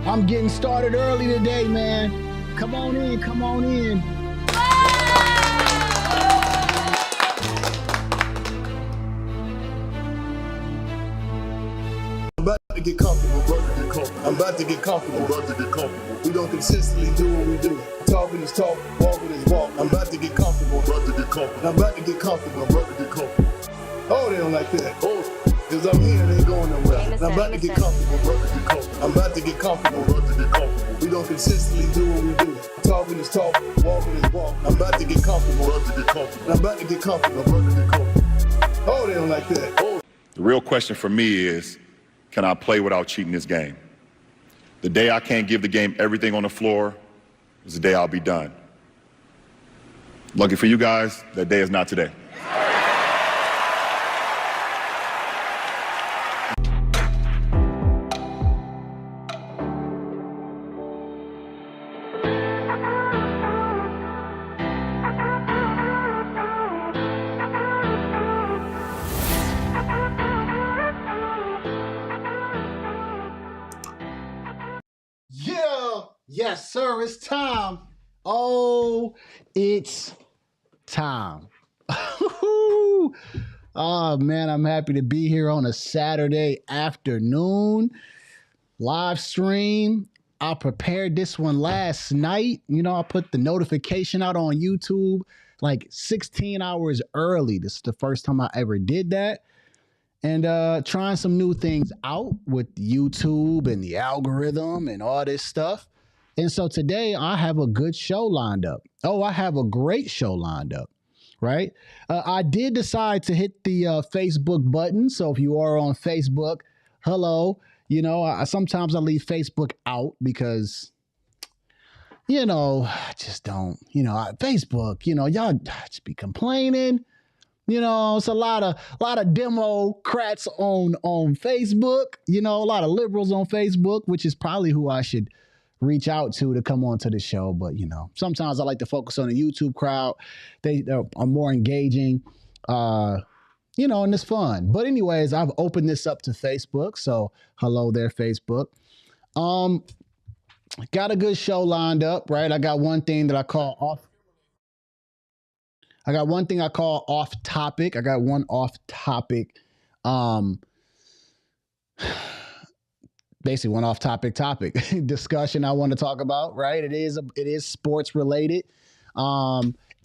I'm getting started early today, man. Come on in, come on in. I'm about to get comfortable, I'm about to get comfortable. We don't consistently do what we do. Talking is talk, walking is walk. I'm about to get comfortable, I'm about to get comfortable, Oh, they don't like that. Oh, because I'm here, they ain't going nowhere. I'm about to get comfortable, I'm about to get comfortable, We don't consistently do what we do. Talking is talk, walking is walk. I'm about to get comfortable, I'm about to get comfortable, Oh, they don't like that. Oh. The real question for me is, can I play without cheating this game? The day I can't give the game everything on the floor is the day I'll be done. Lucky for you guys, that day is not today. Yeah, yes, sir, it's time. Oh, it's time. Oh, man, I'm happy to be here on a Saturday afternoon. Live stream. I prepared this one last night. You know, I put the notification out on YouTube like 16 hours early. This is the first time I ever did that. And trying some new things out with YouTube and the algorithm and all this stuff. And so today I have a good show lined up. Oh, I have a great show lined up, right? I did decide to hit the Facebook button. So if you are on Facebook, hello. You know, sometimes I leave Facebook out because, you know, I just don't, you know, Facebook, you know, y'all just be complaining. You know, it's a lot of Democrats on Facebook, you know, a lot of liberals on Facebook, which is probably who I should reach out to come on to the show. But, you know, sometimes I like to focus on the YouTube crowd. They are more engaging, you know, and it's fun. But anyways, I've opened this up to Facebook. So hello there, Facebook. Got a good show lined up, right? I got one thing that I call off. I got one thing I call off topic. I got one off topic, basically one off topic discussion I want to talk about, right? It is sports related.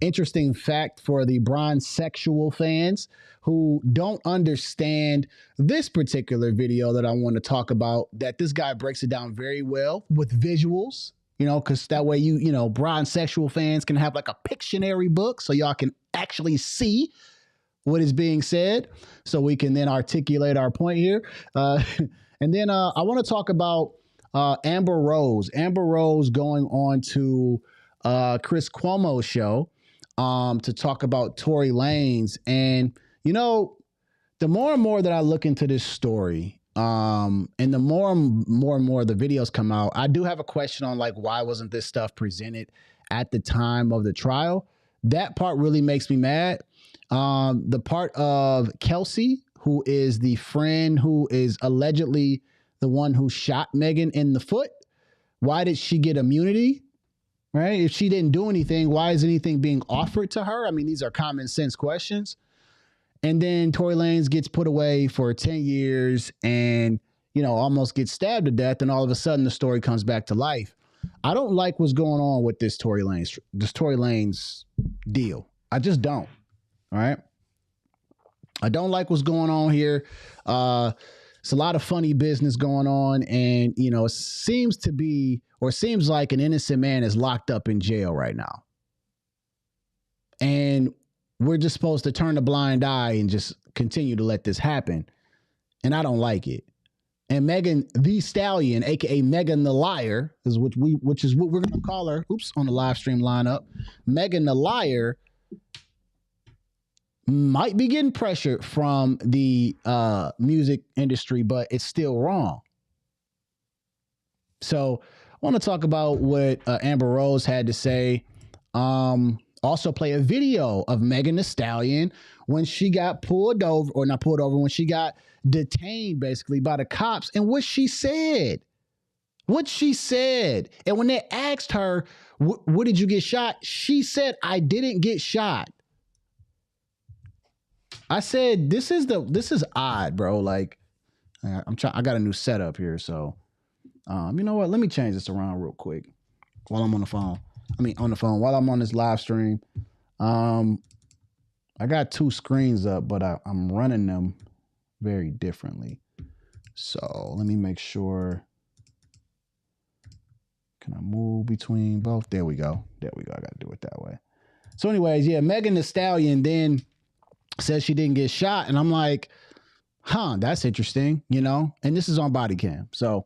Interesting fact for the bronzexual fans who don't understand this particular video that I want to talk about, that this guy breaks it down very well with visuals. You know, because that way you know, bronzexual fans can have like a Pictionary book so y'all can actually see what is being said so we can then articulate our point here. And then I want to talk about Amber Rose. Amber Rose going on to Chris Cuomo's show to talk about Tory Lanez. And, you know, the more and more that I look into this story, and the more and more the videos come out, I do have a question on like, why wasn't this stuff presented at the time of the trial? That part really makes me mad. The part of Kelsey, who is the friend who is allegedly the one who shot Megan in the foot. Why did she get immunity? Right? If she didn't do anything, why is anything being offered to her? I mean, these are common sense questions. And then Tory Lanez gets put away for 10 years and, you know, almost gets stabbed to death. And all of a sudden the story comes back to life. I don't like what's going on with this Tory Lanez deal. I just don't. All right. I don't like what's going on here. It's a lot of funny business going on. And, you know, it seems like an innocent man is locked up in jail right now. And we're just supposed to turn a blind eye and just continue to let this happen. And I don't like it. And Megan the Stallion, aka Megan the Liar, which is what we're gonna call her. Oops, on the live stream lineup. Megan the Liar might be getting pressure from the music industry, but it's still wrong. So I want to talk about what Amber Rose had to say. Also play a video of Megan Thee Stallion when she got pulled over, or not pulled over, when she got detained basically by the cops, and what she said. What she said. And when they asked her, what did you get shot? She said, I didn't get shot. I said, this is odd, bro. Like, I got a new setup here. So, you know what? Let me change this around real quick while I'm on the phone. While I'm on this live stream. I got two screens up, but I'm running them very differently. So let me make sure. Can I move between both? There we go. I got to do it that way. So anyways, yeah, Megan Thee Stallion then says she didn't get shot. And I'm like, that's interesting, you know? And this is on body cam. So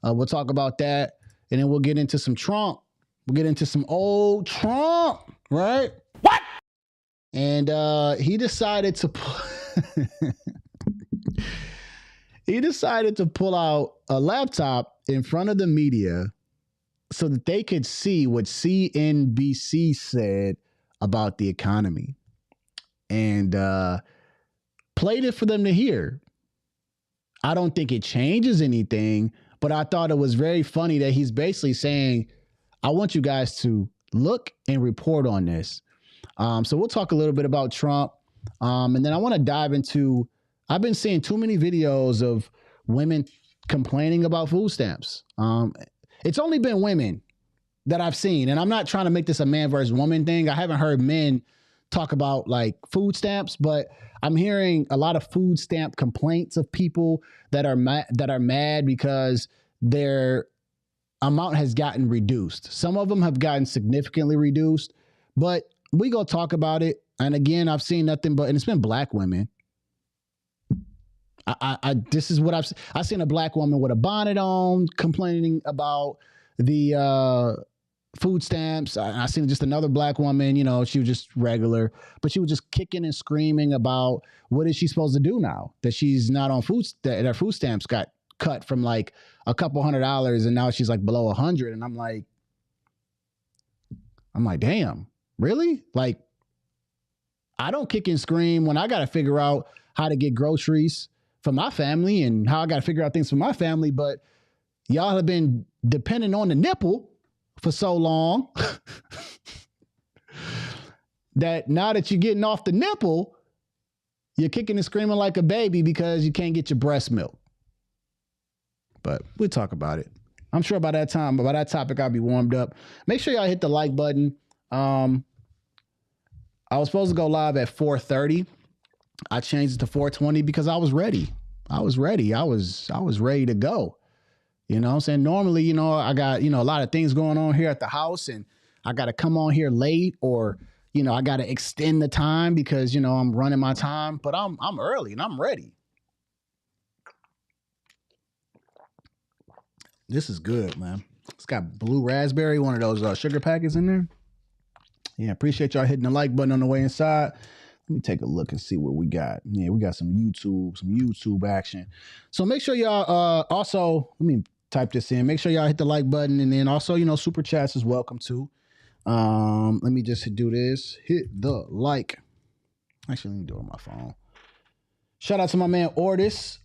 we'll talk about that. And then we'll get into some Trump. We'll get into some old Trump, right? What? And he decided to pull out a laptop in front of the media so that they could see what CNBC said about the economy, and played it for them to hear. I don't think it changes anything, but I thought it was very funny that he's basically saying, I want you guys to look and report on this. So we'll talk a little bit about Trump. And then I want to dive into, I've been seeing too many videos of women complaining about food stamps. It's only been women that I've seen. And I'm not trying to make this a man versus woman thing. I haven't heard men talk about like food stamps, but I'm hearing a lot of food stamp complaints of people that are mad because their amount has gotten reduced. Some of them have gotten significantly reduced, but we go talk about it. And again, I've seen nothing but, and it's been black women. This is what I've seen a black woman with a bonnet on complaining about the food stamps. I seen just another black woman, you know, she was just regular, but she was just kicking and screaming about what is she supposed to do now that she's not on that her food stamps got cut from like a couple $100 and now she's like below 100. And I'm like, damn, really? Like, I don't kick and scream when I got to figure out how to get groceries for my family and how I got to figure out things for my family. But y'all have been depending on the nipple for so long that now that you're getting off the nipple, you're kicking and screaming like a baby because you can't get your breast milk. But we'll talk about it. I'm sure by that topic, I'll be warmed up. Make sure y'all hit the like button. I was supposed to go live at 4:30. I changed it to 4:20 because I was ready. I was ready to go. You know what I'm saying? Normally, you know, I got, you know, a lot of things going on here at the house and I got to come on here late or, you know, I got to extend the time because, you know, I'm running my time, but I'm early and I'm ready. This is good, man. It's got blue raspberry, one of those sugar packets in there. Yeah, appreciate y'all hitting the like button on the way inside. Let me take a look and see what we got. Yeah, we got some YouTube action. So make sure y'all also, let me type this in. Make sure y'all hit the like button and then also, you know, super chats is welcome too. Let me just do this. Hit the like. Actually, let me do it on my phone. Shout out to my man Ordis.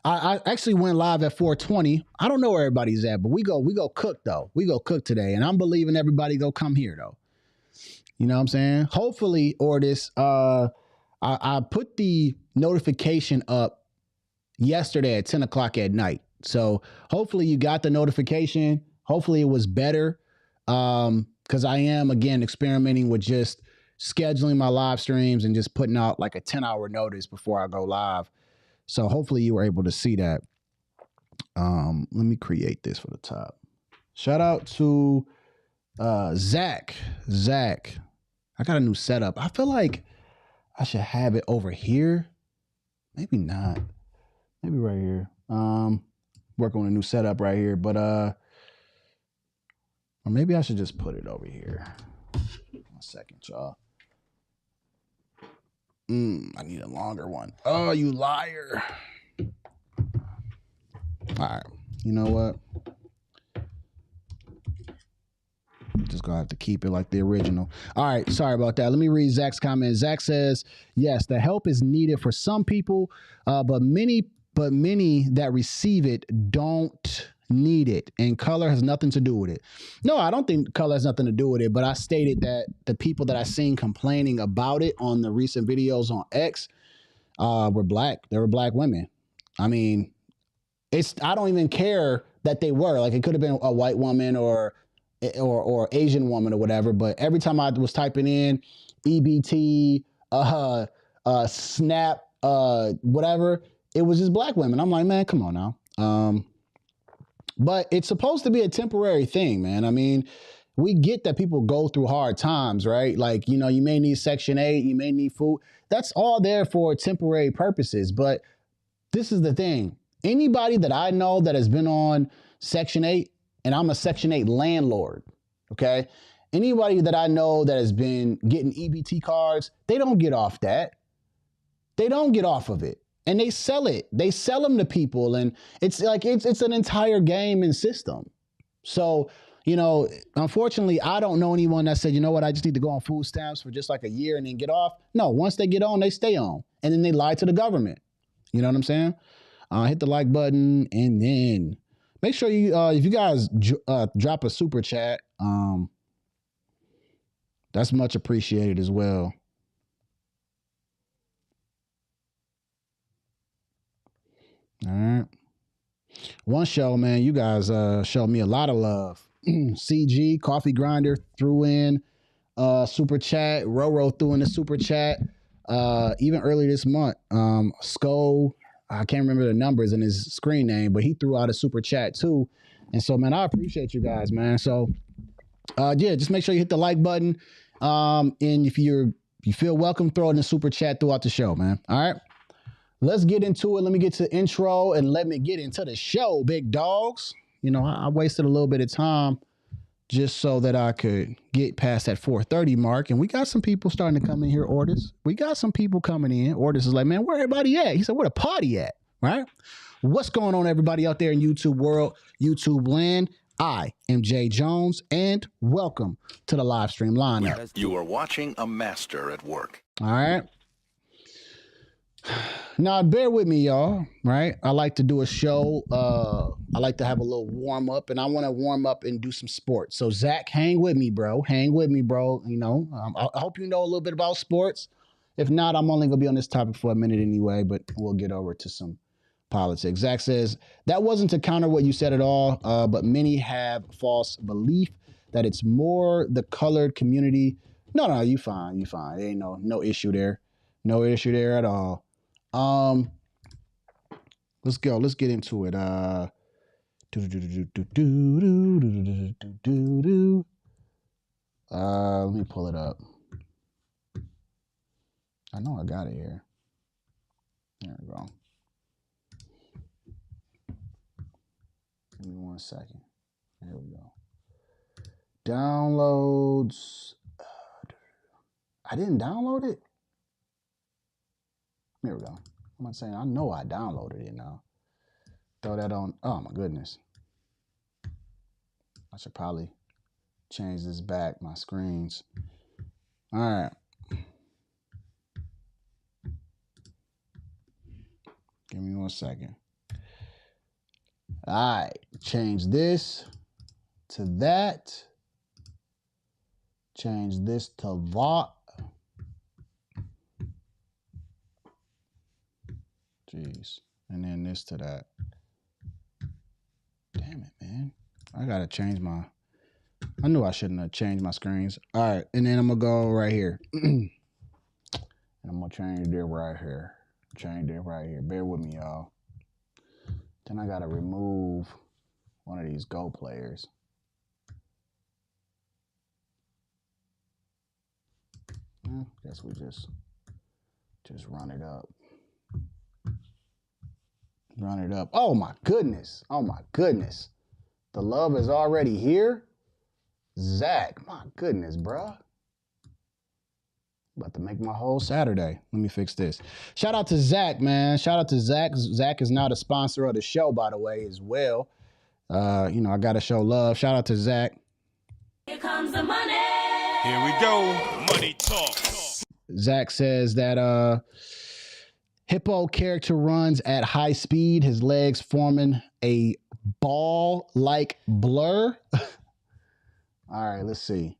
I actually went live at 4:20. I don't know where everybody's at, but we go cook though. We go cook today, and I'm believing everybody go come here though. You know what I'm saying? Hopefully, Ordis, I put the notification up yesterday at 10 o'clock at night. So hopefully you got the notification. Hopefully it was better. Because I am, again, experimenting with just scheduling my live streams and just putting out like a 10-hour notice before I go live. So hopefully you were able to see that. Let me create this for the top. Shout out to Zach. I got a new setup. I feel like I should have it over here. Maybe not. Maybe right here. Working on a new setup right here, but or maybe I should just put it over here. 1 second, y'all. I need a longer one. Oh, you liar. All right. You know what? Just gonna have to keep it like the original. All right, sorry about that. Let me read Zach's comment. Zach says, yes, the help is needed for some people, but many that receive it don't needed, and color has nothing to do with it. No, I don't think color has nothing to do with it, but I stated that the people that I seen complaining about it on the recent videos on X were black. They were black women. I mean, I don't even care that they were. Like, it could have been a white woman or Asian woman or whatever, but every time I was typing in EBT, SNAP, whatever, it was just black women. I'm like, man, come on now. But it's supposed to be a temporary thing, man. I mean, we get that people go through hard times, right? Like, you know, you may need Section 8, you may need food. That's all there for temporary purposes. But this is the thing. Anybody that I know that has been on Section 8, and I'm a Section 8 landlord, okay? Anybody that I know that has been getting EBT cards, they don't get off that. They don't get off of it. And they sell it. They sell them to people. And it's like, it's an entire game and system. So, you know, unfortunately, I don't know anyone that said, you know what, I just need to go on food stamps for just like a year and then get off. No, once they get on, they stay on. And then they lie to the government. You know what I'm saying? Hit the like button, and then make sure you, if you guys drop a super chat, that's much appreciated as well. All right. One show, man, you guys showed me a lot of love. CG, Coffee Grinder threw in super chat. Roro threw in the super chat. Even earlier this month, Skull, I can't remember the numbers in his screen name, but he threw out a super chat too. And so, man, I appreciate you guys, man. So, yeah, just make sure you hit the like button. And if you feel welcome, throw in the super chat throughout the show, man. All right. Let's get into it. Let me get to the intro and let me get into the show, big dogs. You know, I wasted a little bit of time just so that I could get past that 4:30 mark. And we got some people starting to come in here, Orders. We got some people coming in. Orders is like, man, where everybody at? He said, where the party at? Right? What's going on, everybody out there in YouTube world, YouTube land? I am Jay Jones, and welcome to the live stream lineup. You are watching a master at work. All right. Now, bear with me, y'all, right? I like to do a show. I like to have a little warm up, and I want to warm up and do some sports. So, Zach, hang with me, bro. Hang with me, bro. You know, I hope you know a little bit about sports. If not, I'm only going to be on this topic for a minute anyway, but we'll get over to some politics. Zach says, that wasn't to counter what you said at all, but many have false belief that it's more the colored community. No, you fine. There ain't no issue there. No issue there at all. Let's go. Let's get into it. Let me pull it up. I know I got it here. There we go. Give me 1 second. There we go. Downloads. I didn't download it. There we go. I'm not saying I know I downloaded it now. Throw that on. Oh my goodness. I should probably change this back, my screens. All right. Give me 1 second. All right. Change this to that. Change this to VOT. Jeez. And then this to that. Damn it, man. I gotta change my... I knew I shouldn't have changed my screens. All right. And then I'm gonna go right here. And I'm gonna change it right here. Change it right here. Bear with me, y'all. Then I gotta remove one of these Go players. Guess we just run it up. Run it up. Oh my goodness. Oh my goodness. The love is already here. Zach, my goodness, bruh. About to make my whole Saturday. Let me fix this. Shout out to Zach, man. Shout out to Zach. Zach is now the sponsor of the show, by the way, as well. You know, I gotta show love. Shout out to Zach. Here comes the money. Here we go. Money talk. Zach says that Hippo character runs at high speed, his legs forming a ball like blur. All right, let's see.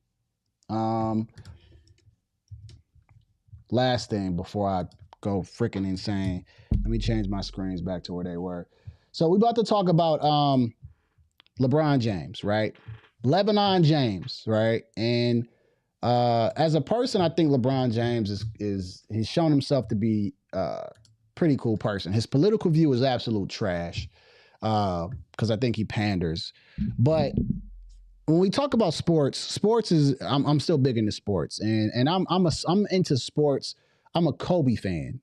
Last thing before I go freaking insane. Let me change my screens back to where they were. So we about to talk about LeBron James, right? Lebanon James, right? And as a person, I think LeBron James is he's shown himself to be a pretty cool person. His political view is absolute trash because I think he panders. But when we talk about sports is I'm still big into sports, and I'm into sports. I'm a Kobe fan.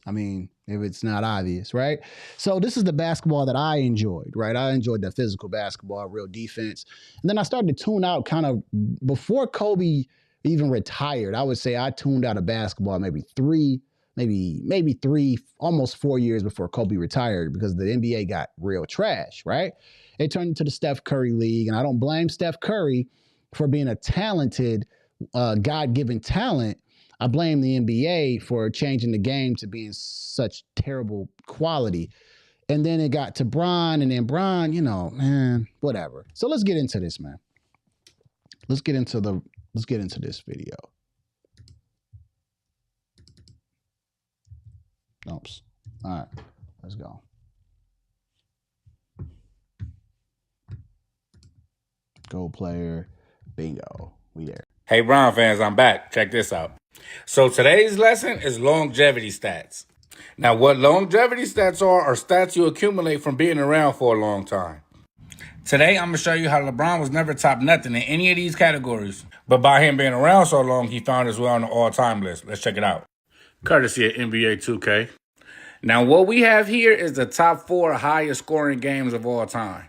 I mean, if it's not obvious, right? So this is the basketball that I enjoyed, right? I enjoyed the physical basketball, real defense. And then I started to tune out kind of before Kobe even retired. I would say I tuned out of basketball maybe three, almost 4 years before Kobe retired because the NBA got real trash, right? It turned into the Steph Curry league. And I don't blame Steph Curry for being a talented, God-given talent. I blame the NBA for changing the game to being such terrible quality. And then it got to Bron, and then Bron, man, whatever. So let's get into this, man. Let's get into this video. Oops. All right, let's go. Gold player, bingo. We there. Hey, Brown fans, I'm back. Check this out. So today's lesson is longevity stats. Now, what longevity stats are stats you accumulate from being around for a long time. Today, I'm going to show you how LeBron was never top nothing in any of these categories. But by him being around so long, he found his way on the all-time list. Let's check it out. Courtesy of NBA 2K. Now, what we have here is the top 4 highest scoring games of all time.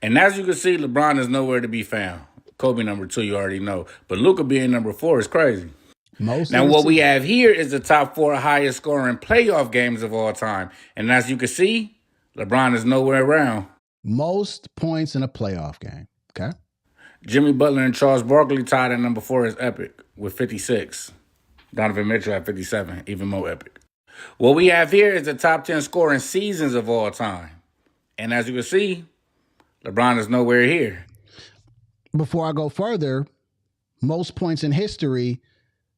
And as you can see, LeBron is nowhere to be found. Kobe number 2, you already know. But Luka being number 4 is crazy. Now, what we have here is the top 4 highest scoring playoff games of all time. And as you can see, LeBron is nowhere around. Most points in a playoff game. Okay. Jimmy Butler and Charles Barkley tied at number 4 is epic with 56. Donovan Mitchell at 57, even more epic. What we have here is the top 10 scoring seasons of all time. And as you can see, LeBron is nowhere here. Before I go further, most points in history,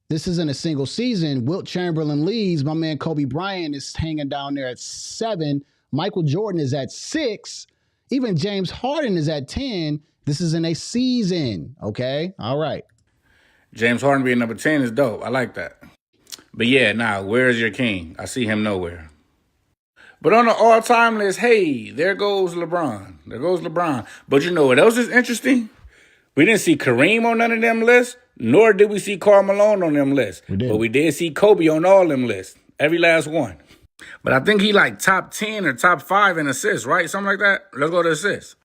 this isn't a single season. Wilt Chamberlain leads. My man Kobe Bryant is hanging down there at 7. Michael Jordan is at 6. Even James Harden is at 10. This isn't a season, okay? All right. James Harden being number 10 is dope. I like that. But yeah, where is your king? I see him nowhere. But on the all-time list, hey, there goes LeBron. There goes LeBron. But you know what else is interesting? We didn't see Kareem on none of them lists, nor did we see Karl Malone on them lists. But we did see Kobe on all them lists, every last one. But I think he like top 10 or top 5 in assists, right? Something like that. Let's go to assists.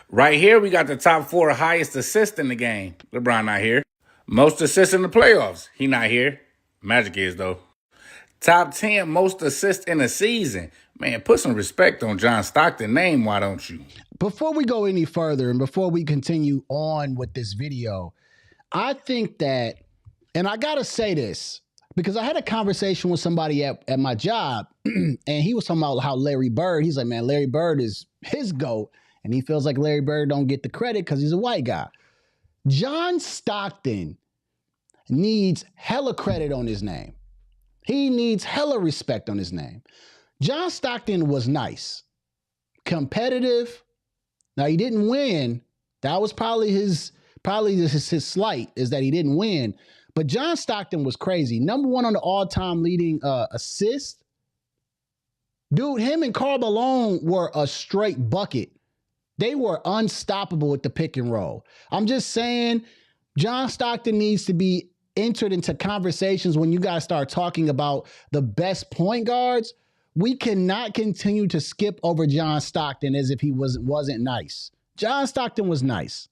Right here, we got the top 4 highest assists in the game. LeBron not here. Most assists in the playoffs. He not here. Magic is, though. Top 10 most assists in a season. Man, put some respect on John Stockton's name, why don't you? Before we go any further and before we continue on with this video, I think that, and I got to say this, because I had a conversation with somebody at my job, and he was talking about how Larry Bird, he's like, man, Larry Bird is his GOAT, and he feels like Larry Bird don't get the credit because he's a white guy. John Stockton needs hella credit on his name. He needs hella respect on his name. John Stockton was nice, competitive. Now, he didn't win. That was probably his slight, is that he didn't win. But John Stockton was crazy. Number 1 on the all-time leading assist. Dude, him and Karl Malone were a straight bucket. They were unstoppable with the pick and roll. I'm just saying, John Stockton needs to be entered into conversations when you guys start talking about the best point guards. We cannot continue to skip over John Stockton as if he wasn't nice. John Stockton was nice.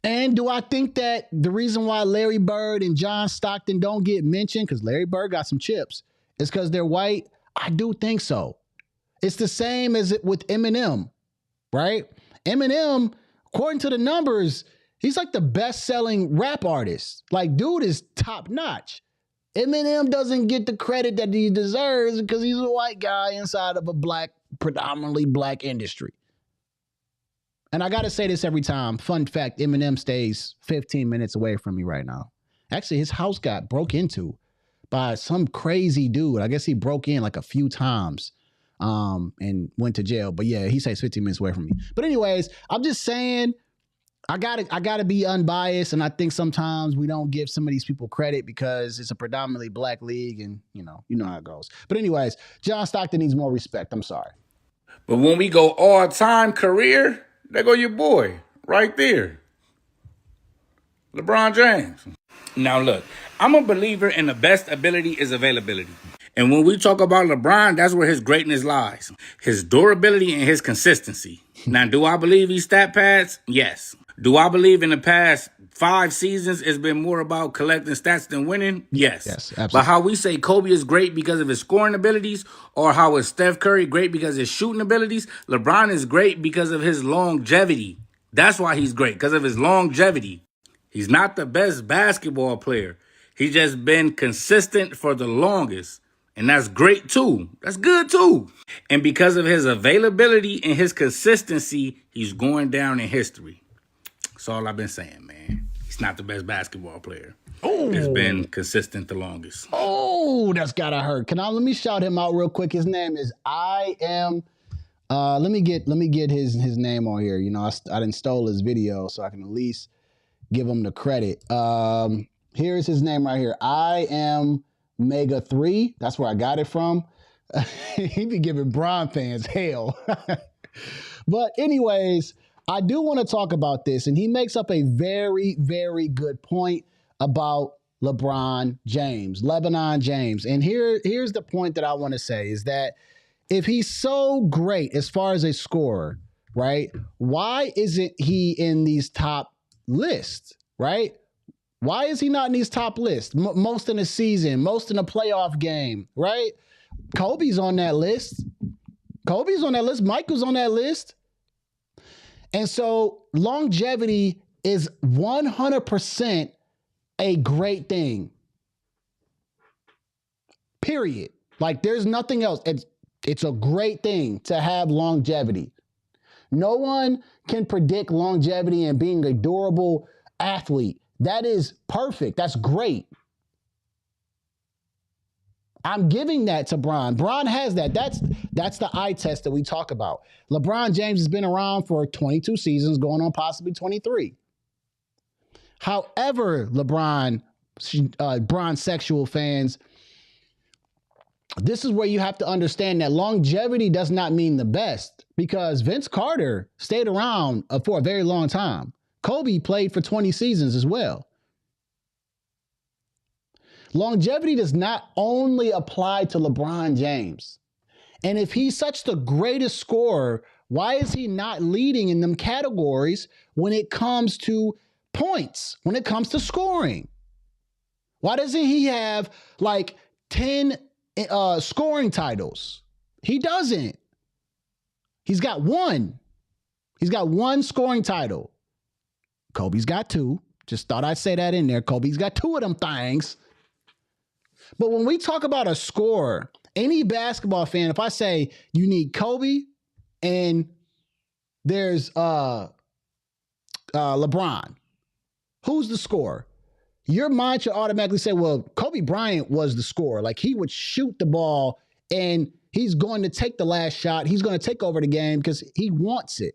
And do I think that the reason why Larry Bird and John Stockton don't get mentioned, because Larry Bird got some chips, is because they're white? I do think so. It's the same as it with Eminem, right? Eminem, according to the numbers, he's like the best-selling rap artist. Like, dude is top-notch. Eminem doesn't get the credit that he deserves because he's a white guy inside of a predominantly black industry. And I got to say this every time. Fun fact, Eminem stays 15 minutes away from me right now. Actually, his house got broke into by some crazy dude. I guess he broke in like a few times and went to jail. But yeah, he stays 15 minutes away from me. But anyways, I'm just saying, I gotta be unbiased, and I think sometimes we don't give some of these people credit because it's a predominantly black league, and you know how it goes. But anyways, John Stockton needs more respect. I'm sorry. But when we go all-time career, there go your boy right there, LeBron James. Now look, I'm a believer in the best ability is availability. And when we talk about LeBron, that's where his greatness lies. His durability and his consistency. Now, do I believe he's stat pads? Yes. Do I believe in the past 5 seasons it's been more about collecting stats than winning? Yes. Yes, absolutely. But how we say Kobe is great because of his scoring abilities, or how is Steph Curry great because of his shooting abilities, LeBron is great because of his longevity. That's why he's great, because of his longevity. He's not the best basketball player. He's just been consistent for the longest. And that's great too. That's good too. And because of his availability and his consistency, he's going down in history. That's all I've been saying, man. He's not the best basketball player. Oh, he's been consistent the longest. Oh, that's gotta hurt. Let me shout him out real quick. His name is I Am. Let me get his name on here. You know, I didn't stole his video, so I can at least give him the credit. Here's his name right here. I Am Mega 3. That's where I got it from. He be giving Bron fans hell. But anyways, I do want to talk about this, and he makes up a very, very good point about LeBron James, Lebanon James. And here's the point that I want to say is that if he's so great as far as a scorer, right, why isn't he in these top lists, right? Why is he not in these top lists? Most in the season, most in a playoff game, right? Kobe's on that list. Michael's on that list. And so longevity is 100% a great thing. Period. Like there's nothing else. It's a great thing to have longevity. No one can predict longevity and being a durable athlete. That is perfect. That's great. I'm giving that to Bron. Bron has that. That's the eye test that we talk about. LeBron James has been around for 22 seasons, going on possibly 23. However, Bron sexual fans, this is where you have to understand that longevity does not mean the best, because Vince Carter stayed around for a very long time. Kobe played for 20 seasons as well. Longevity does not only apply to LeBron James. And if he's such the greatest scorer, why is he not leading in them categories when it comes to points, when it comes to scoring? Why doesn't he have like 10 scoring titles? He doesn't. He's got one. He's got one scoring title. Kobe's got 2. Just thought I'd say that in there. Kobe's got 2 of them things. But when we talk about a scorer, any basketball fan, if I say you need Kobe and there's LeBron, who's the scorer? Your mind should automatically say, well, Kobe Bryant was the scorer. Like he would shoot the ball and he's going to take the last shot. He's going to take over the game because he wants it.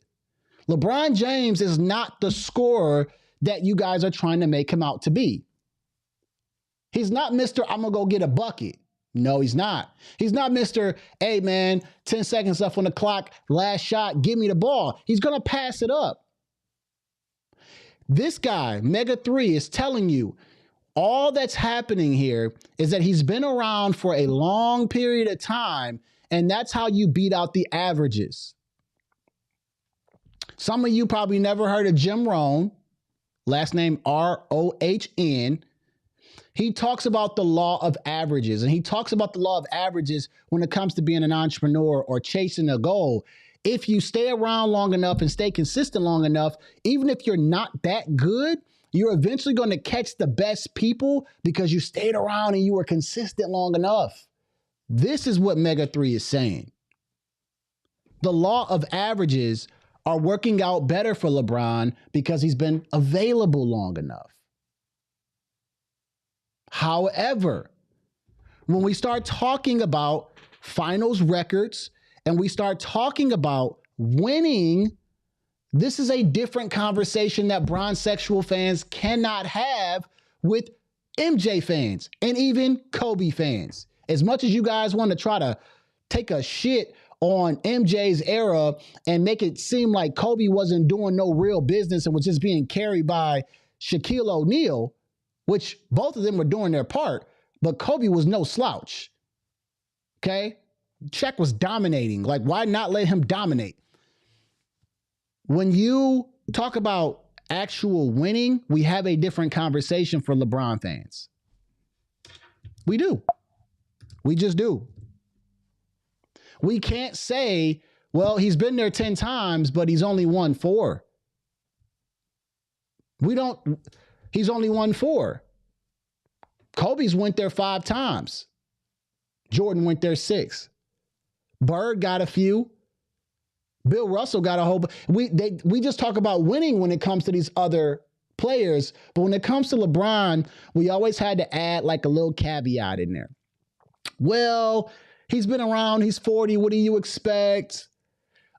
LeBron James is not the scorer that you guys are trying to make him out to be. He's not Mr. I'm going to go get a bucket. No, he's not. He's not Mr. Hey, man, 10 seconds left on the clock, last shot, give me the ball. He's going to pass it up. This guy, Mega 3, is telling you all that's happening here is that he's been around for a long period of time, and that's how you beat out the averages. Some of you probably never heard of Jim Rohn, last name R-O-H-N. He talks about the law of averages, and he talks about the law of averages when it comes to being an entrepreneur or chasing a goal. if you stay around long enough and stay consistent long enough, even if you're not that good, you're eventually going to catch the best people because you stayed around and you were consistent long enough. This is what Mega 3 is saying. The law of averages are working out better for LeBron because he's been available long enough. However, when we start talking about finals records and we start talking about winning, this is a different conversation that bronze-sexual fans cannot have with MJ fans and even Kobe fans. As much as you guys want to try to take a shit on MJ's era and make it seem like Kobe wasn't doing no real business and was just being carried by Shaquille O'Neal, which both of them were doing their part, but Kobe was no slouch. Okay? Shaq was dominating. Like, why not let him dominate? When you talk about actual winning, we have a different conversation for LeBron fans. We do. We just do. We can't say, well, he's been there 10 times, but he's only won 4. He's only won 4. Kobe's went there 5 times. Jordan went there 6. Bird got a few. Bill Russell got a whole. We just talk about winning when it comes to these other players, but when it comes to LeBron, we always had to add like a little caveat in there. Well, he's been around. He's 40. What do you expect?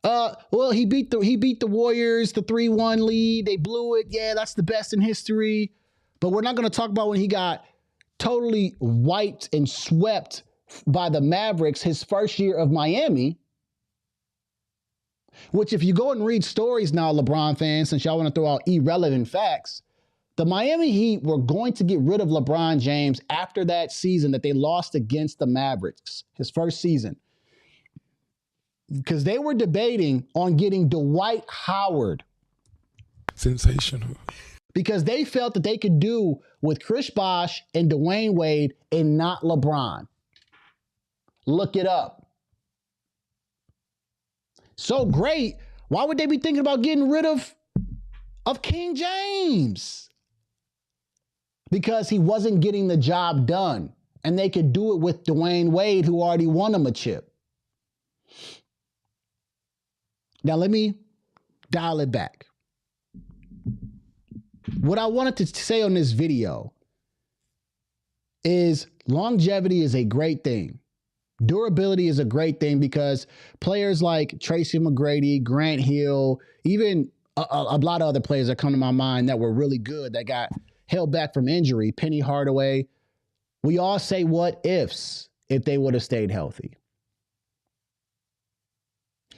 Well, he beat the Warriors, the 3-1 lead. They blew it. Yeah, that's the best in history. But we're not going to talk about when he got totally wiped and swept by the Mavericks his first year of Miami. Which, if you go and read stories now, LeBron fans, since y'all want to throw out irrelevant facts, the Miami Heat were going to get rid of LeBron James after that season that they lost against the Mavericks, his first season. Because they were debating on getting Dwight Howard. Sensational. Because they felt that they could do with Chris Bosh and Dwayne Wade and not LeBron. Look it up. So great. Why would they be thinking about getting rid of King James? Because he wasn't getting the job done. And they could do it with Dwayne Wade, who already won him a chip. Now, let me dial it back. What I wanted to say on this video is longevity is a great thing. Durability is a great thing because players like Tracy McGrady, Grant Hill, even a lot of other players that come to my mind that were really good that got held back from injury, Penny Hardaway, we all say what ifs if they would have stayed healthy.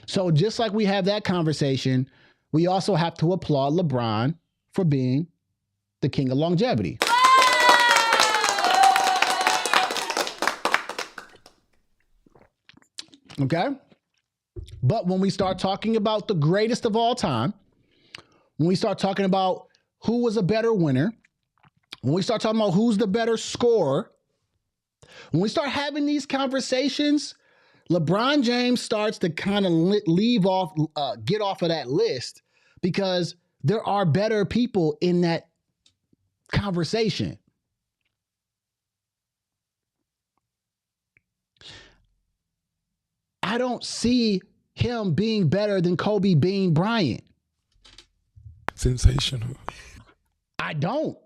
So just like we have that conversation, we also have to applaud LeBron for being the king of longevity. Okay? But when we start talking about the greatest of all time, when we start talking about who was a better winner, when we start talking about who's the better scorer, when we start having these conversations, LeBron James starts to kind of get off of that list because there are better people in that conversation. I don't see him being better than Kobe Bean Bryant. Sensational. I don't.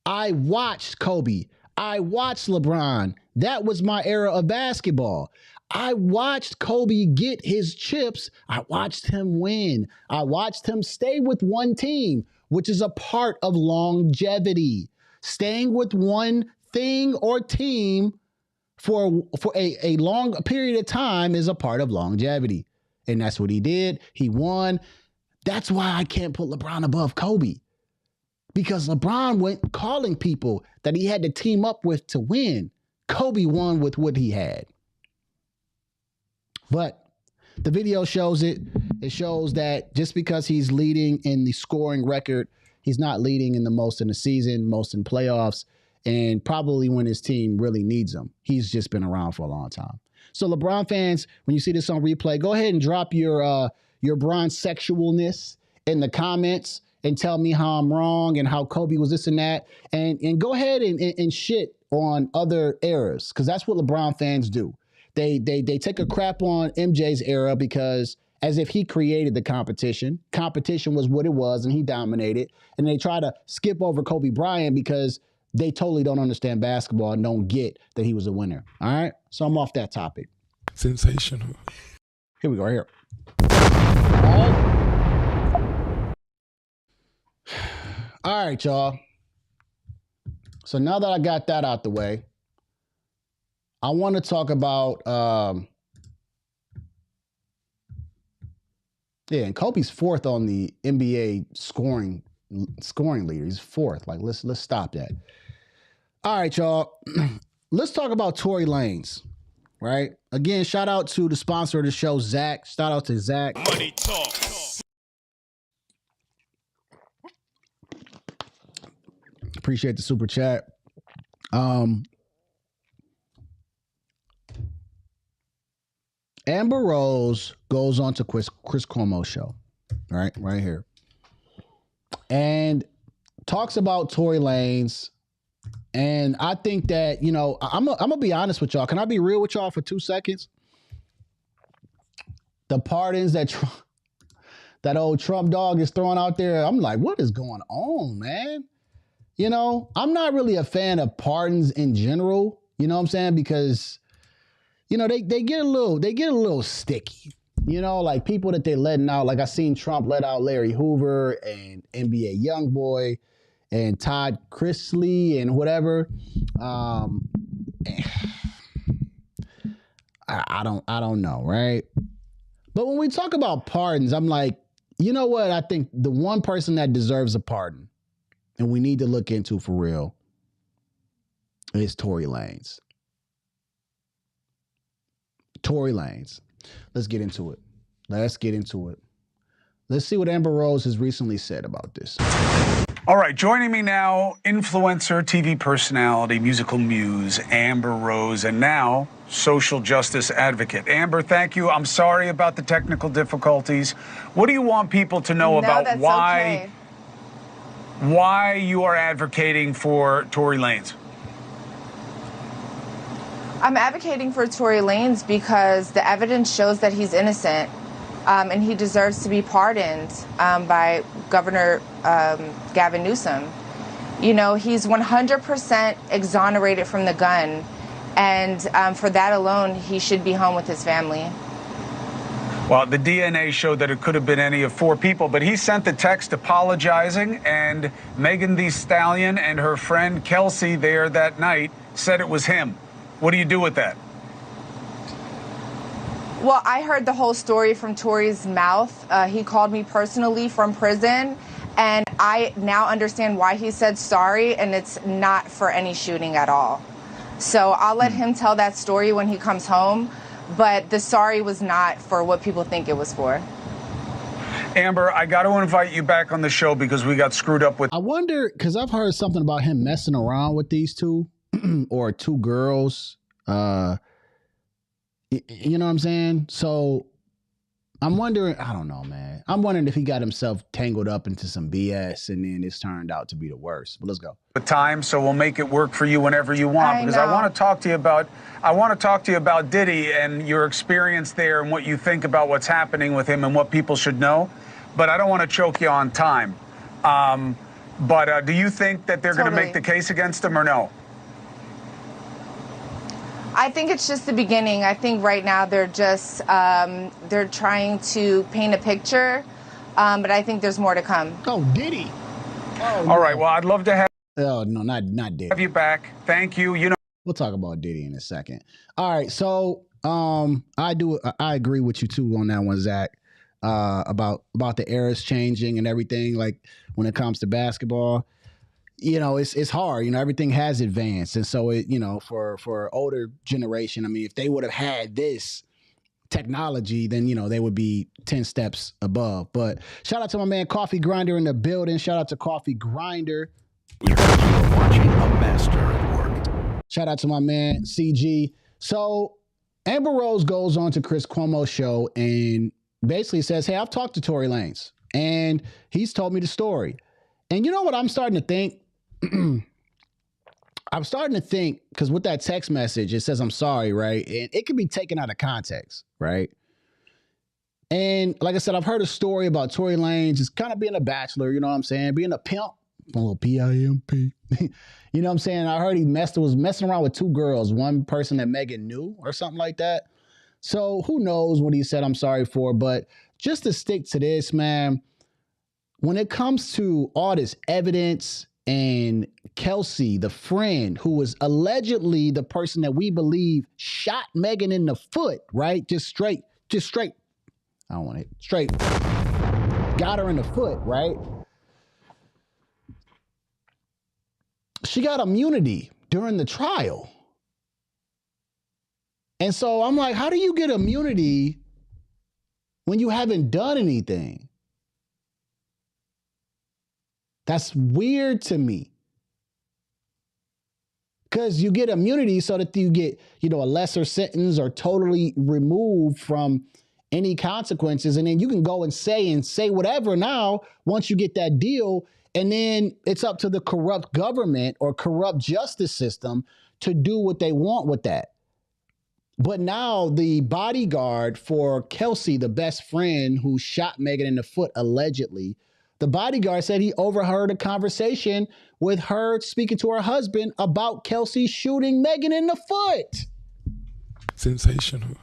I watched Kobe. I watched LeBron. That was my era of basketball. I watched Kobe get his chips. I watched him win. I watched him stay with one team, which is a part of longevity. Staying with one thing or team for a long period of time is a part of longevity. And that's what he did. He won. That's why I can't put LeBron above Kobe. Because LeBron went calling people that he had to team up with to win. Kobe won with what he had. But the video shows it. It shows that just because he's leading in the scoring record, he's not leading in the most in the season, most in playoffs, and probably when his team really needs him. He's just been around for a long time. So LeBron fans, when you see this on replay, go ahead and drop your Bron sexualness in the comments and tell me how I'm wrong and how Kobe was this and that. And go ahead and shit on other eras, because that's what LeBron fans do. They take a crap on MJ's era because as if he created the competition. Competition was what it was, and he dominated. And they try to skip over Kobe Bryant because they totally don't understand basketball and don't get that he was a winner. All right? So I'm off that topic. Sensational. Here we go, right here. All right, y'all. So now that I got that out the way, I want to talk about and Kobe's fourth on the NBA scoring leader. He's fourth. Like, let's stop that. All right, y'all. Let's talk about Tory Lanez, right? Again, shout out to the sponsor of the show, Zach. Shout out to Zach. Money talk. Appreciate the super chat. Amber Rose goes on to Chris Cuomo's show, right here, and talks about Tory Lanez. And I think that, you know, I'm gonna be honest with y'all. Can I be real with y'all for 2 seconds? The pardons that old Trump dog is throwing out there, I'm like, what is going on, man? You know, I'm not really a fan of pardons in general. You know what I'm saying? Because, you know, they get a little sticky. You know, like people that they letting out. Like I seen Trump let out Larry Hoover and NBA YoungBoy and Todd Chrisley and whatever. I don't know, right? But when we talk about pardons, I'm like, you know what? I think the one person that deserves a pardon and we need to look into for real is Tory Lanez. Tory Lanez. Let's get into it. Let's see what Amber Rose has recently said about this. All right, joining me now, influencer, TV personality, musical muse, Amber Rose, and now social justice advocate. Amber, thank you. I'm sorry about the technical difficulties. What do you want people to know about why you are advocating for Tory Lanez? I'm advocating for Tory Lanez because the evidence shows that he's innocent, and he deserves to be pardoned by Governor Gavin Newsom. You know, he's 100% exonerated from the gun, and for that alone, he should be home with his family. Well, the DNA showed that it could have been any of 4 people, but he sent the text apologizing, and Megan Thee Stallion and her friend Kelsey there that night said it was him. What do you do with that? Well, I heard the whole story from Tory's mouth. He called me personally from prison, and I now understand why he said sorry, and it's not for any shooting at all. So I'll let him tell that story when he comes home, but the sorry was not for what people think it was for. Amber, I got to invite you back on the show because we got screwed up with... I wonder, because I've heard something about him messing around with these two or 2 girls. You know what I'm saying? So I'm wondering, I don't know, man. I'm wondering if he got himself tangled up into some BS and then it's turned out to be the worst. But let's go. Time, so we'll make it work for you whenever you want. Because I want to talk to you about Diddy and your experience there and what you think about what's happening with him and what people should know. But I don't want to choke you on time. But do you think that they're going to make the case against him or no? I think it's just the beginning. I think right now they're just they're trying to paint a picture, but I think there's more to come. Oh, Diddy. Oh, all right. Well, I'd love to have. Oh no, not Diddy. Have you back? Thank you. You know. We'll talk about Diddy in a second. All right. So I agree with you too on that one, Zach. About the eras changing and everything. Like when it comes to basketball. You know, it's hard. You know, everything has advanced. And so, it, you know, for older generation, I mean, if they would have had this technology, then, you know, they would be 10 steps above. But shout out to my man Coffee Grinder in the building. Shout out to Coffee Grinder. You are watching a master at work. Shout out to my man CG. So Amber Rose goes on to Chris Cuomo's show and basically says, hey, I've talked to Tory Lanez and he's told me the story. And you know what I'm starting to think? I'm starting to think, because with that text message, it says, I'm sorry, right? And it can be taken out of context, right? And like I said, I've heard a story about Tory Lanez just kind of being a bachelor, you know what I'm saying? Being a pimp, a little P-I-M-P. You know what I'm saying? I heard he was messing around with two girls, one person that Megan knew or something like that. So who knows what he said I'm sorry for, but just to stick to this, man, when it comes to all this evidence and Kelsey, the friend who was allegedly the person that we believe shot Megan in the foot, right? Just straight. I don't want it. Straight. Got her in the foot, right? She got immunity during the trial. And so I'm like, how do you get immunity when you haven't done anything? That's weird to me. Because you get immunity so that you get, a lesser sentence or totally removed from any consequences. And then you can go and say whatever now once you get that deal. And then it's up to the corrupt government or corrupt justice system to do what they want with that. But now the bodyguard for Kelsey, the best friend who shot Megan in the foot, allegedly, the bodyguard said he overheard a conversation with her speaking to her husband about Kelsey shooting Megan in the foot. Sensational.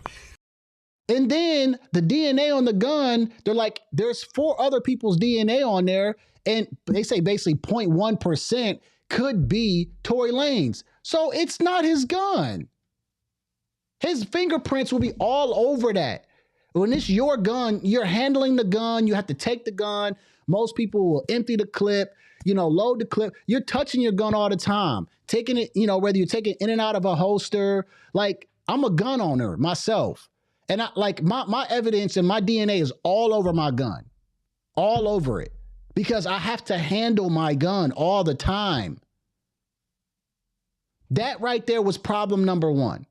And then the DNA on the gun, they're like, there's 4 other people's DNA on there. And they say basically 0.1% could be Tory Lanez. So it's not his gun. His fingerprints will be all over that. When it's your gun, you're handling the gun. You have to take the gun. Most people will empty the clip, load the clip. You're touching your gun all the time. Taking it, whether you take it in and out of a holster. Like, I'm a gun owner myself. And my evidence and my DNA is all over my gun. All over it. Because I have to handle my gun all the time. That right there was problem number 1.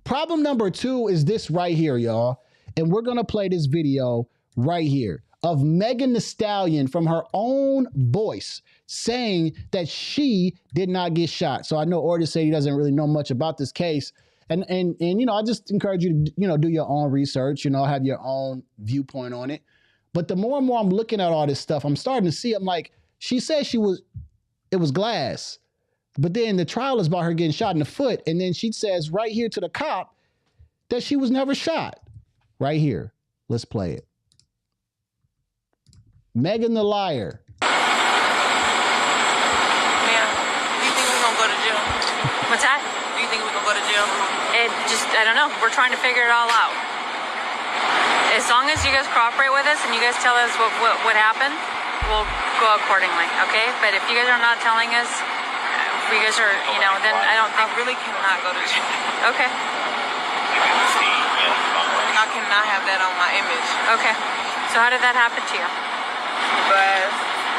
Problem number 2 is this right here, y'all. And we're going to play this video right here of Megan Thee Stallion from her own voice saying that she did not get shot. So I know Ortis said he doesn't really know much about this case. And I just encourage you to, do your own research, have your own viewpoint on it. But the more and more I'm looking at all this stuff, I'm starting to see, I'm like, she said it was glass. But then the trial is about her getting shot in the foot. And then she says right here to the cop that she was never shot. Right here. Let's play it. Megan the liar. Ma'am, do you think we're going to go to jail? What's that? Do you think we're going to go to jail? I don't know. We're trying to figure it all out. As long as you guys cooperate with us and you guys tell us what happened, we'll go accordingly, okay? But if you guys are not telling us, if you guys are, then I don't think... I really cannot go to jail. Okay. I cannot have that on my image. Okay. So how did that happen to you? Glass.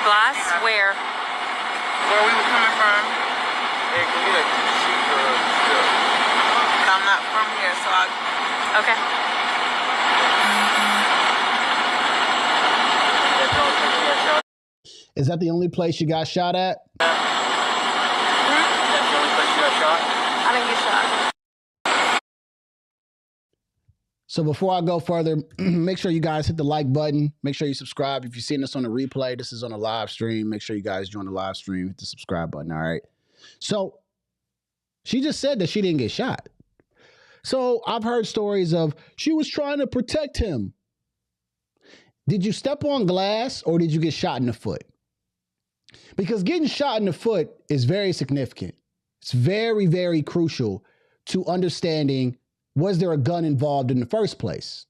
Glass? Where? Where we were coming from. But I'm not from here, so I... Okay. Is that the only place you got shot at? I didn't get shot. So before I go further, make sure you guys hit the like button. Make sure you subscribe. If you're seeing this on the replay, this is on a live stream. Make sure you guys join the live stream. Hit the subscribe button, all right? So she just said that she didn't get shot. So I've heard stories of she was trying to protect him. Did you step on glass or did you get shot in the foot? Because getting shot in the foot is very significant. It's very, very crucial to understanding, was there a gun involved in the first place?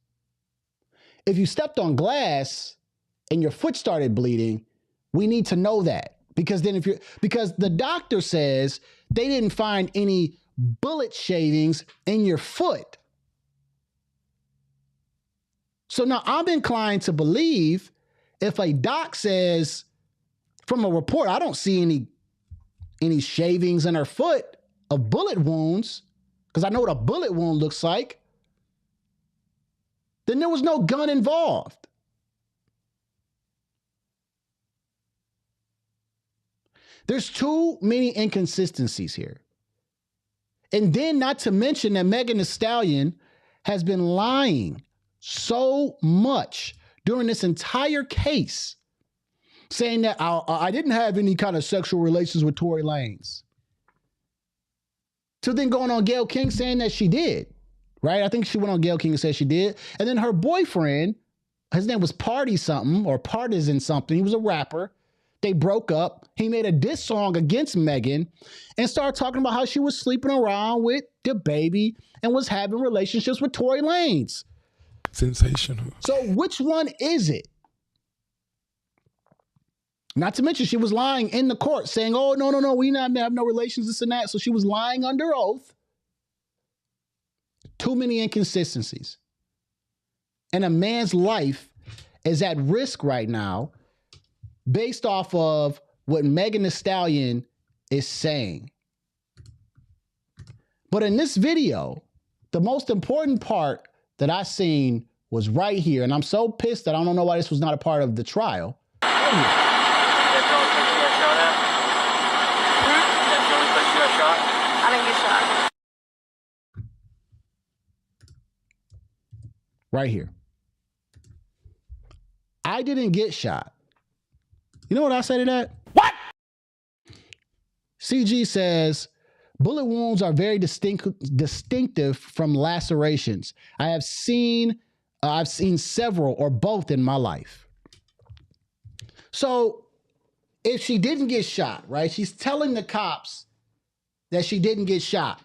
If you stepped on glass and your foot started bleeding, we need to know that. Because the doctor says they didn't find any bullet shavings in your foot. So now I'm inclined to believe if a doc says from a report, I don't see any shavings in her foot of bullet wounds, because I know what a bullet wound looks like, then there was no gun involved. There's too many inconsistencies here. And then not to mention that Megan Thee Stallion has been lying so much during this entire case, saying that I didn't have any kind of sexual relations with Tory Lanez. So then going on Gayle King saying that she did, right? I think she went on Gayle King and said she did. And then her boyfriend, his name was Party something or Partisan something. He was a rapper. They broke up. He made a diss song against Megan and started talking about how she was sleeping around with the baby and was having relationships with Tory Lanez. Sensational. So which one is it? Not to mention she was lying in the court saying, oh, no, we not have no relations, this and that. So she was lying under oath. Too many inconsistencies. And a man's life is at risk right now based off of what Megan Thee Stallion is saying. But in this video, the most important part that I seen was right here. And I'm so pissed that I don't know why this was not a part of the trial. I didn't get shot. Right here. I didn't get shot. You know what I say to that? What? CG says, bullet wounds are very distinctive from lacerations. I've seen several or both in my life. So if she didn't get shot, right? She's telling the cops that she didn't get shot.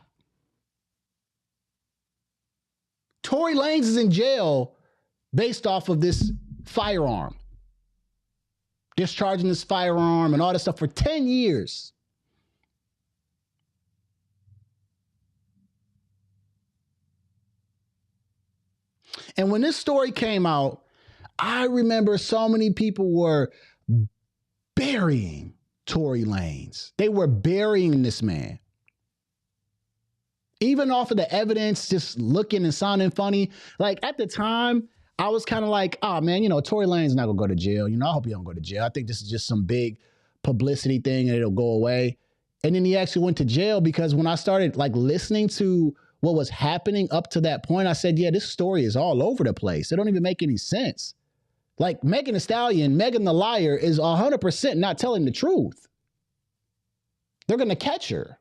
Tory Lanez is in jail based off of this firearm. Discharging this firearm and all this stuff for 10 years. And when this story came out, I remember so many people were burying Tory Lanez. They were burying this man. Even off of the evidence, just looking and sounding funny. Like at the time, I was kind of like, oh man, Tory Lanez not gonna go to jail. I hope he don't go to jail. I think this is just some big publicity thing and it'll go away. And then he actually went to jail because when I started like listening to what was happening up to that point, I said, yeah, this story is all over the place. It don't even make any sense. Like Megan Thee Stallion, Megan the liar is 100% not telling the truth. They're gonna catch her.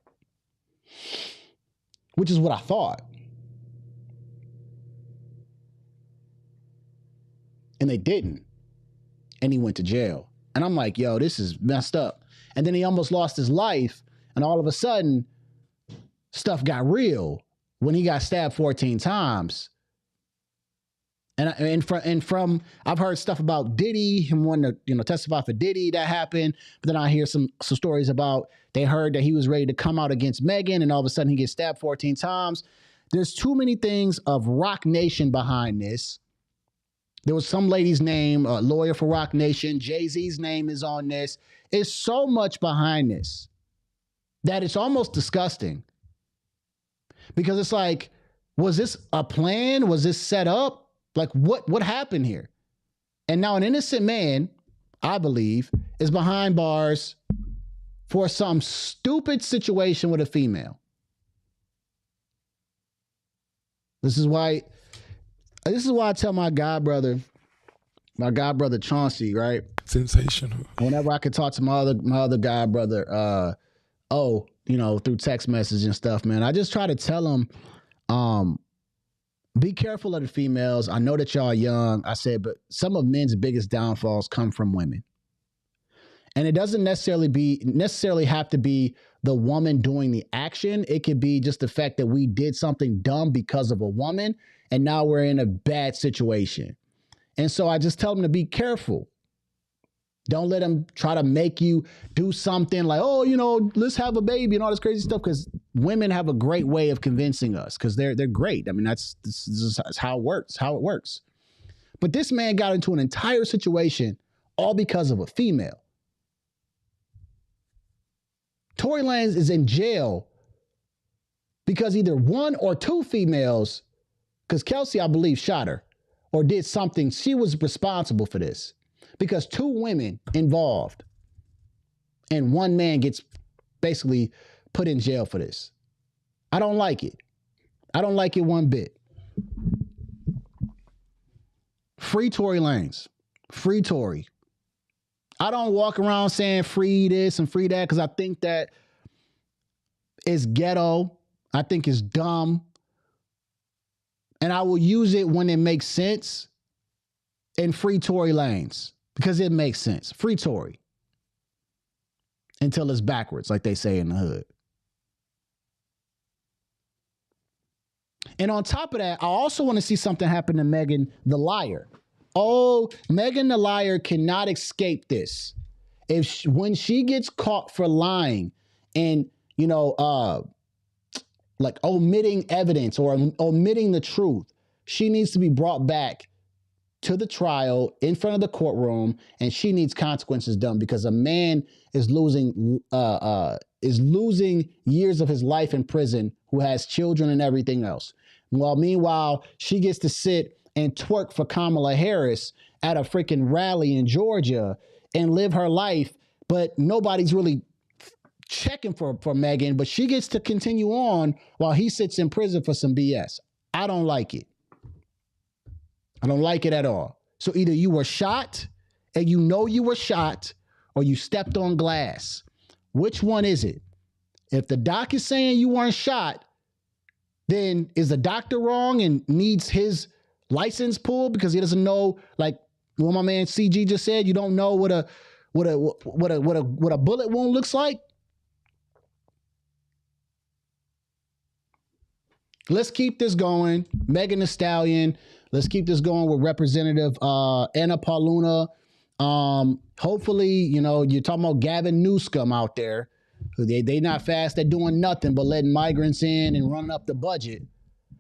Which is what I thought. And they didn't. And he went to jail. And I'm like, yo, this is messed up. And then he almost lost his life. And all of a sudden, stuff got real when he got stabbed 14 times. And from I've heard stuff about Diddy, him wanting to testify for Diddy, that happened. But then I hear some stories about they heard that he was ready to come out against Megan, and all of a sudden he gets stabbed 14 times. There's too many things of Rock Nation behind this. There was some lady's name, a lawyer for Rock Nation. Jay-Z's name is on this. It's so much behind this that it's almost disgusting. Because it's like, was this a plan? Was this set up? Like, what happened here? And now an innocent man, I believe, is behind bars for some stupid situation with a female. This is why I tell my god brother Chauncey, right? Sensational. Whenever I could talk to my other god brother, through text message and stuff, man, I just try to tell him, be careful of the females. I know that y'all are young. I said, but some of men's biggest downfalls come from women. And it doesn't necessarily have to be the woman doing the action. It could be just the fact that we did something dumb because of a woman, and now we're in a bad situation. And so I just tell them to be careful. Don't let them try to make you do something like, oh, let's have a baby and all this crazy stuff, because women have a great way of convincing us because they're great. I mean, that's how it works. But this man got into an entire situation all because of a female. Tory Lanez is in jail because either one or two females, because Kelsey, I believe, shot her, or did something. She was responsible for this because 2 women involved and 1 man gets basically put in jail for this. I don't like it. I don't like it one bit. Free Tory Lanez. Free Tory. I don't walk around saying free this and free that because I think that it's ghetto. I think it's dumb. And I will use it when it makes sense. And free Tory Lanez because it makes sense. Free Tory. Until it's backwards, like they say in the hood. And on top of that, I also want to see something happen to Megan the Liar. Oh, Megan the Liar cannot escape this. When she gets caught for lying and, like omitting evidence or omitting the truth, she needs to be brought back to the trial in front of the courtroom, and she needs consequences done because a man is losing years of his life in prison who has children and everything else. Well, meanwhile, she gets to sit and twerk for Kamala Harris at a freaking rally in Georgia and live her life, but nobody's really checking for Megan, but she gets to continue on while he sits in prison for some BS. I don't like it. I don't like it at all. So either you were shot and you know you were shot or you stepped on glass. Which one is it? If the doc is saying you weren't shot, then is the doctor wrong and needs his license pulled because he doesn't know, like what my man CG just said, you don't know what a bullet wound looks like? Let's keep this going. Megan Thee Stallion. Let's keep this going with Representative Anna Pauluna. Hopefully, you're talking about Gavin Newsom out there. They not fast at doing nothing but letting migrants in and running up the budget.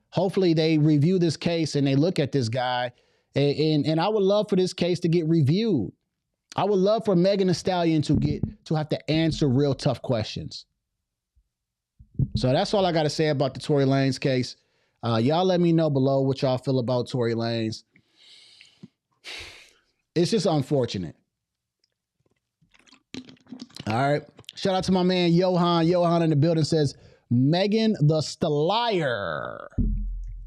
Hopefully they review this case and they look at this guy. And I would love for this case to get reviewed. I would love for Megan Thee Stallion to have to answer real tough questions. So that's all I got to say about the Tory Lanez case. Y'all let me know below what y'all feel about Tory Lanez. It's just unfortunate. All right. Shout out to my man Johan. Johan in the building says, Megan the Liar.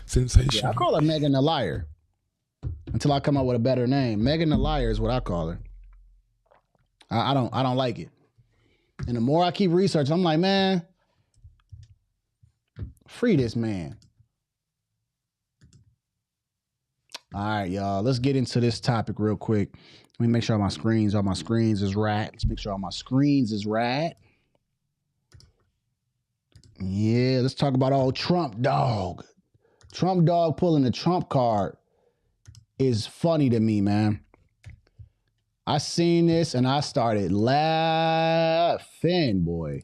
Sensational. Yeah, I call her Megan the Liar until I come up with a better name. Megan the Liar is what I call her. I don't like it. And the more I keep researching, I'm like, man, free this man. All right, y'all. Let's get into this topic real quick. Let me make sure all my screens is right. Let's make sure all my screens is right. Yeah, let's talk about old Trump dog. Trump dog pulling the Trump card is funny to me, man. I seen this and I started laughing, boy.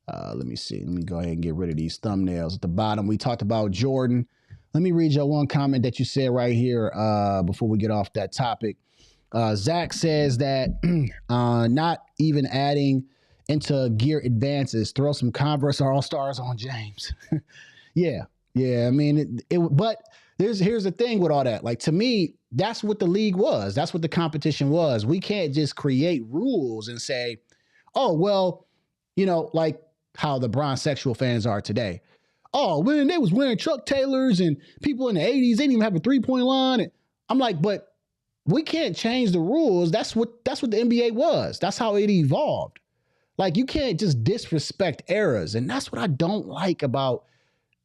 Let me see. Let me go ahead and get rid of these thumbnails. At the bottom, we talked about Jordan. Let me read your one comment that you said right here before we get off that topic. Zach says that not even adding into gear advances, throw some Converse All-Stars on James. Yeah. I mean, but here's the thing with all that. Like, to me, that's what the league was. That's what the competition was. We can't just create rules and say, oh, well, like how the bronsexual fans are today. Oh, when they was wearing Chuck Taylors and people in the 80s, they didn't even have a three-point line. And I'm like, but we can't change the rules. That's what the NBA was. That's how it evolved. Like, you can't just disrespect eras. And that's what I don't like about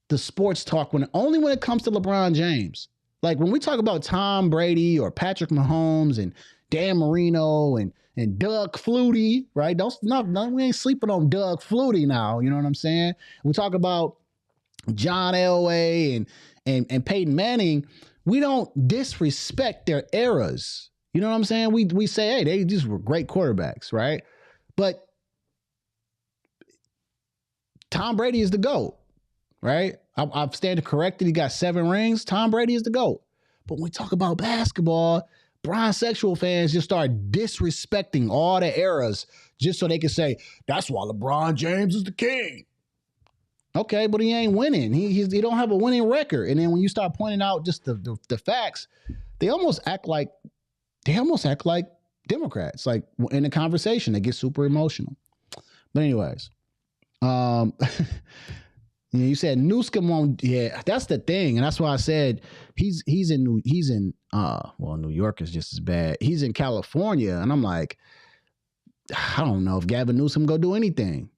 the sports talk only when it comes to LeBron James. Like, when we talk about Tom Brady or Patrick Mahomes and Dan Marino and Doug Flutie, right? We ain't sleeping on Doug Flutie now. You know what I'm saying? We talk about John Elway and Peyton Manning. We don't disrespect their eras. You know what I'm saying? We say, hey, they just were great quarterbacks, right? But Tom Brady is the GOAT, right? I've stand corrected. He got 7 rings. Tom Brady is the GOAT. But when we talk about basketball, bronsexual fans just start disrespecting all the eras just so they can say, that's why LeBron James is the king. Okay, but he ain't winning. He don't have a winning record. And then when you start pointing out just the facts, they almost act like Democrats. Like in a conversation, they get super emotional. But anyways, you said Newsom won't. Yeah, that's the thing, and that's why I said he's in New York is just as bad. He's in California, and I'm like, I don't know if Gavin Newsom go do anything.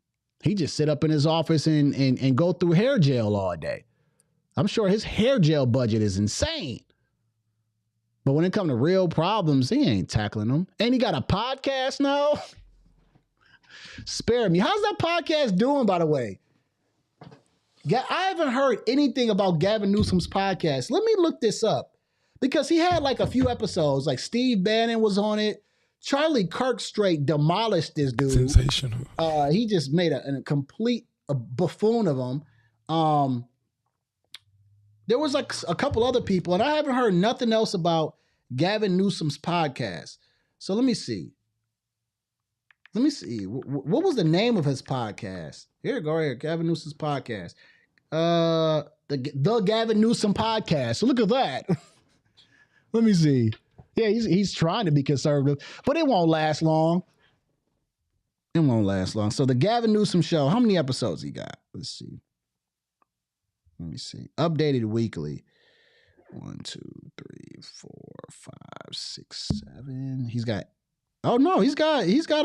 He just sit up in his office and go through hair gel all day. I'm sure his hair gel budget is insane. But when it comes to real problems, he ain't tackling them. And he got a podcast now. Spare me. How's that podcast doing, by the way? I haven't heard anything about Gavin Newsom's podcast. Let me look this up because he had like a few episodes. Like Steve Bannon was on it. Charlie Kirk straight demolished this dude. Sensational. He just made a complete buffoon of him. There was like a couple other people, and I haven't heard nothing else about Gavin Newsom's podcast. So let me see. What was the name of his podcast? Here, go right here. Gavin Newsom's podcast. The Gavin Newsom podcast. So look at that. Let me see. Yeah, he's trying to be conservative, but it won't last long. It won't last long. So the Gavin Newsom show, how many episodes he got? Let's see. Let me see. Updated weekly. 1, 2, 3, 4, 5, 6, 7. He's got a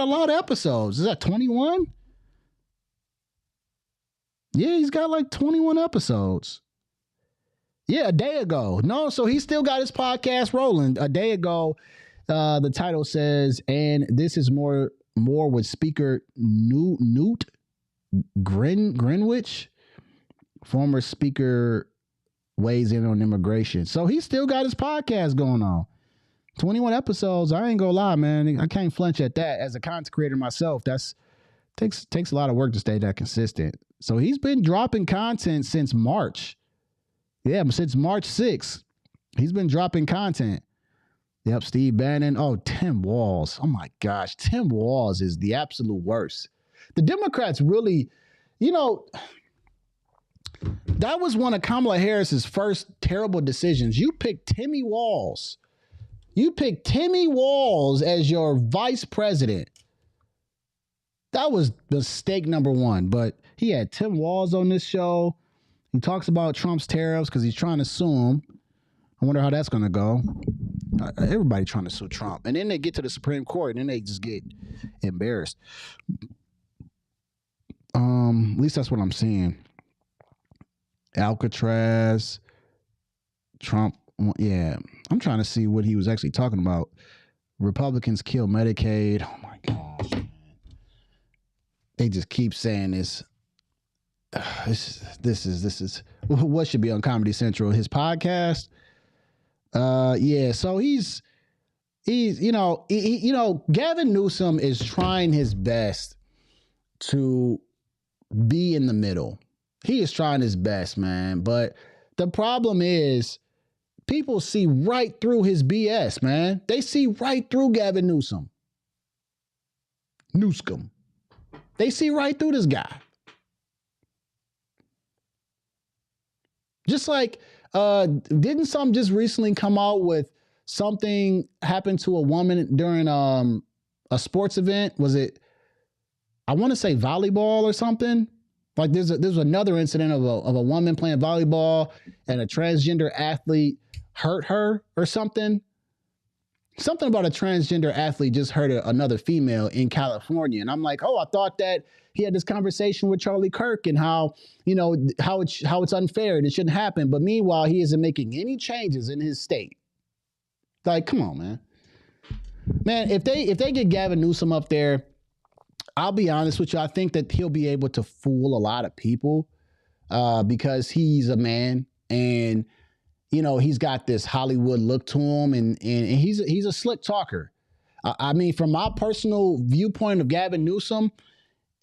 lot of episodes. Is that 21? Yeah, he's got like 21 episodes. Yeah, a day ago. No, so he still got his podcast rolling. A day ago, the title says, and this is more with Speaker Newt Greenwich. Former speaker weighs in on immigration. So he still got his podcast going on. 21 episodes. I ain't gonna lie, man. I can't flinch at that. As a content creator myself, takes a lot of work to stay that consistent. So he's been dropping content since March. Yeah, since March 6th. He's been dropping content. Yep, Steve Bannon. Oh, Tim Walz. Oh my gosh. Tim Walz is the absolute worst. The Democrats really, that was one of Kamala Harris's first terrible decisions. You picked Timmy Walz. You picked Timmy Walz as your vice president. That was mistake number one. But he had Tim Walz on this show. He talks about Trump's tariffs because he's trying to sue him. I wonder how that's going to go. Everybody trying to sue Trump. And then they get to the Supreme Court and then they just get embarrassed. At least that's what I'm seeing. Alcatraz, Trump. Yeah, I'm trying to see what he was actually talking about. Republicans kill Medicaid. Oh my gosh, man. They just keep saying this. This is what should be on Comedy Central. His podcast. Yeah. So he's Gavin Newsom is trying his best to be in the middle. He is trying his best, man. But the problem is people see right through his BS, man. They see right through Gavin Newsom. They see right through this guy. Just like, didn't some just recently come out with something happened to a woman during a sports event? Was it, I want to say volleyball or something? Like there's another incident of a woman playing volleyball and a transgender athlete hurt her or something. Something about a transgender athlete just hurt another female in California. And I'm like, oh, I thought that he had this conversation with Charlie Kirk and how it's unfair and it shouldn't happen. But meanwhile, he isn't making any changes in his state. Like, come on, man. Man, if they get Gavin Newsom up there, I'll be honest with you. I think that he'll be able to fool a lot of people because he's a man and, he's got this Hollywood look to him and he's a slick talker. I mean, from my personal viewpoint of Gavin Newsom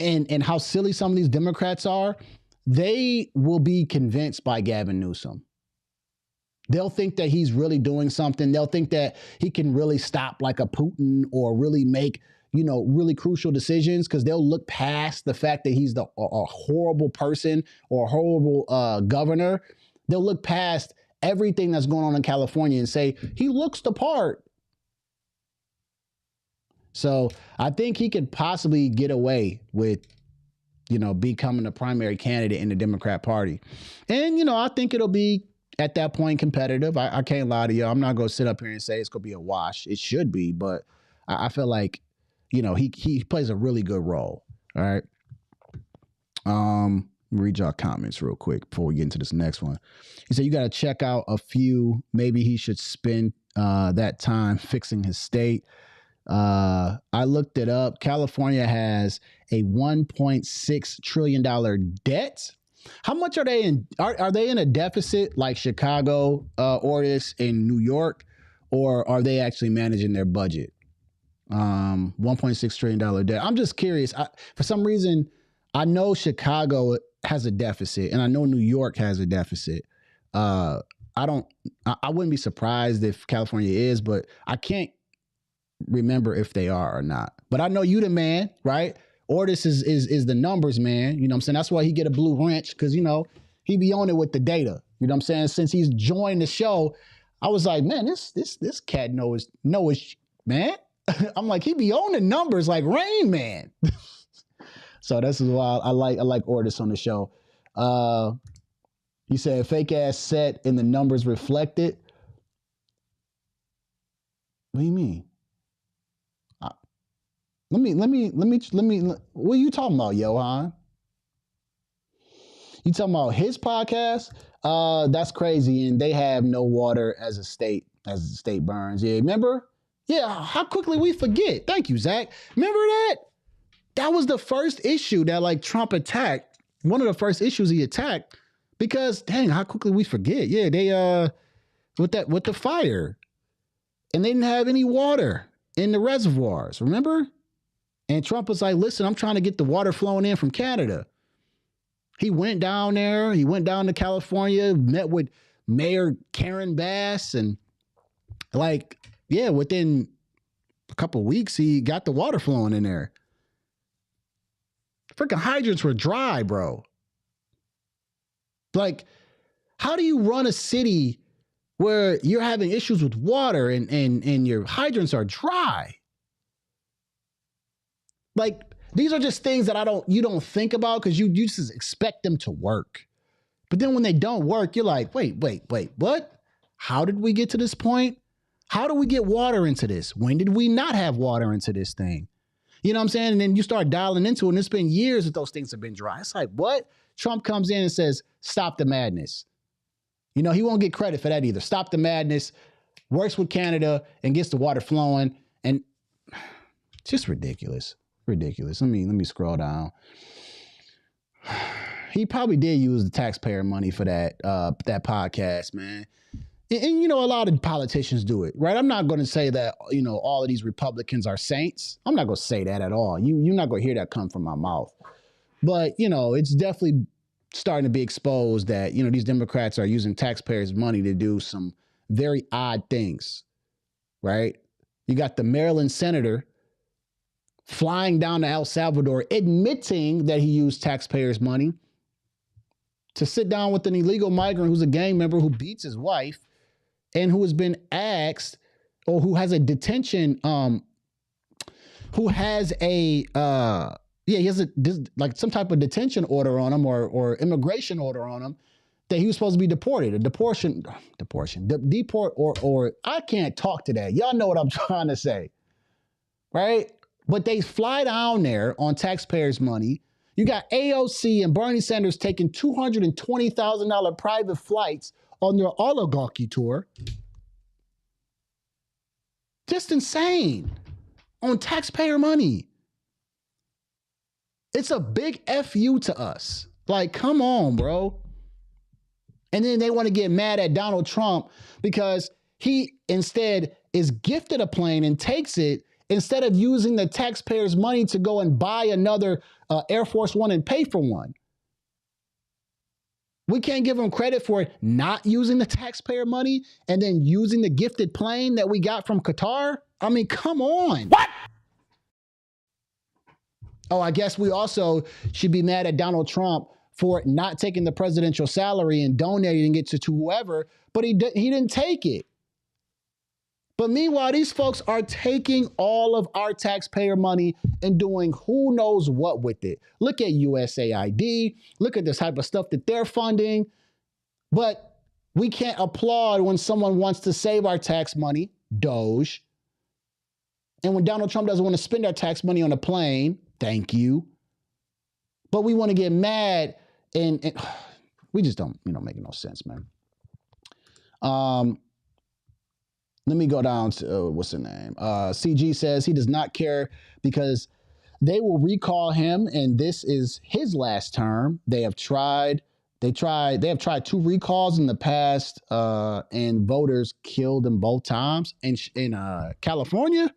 and how silly some of these Democrats are, they will be convinced by Gavin Newsom. They'll think that he's really doing something. They'll think that he can really stop like a Putin or really make really crucial decisions because they'll look past the fact that he's a horrible person or a horrible governor. They'll look past everything that's going on in California and say, he looks the part. So I think he could possibly get away with, becoming the primary candidate in the Democrat Party. And, I think it'll be at that point competitive. I can't lie to you. I'm not going to sit up here and say it's going to be a wash. It should be, but I feel like, he plays a really good role. All right. Read y'all comments real quick before we get into this next one. He said, you got to check out a few. Maybe he should spend that time fixing his state. I looked it up. California has a $1.6 trillion debt. How much are they in? Are they in a deficit like Chicago, Ortis, and New York, or are they actually managing their budget? $1.6 trillion debt. I'm just curious. For some reason, I know Chicago has a deficit, and I know New York has a deficit. I wouldn't be surprised if California is, but I can't remember if they are or not. But I know you the man, right? Ortis is the numbers man. You know what I'm saying? That's why he get a blue wrench, because, he be on it with the data. You know what I'm saying? Since he's joined the show, I was like, man, this cat knows man. I'm like, he be on the numbers like Rain Man. So this is why I like Ortis on the show. He said fake ass set and the numbers reflected. What do you mean? Let me. What are you talking about, Johan? You talking about his podcast? That's crazy. And they have no water as a state burns. Yeah, remember? Yeah, how quickly we forget. Thank you, Zach. Remember that? That was the first issue that Trump attacked. One of the first issues he attacked, because dang, how quickly we forget. Yeah, they with the fire. And they didn't have any water in the reservoirs, remember? And Trump was like, listen, I'm trying to get the water flowing in from Canada. He went down there. He went down to California, met with Mayor Karen Bass. And within a couple of weeks, he got the water flowing in there. Freaking hydrants were dry, bro. How do you run a city where you're having issues with water and your hydrants are dry? These are just things that you don't think about because you just expect them to work. But then when they don't work, you're like, wait, what? How did we get to this point? How do we get water into this? When did we not have water into this thing? You know what I'm saying? And then you start dialing into it, and it's been years that those things have been dry. It's like, what? Trump comes in and says, stop the madness. He won't get credit for that either. Stop the madness, works with Canada, and gets the water flowing. And it's just ridiculous. Ridiculous. Let me scroll down. He probably did use the taxpayer money for that podcast, man. And a lot of politicians do it, right? I'm not going to say that, all of these Republicans are saints. I'm not going to say that at all. You're not going to hear that come from my mouth. But, it's definitely starting to be exposed that, these Democrats are using taxpayers' money to do some very odd things, right? You got the Maryland senator flying down to El Salvador, admitting that he used taxpayers' money to sit down with an illegal migrant who's a gang member who beats his wife and who has been asked, or who has a detention, who has he has some type of detention order on him or immigration order on him that he was supposed to be deported. Or I can't talk to that. Y'all know what I'm trying to say, right? But they fly down there on taxpayers' money. You got AOC and Bernie Sanders taking $220,000 private flights on their oligarchy tour. Just insane. On taxpayer money. It's a big FU to us. Come on, bro. And then they want to get mad at Donald Trump because he instead is gifted a plane and takes it instead of using the taxpayers' money to go and buy another Air Force One and pay for one. We can't give him credit for not using the taxpayer money and then using the gifted plane that we got from Qatar. I mean, come on. What? Oh, I guess we also should be mad at Donald Trump for not taking the presidential salary and donating it to whoever, but he didn't take it. But meanwhile, these folks are taking all of our taxpayer money and doing who knows what with it. Look at USAID. Look at this type of stuff that they're funding. But we can't applaud when someone wants to save our tax money, Doge. And when Donald Trump doesn't want to spend our tax money on a plane, thank you. But we want to get mad and we just don't, make no sense, man. Let me go down to, what's her name? CG says he does not care because they will recall him and this is his last term. They have tried 2 recalls in the past and voters killed them both times. In California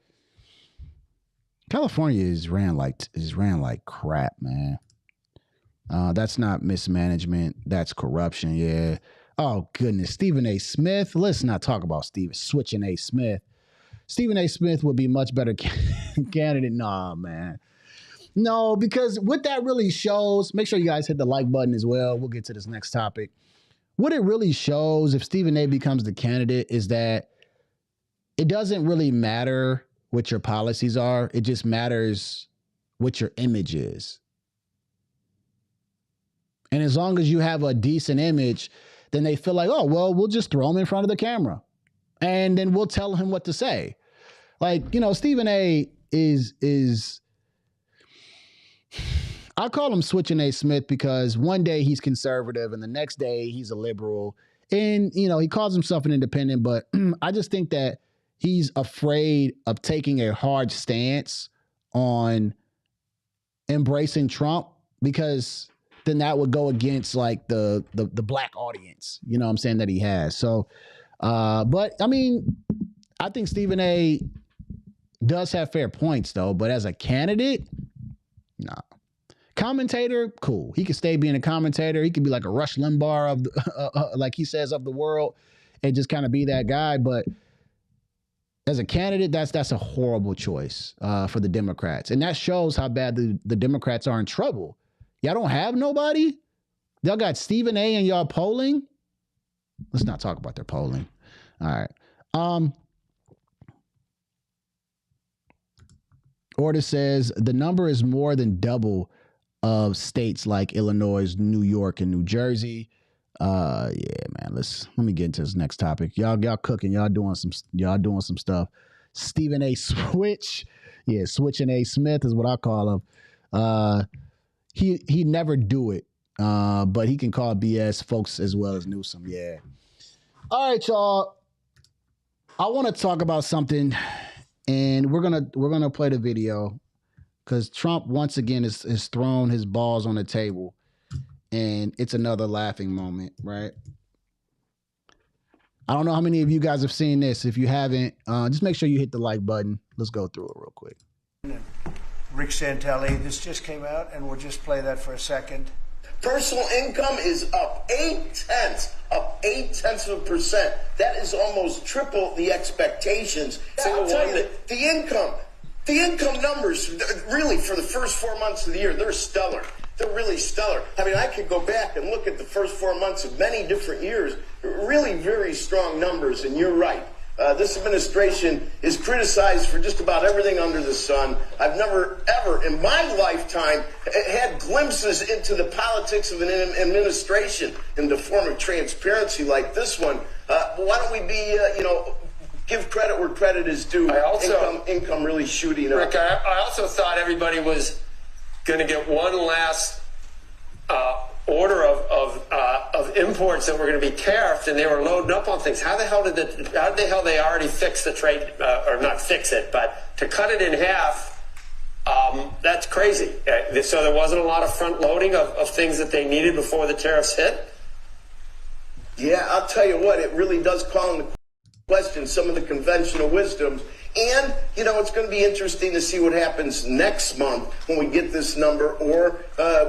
is ran like crap, man. That's not mismanagement. That's corruption. Yeah. Oh, goodness. Stephen A. Smith. Let's not talk about switching A. Smith. Stephen A. Smith would be much better candidate. Nah, man. No, because what that really shows, make sure you guys hit the like button as well. We'll get to this next topic. What it really shows if Stephen A. becomes the candidate is that it doesn't really matter what your policies are. It just matters what your image is. And as long as you have a decent image, then they feel like, oh, well, we'll just throw him in front of the camera and then we'll tell him what to say. Like, Stephen A. is I call him switching A. Smith because one day he's conservative and the next day he's a liberal. And, he calls himself an independent, but I just think that he's afraid of taking a hard stance on embracing Trump because then that would go against like the black audience, what I'm saying, that he has. So, but I mean, I think Stephen A. does have fair points though, but as a candidate, nah. Commentator, cool. He could stay being a commentator. He could be like a Rush Limbaugh of like he says, of the world and just kind of be that guy. But as a candidate, that's a horrible choice for the Democrats. And that shows how bad the Democrats are in trouble. Y'all don't have nobody? Y'all got Stephen A. and y'all polling? Let's not talk about their polling. All right. Order says the number is more than double of states like Illinois, New York, and New Jersey. Yeah, man. Let me get into this next topic. Y'all cooking. Y'all doing some stuff. Stephen A. Switch. Yeah, switching A. Smith is what I call him. He never do it, but he can call BS folks as well as Newsom. Yeah. All right, y'all. I want to talk about something, and we're gonna play the video because Trump once again has thrown his balls on the table, and it's another laughing moment, right? I don't know how many of you guys have seen this. If you haven't, just make sure you hit the like button. Let's go through it real quick. Rick Santelli, this just came out, and we'll just play that for a second. Personal income is up 0.8%. That is almost triple the expectations. I'll tell you that the income numbers, really, for the first 4 months of the year, they're stellar. They're really stellar. I mean, I could go back and look at the first 4 months of many different years. Really very strong numbers, and you're right. This administration is criticized for just about everything under the sun. I've never, ever in my lifetime had glimpses into the politics of an administration in the form of transparency like this one. Why don't we be, give credit where credit is due? Income really shooting up. Rick, I also thought everybody was going to get one last order of imports that were going to be tariffed, and they were loading up on things. How the hell they already fix the trade, or not fix it, but to cut it in half? That's crazy. So there wasn't a lot of front loading of things that they needed before the tariffs hit. Yeah, I'll tell you what, it really does call into question some of the conventional wisdoms. And, it's going to be interesting to see what happens next month when we get this number, or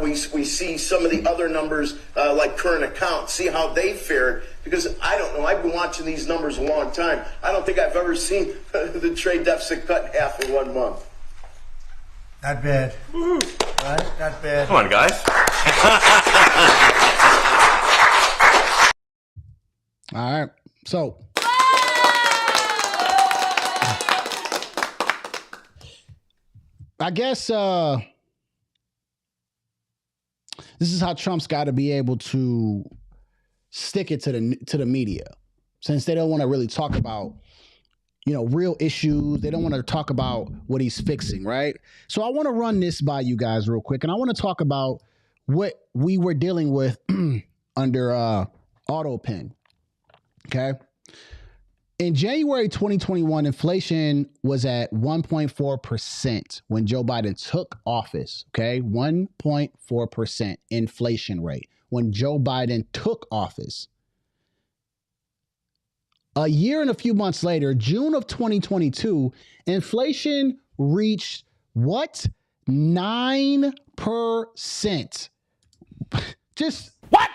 we see some of the other numbers like current accounts, see how they fared. Because I don't know, I've been watching these numbers a long time. I don't think I've ever seen the trade deficit cut in half in 1 month. Not bad. Right? Not bad. Come on, guys. All right. So I guess this is how Trump's got to be able to stick it to the media, since they don't want to really talk about, you know, real issues. They don't want to talk about what he's fixing, right? So I want to run this by you guys real quick, and I want to talk about what we were dealing with under AutoPen. Okay. In January 2021, inflation was at 1.4% when Joe Biden took office. Okay. 1.4% inflation rate when Joe Biden took office. A year and a few months later, June of 2022, inflation reached what? 9%. Just what?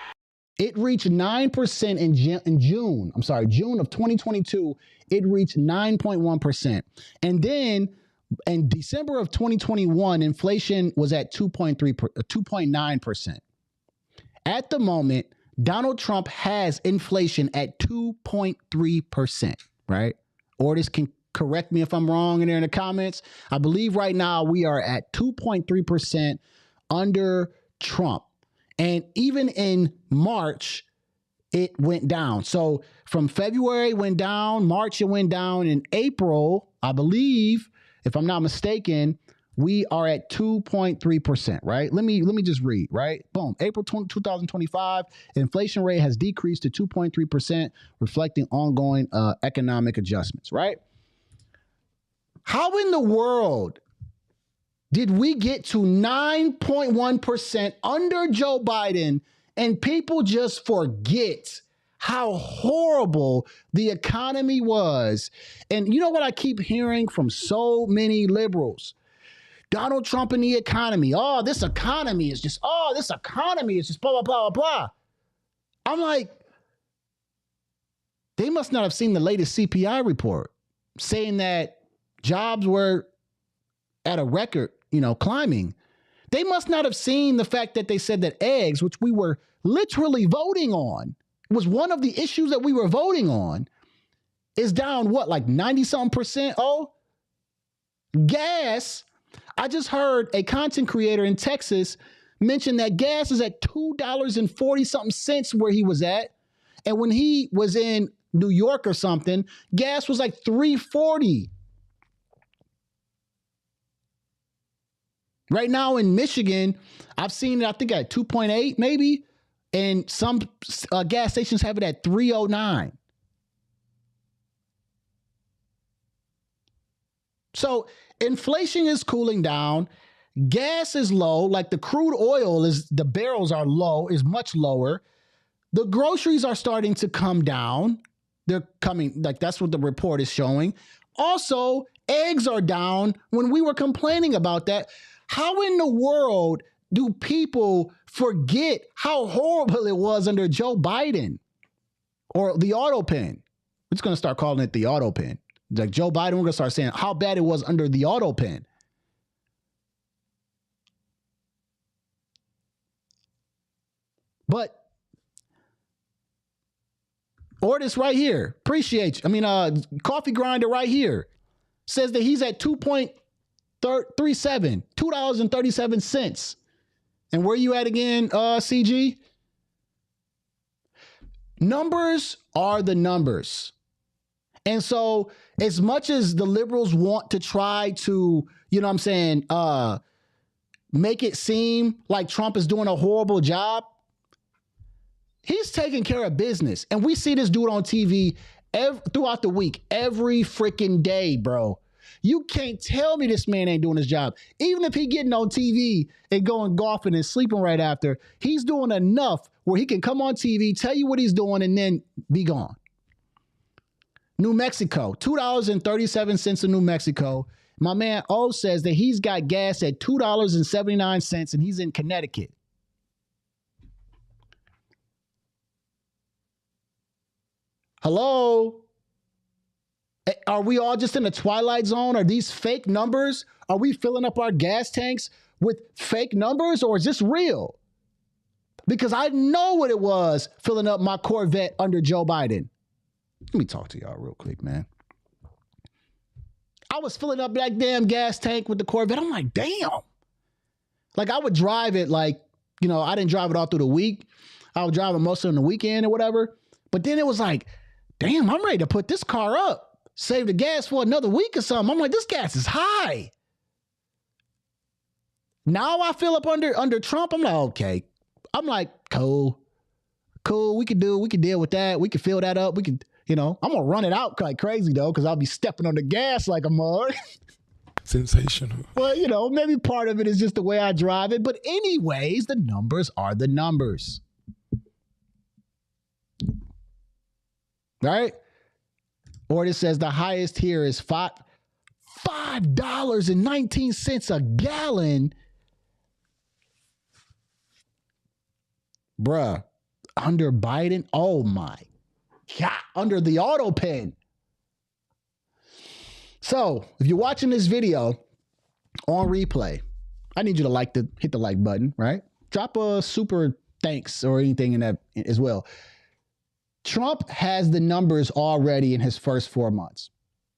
It reached 9% in June. I'm sorry, June of 2022, it reached 9.1%. And then in December of 2021, inflation was at 2.9%. At the moment, Donald Trump has inflation at 2.3%, right? Orders can correct me if I'm wrong in there in the comments. I believe right now we are at 2.3% under Trump. And even in March, it went down. So from February it went down, March it went down, in April, I believe, if I'm not mistaken, we are at 2.3%, right? Let me just read, right? Boom. April 2025, inflation rate has decreased to 2.3%, reflecting ongoing economic adjustments, right? How in the world did we get to 9.1% under Joe Biden and people just forget how horrible the economy was? And you know what I keep hearing from so many liberals? Donald Trump and the economy. Oh, this economy is just blah, blah, blah, blah. I'm like, they must not have seen the latest CPI report saying that jobs were at a record, climbing. They must not have seen the fact that they said that eggs, which we were literally voting on, was one of the issues that we were voting on, is down what, like 90-something%? Oh, gas. I just heard a content creator in Texas mention that gas is at $2.40-something where he was at. And when he was in New York or something, gas was like $3.40. Right now in Michigan, I've seen it, I think at 2.8 maybe, and some gas stations have it at 3.09. So inflation is cooling down. Gas is low. Like the crude oil the barrels are low, is much lower. The groceries are starting to come down. They're coming, like that's what the report is showing. Also, eggs are down when we were complaining about that. How in the world do people forget how horrible it was under Joe Biden or the AutoPen? We're just going to start calling it the AutoPen. Like Joe Biden, we're going to start saying how bad it was under the AutoPen. But Ordis right here, appreciate you. Coffee Grinder right here says that he's at 2.37, $2.37. And where you at again, CG? Numbers are the numbers. And so as much as the liberals want to try to, make it seem like Trump is doing a horrible job, he's taking care of business. And we see this dude on TV throughout the week, every freaking day, bro. You can't tell me this man ain't doing his job. Even if he getting on TV and going golfing and sleeping right after, he's doing enough where he can come on TV, tell you what he's doing, and then be gone. New Mexico, $2.37 in New Mexico. My man O says that he's got gas at $2.79 and he's in Connecticut. Hello? Are we all just in the twilight zone? Are these fake numbers? Are we filling up our gas tanks with fake numbers, or is this real? because I know what it was filling up my Corvette under Joe Biden. Let me talk to y'all real quick, man. I was filling up that damn gas tank with the Corvette. I'm like, damn. Like, I would drive it like, you know, I didn't drive it all through the week. I would drive it mostly on the weekend or whatever. But then it was like, damn, I'm ready to put this car up, save the gas for another week or something. I'm like, this gas is high. Now I fill up under Trump. I'm like, okay. I'm like, cool. We could deal with that. We could fill that up. We could, you know, I'm going to run it out like crazy though, because I'll be stepping on the gas like a mug. Sensational. Well, you know, maybe part of it is just the way I drive it. But anyways, the numbers are the numbers. Right? Or it says the highest here is $5.19 a gallon. Bruh, under Biden, oh my God, under the auto pen. So if you're watching this video on replay, I need you to hit the like button, right? Drop a super thanks or anything in that as well. Trump has the numbers already in his first 4 months.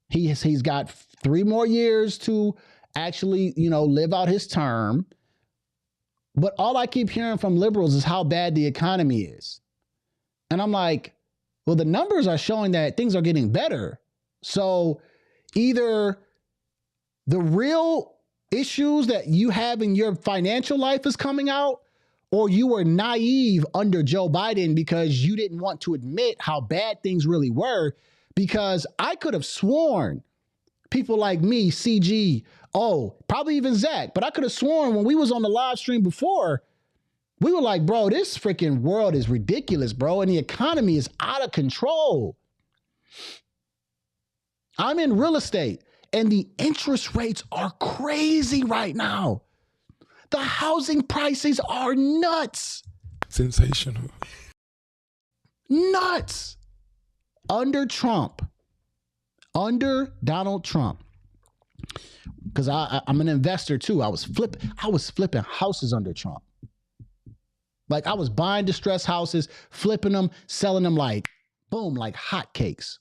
He's got 3 more years to actually, you know, live out his term. But all I keep hearing from liberals is how bad the economy is. And I'm like, well, the numbers are showing that things are getting better. So either the real issues that you have in your financial life is coming out, or you were naive under Joe Biden because you didn't want to admit how bad things really were. Because I could have sworn people like me, CG, probably even Zach, but I could have sworn when we was on the live stream before, we were like, bro, this freaking world is ridiculous, bro. And the economy is out of control. I'm in real estate and the interest rates are crazy right now. The housing prices are nuts. Sensational. Nuts. Under Donald Trump. Because I'm an investor too. I was flipping houses under Trump. Like I was buying distressed houses, flipping them, selling them like, boom, like hotcakes.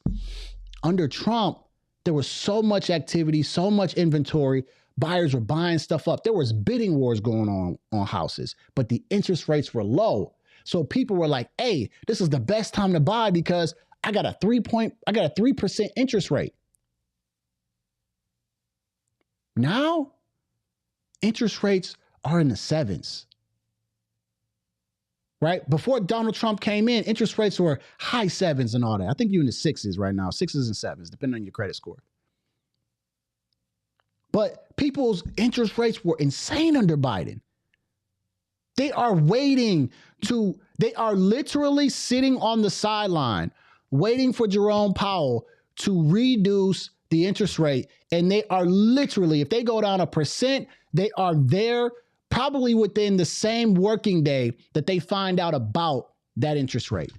Under Trump, there was so much activity, so much inventory. Buyers were buying stuff up. There was bidding wars going on houses, but the interest rates were low. So people were like, hey, this is the best time to buy because I got a 3% interest rate. Now, interest rates are in the 7s. Right? Before Donald Trump came in, interest rates were high 7s and all that. I think you're in the 6s right now, 6s and 7s, depending on your credit score. But people's interest rates were insane under Biden. They are literally sitting on the sideline, waiting for Jerome Powell to reduce the interest rate. And they are literally, if they go down 1%, they are there probably within the same working day that they find out about that interest rate.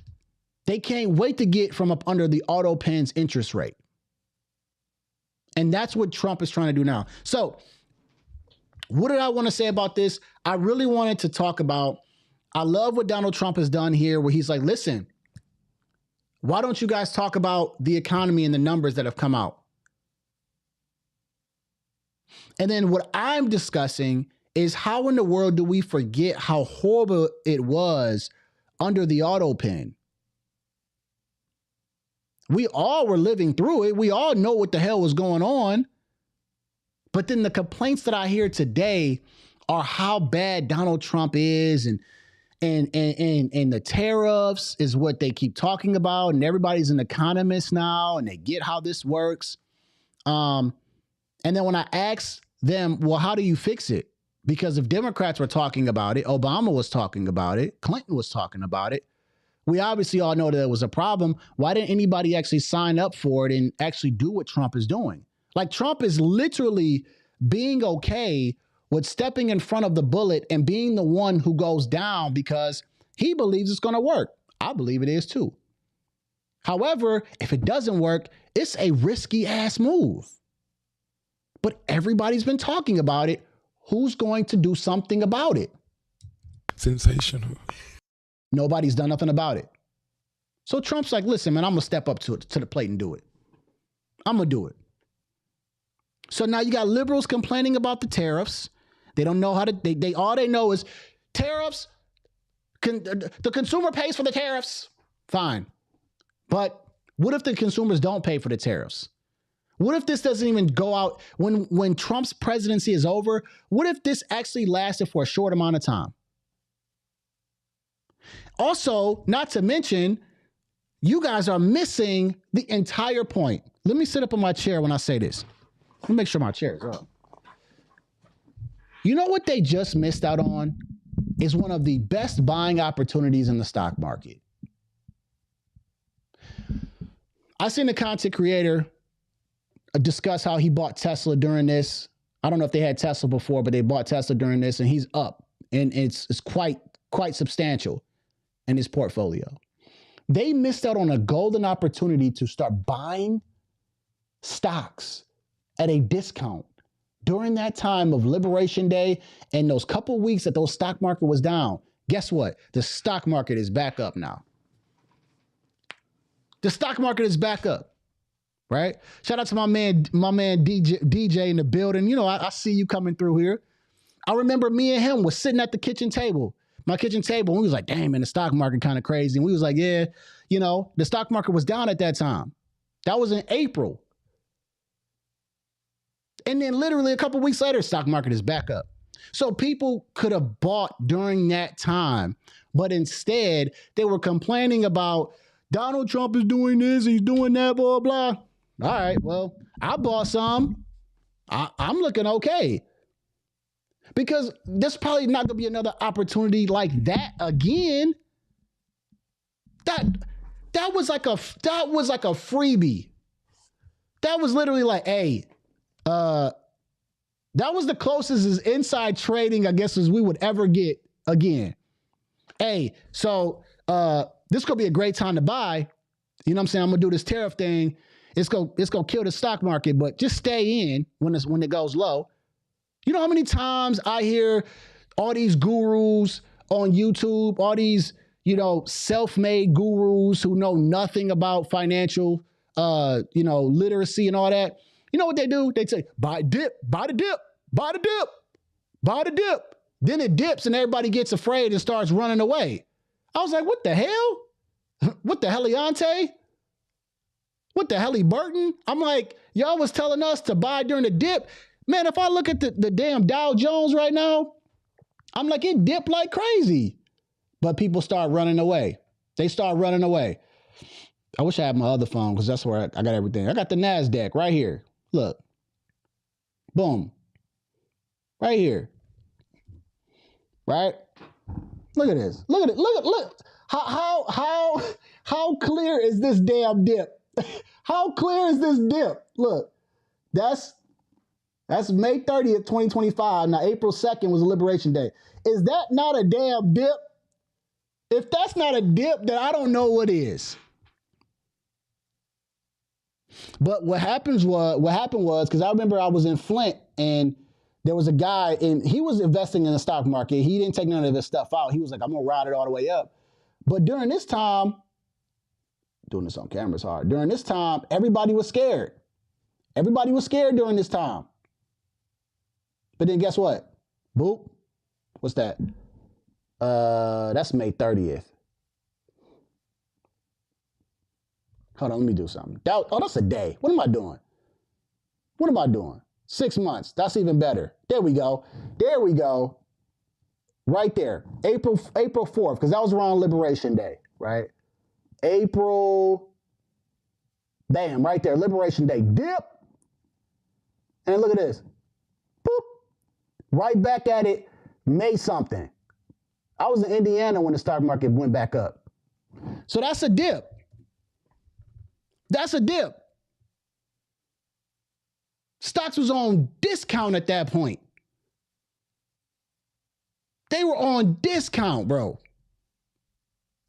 They can't wait to get from up under the auto pen's interest rate. And that's what Trump is trying to do now. So what did I want to say about this? I really wanted to talk about, I love what Donald Trump has done here where he's like, listen, why don't you guys talk about the economy and the numbers that have come out? And then what I'm discussing is how in the world do we forget how horrible it was under the auto pen? We all were living through it. We all know what the hell was going on. But then the complaints that I hear today are how bad Donald Trump is and the tariffs is what they keep talking about. And everybody's an economist now and they get how this works. And then when I ask them, well, how do you fix it? Because if Democrats were talking about it, Obama was talking about it, Clinton was talking about it, we obviously all know that it was a problem. Why didn't anybody actually sign up for it and actually do what Trump is doing? Like Trump is literally being okay with stepping in front of the bullet and being the one who goes down because he believes it's going to work. I believe it is too. However, if it doesn't work, it's a risky ass move. But everybody's been talking about it. Who's going to do something about it? Sensational. Nobody's done nothing about it. So Trump's like, listen, man, I'm going to step up to the plate and do it. I'm going to do it. So now you got liberals complaining about the tariffs. They don't know how to, they all they know is tariffs, the consumer pays for the tariffs. Fine. But what if the consumers don't pay for the tariffs? What if this doesn't even go out when Trump's presidency is over? What if this actually lasted for a short amount of time? Also, not to mention, you guys are missing the entire point. Let me sit up in my chair when I say this. Let me make sure my chair is up. You know what they just missed out on is one of the best buying opportunities in the stock market. I seen a content creator discuss how he bought Tesla during this. I don't know if they had Tesla before, but they bought Tesla during this, and he's up, and it's quite substantial in his portfolio. They missed out on a golden opportunity to start buying stocks at a discount during that time of Liberation Day and those couple weeks that those stock market was down. Guess what? The stock market is back up now. The stock market is back up, right? Shout out to my man DJ in the building. You know, I see you coming through here. I remember me and him was sitting at the kitchen table, my kitchen table, and we was like, damn, man, the stock market kind of crazy. And we was like, yeah, you know, the stock market was down at that time. That was in April. And then literally a couple weeks later, stock market is back up. So people could have bought during that time, but instead they were complaining about Donald Trump is doing this, he's doing that, blah, blah. All right, well, I bought some. I'm looking okay. Because there's probably not going to be another opportunity like that again. That was like a freebie. That was literally like, hey, that was the closest as inside trading, I guess, as we would ever get again. Hey, so this could be a great time to buy. You know what I'm saying? I'm gonna do this tariff thing. It's gonna kill the stock market, but just stay in when it goes low. You know how many times I hear all these gurus on YouTube, all these, you know, self-made gurus who know nothing about financial, literacy and all that. You know what they do? They say, buy dip, buy the dip, buy the dip, buy the dip. Then it dips and everybody gets afraid and starts running away. I was like, what the hell? What the heliante? What the heli Burton? I'm like, y'all was telling us to buy during the dip. Man, if I look at the damn Dow Jones right now, I'm like, it dipped like crazy. But people start running away. They start running away. I wish I had my other phone because that's where I got everything. I got the NASDAQ right here. Look. Boom. Right here. Right? Look at this. Look at it. Look. How clear is this damn dip? How clear is this dip? Look. That's May 30th, 2025. Now, April 2nd was Liberation Day. Is that not a damn dip? If that's not a dip, then I don't know what is. But what happened was, because I remember I was in Flint and there was a guy and he was investing in the stock market. He didn't take none of this stuff out. He was like, I'm going to ride it all the way up. But during this time, doing this on camera is hard. During this time, everybody was scared. Everybody was scared during this time. But then guess what? Boop. What's that? That's May 30th. Hold on, let me do something. That's a day. What am I doing? What am I doing? 6 months. That's even better. There we go. There we go. Right there. April 4th, because that was around Liberation Day, right? April. Bam, right there. Liberation Day. Dip. And look at this. Boop. Right back at it. May something. I was in Indiana when the stock market went back up. So that's a dip. That's a dip. Stocks was on discount at that point. They were on discount, bro.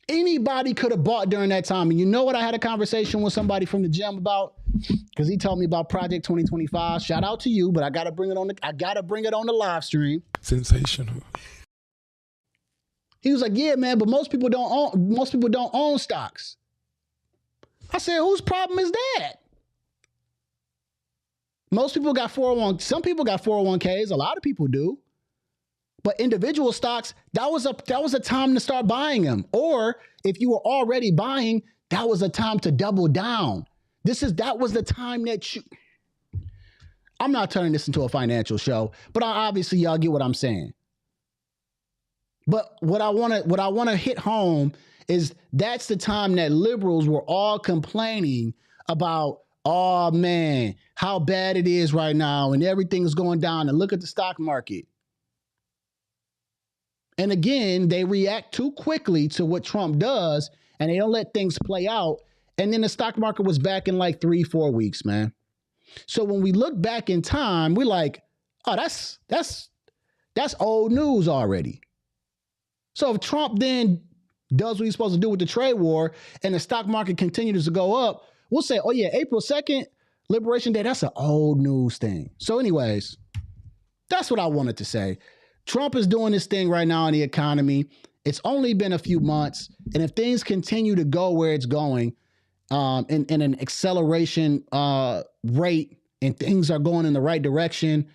Anybody could have bought during that time. And you know what I had a conversation with somebody from the gym about? Because he told me about Project 2025. Shout out to you, but I gotta bring it on the live stream. Sensational. He was like, yeah, man, but most people don't own stocks. I said, whose problem is that? Most people got 401, some people got 401ks, a lot of people do. But individual stocks, that was a time to start buying them. Or if you were already buying, that was a time to double down. That was the time that you. I'm not turning this into a financial show, but obviously y'all get what I'm saying. But what I want to hit home is that's the time that liberals were all complaining about, oh man, how bad it is right now and everything's going down and look at the stock market. And again, they react too quickly to what Trump does and they don't let things play out. And then the stock market was back in like 3-4 weeks, man. So when we look back in time, we're like, oh, that's old news already. So if Trump then does what he's supposed to do with the trade war and the stock market continues to go up, we'll say, oh yeah, April 2nd, Liberation Day, that's an old news thing. So anyways, that's what I wanted to say. Trump is doing this thing right now in the economy. It's only been a few months. And if things continue to go where it's going, in an acceleration rate and things are going in the right direction,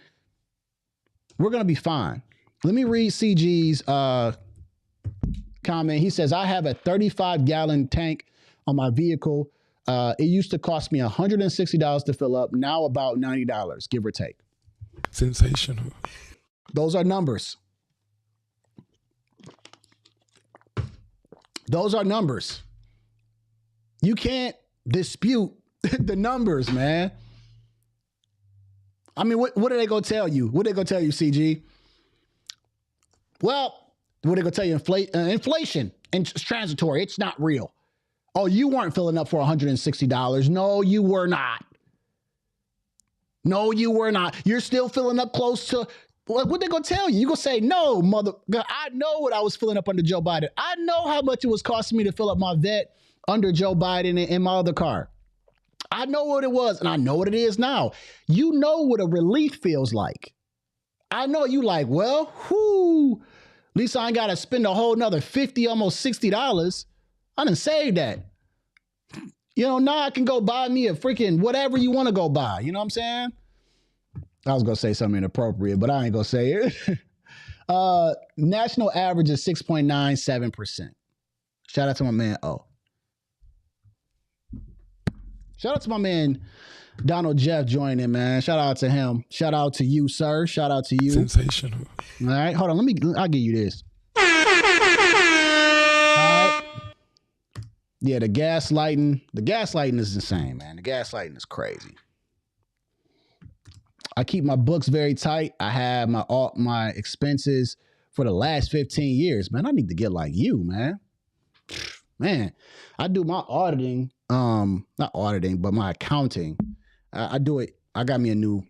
we're going to be fine. Let me read CG's comment. He says, I have a 35-gallon tank on my vehicle. It used to cost me $160 to fill up. Now about $90, give or take. Sensational. Those are numbers. Those are numbers. You can't dispute the numbers, man. I mean, what are they going to tell you? What are they going to tell you, CG? Well, what are they going to tell you? Inflation. And it's transitory. It's not real. Oh, you weren't filling up for $160. No, you were not. No, you were not. You're still filling up close to... What they going to tell you? You going to say, no, mother... I know what I was filling up under Joe Biden. I know how much it was costing me to fill up my vet under Joe Biden in my other car. I know what it was, and I know what it is now. You know what a relief feels like. I know you like, well, at least I ain't got to spend a whole nother $50, almost $60. I done saved that. You know, now I can go buy me a freaking whatever you want to go buy. You know what I'm saying? I was going to say something inappropriate, but I ain't going to say it. National average is 6.97%. Shout out to my man, O. Shout out to my man, Donald Jeff joining, man. Shout out to him. Shout out to you, sir. Shout out to you. Sensational. All right, hold on. I'll give you this. All right. Yeah, the gaslighting is insane, man. The gaslighting is crazy. I keep my books very tight. I have my expenses for the last 15 years, man. I need to get like you, man. Man, I do my auditing. Not auditing, but my accounting. I do it. I got me a new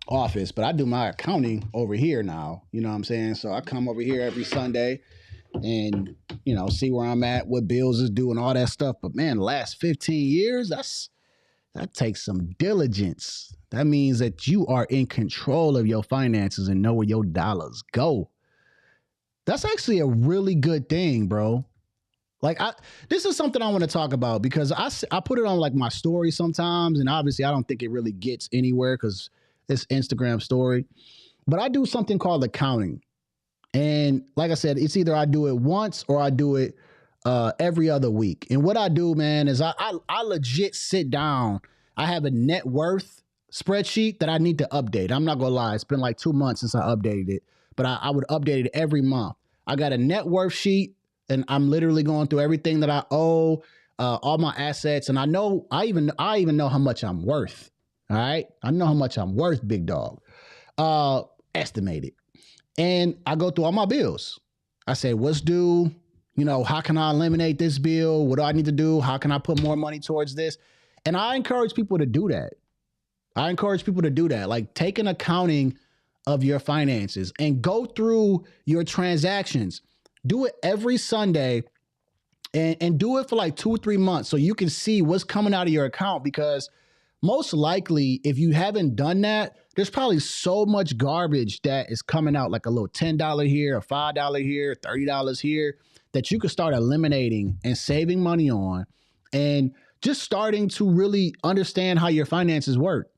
office, but I do my accounting over here now. You know what I'm saying? So I come over here every Sunday and, you know, see where I'm at, what bills is due and all that stuff. But man, the last 15 years, that takes some diligence. That means that you are in control of your finances and know where your dollars go. That's actually a really good thing, bro. Like, this is something I want to talk about because I put it on like my story sometimes, and obviously I don't think it really gets anywhere because it's Instagram story. But I do something called accounting. And like I said, it's either I do it once or I do it every other week. And what I do, man, is I legit sit down. I have a net worth spreadsheet that I need to update. I'm not going to lie. It's been like 2 months since I updated it, but I would update it every month. I got a net worth sheet. And I'm literally going through everything that I owe, all my assets. And I even know how much I'm worth. All right. I know how much I'm worth, big dog. Estimated. And I go through all my bills. I say, what's due? You know, how can I eliminate this bill? What do I need to do? How can I put more money towards this? And I encourage people to do that. Like, take an accounting of your finances and go through your transactions. Do it every Sunday and do it for like 2 or 3 months so you can see what's coming out of your account, because most likely, if you haven't done that, there's probably so much garbage that is coming out, like a little $10 here, a $5 here, $30 here, that you could start eliminating and saving money on, and just starting to really understand how your finances work.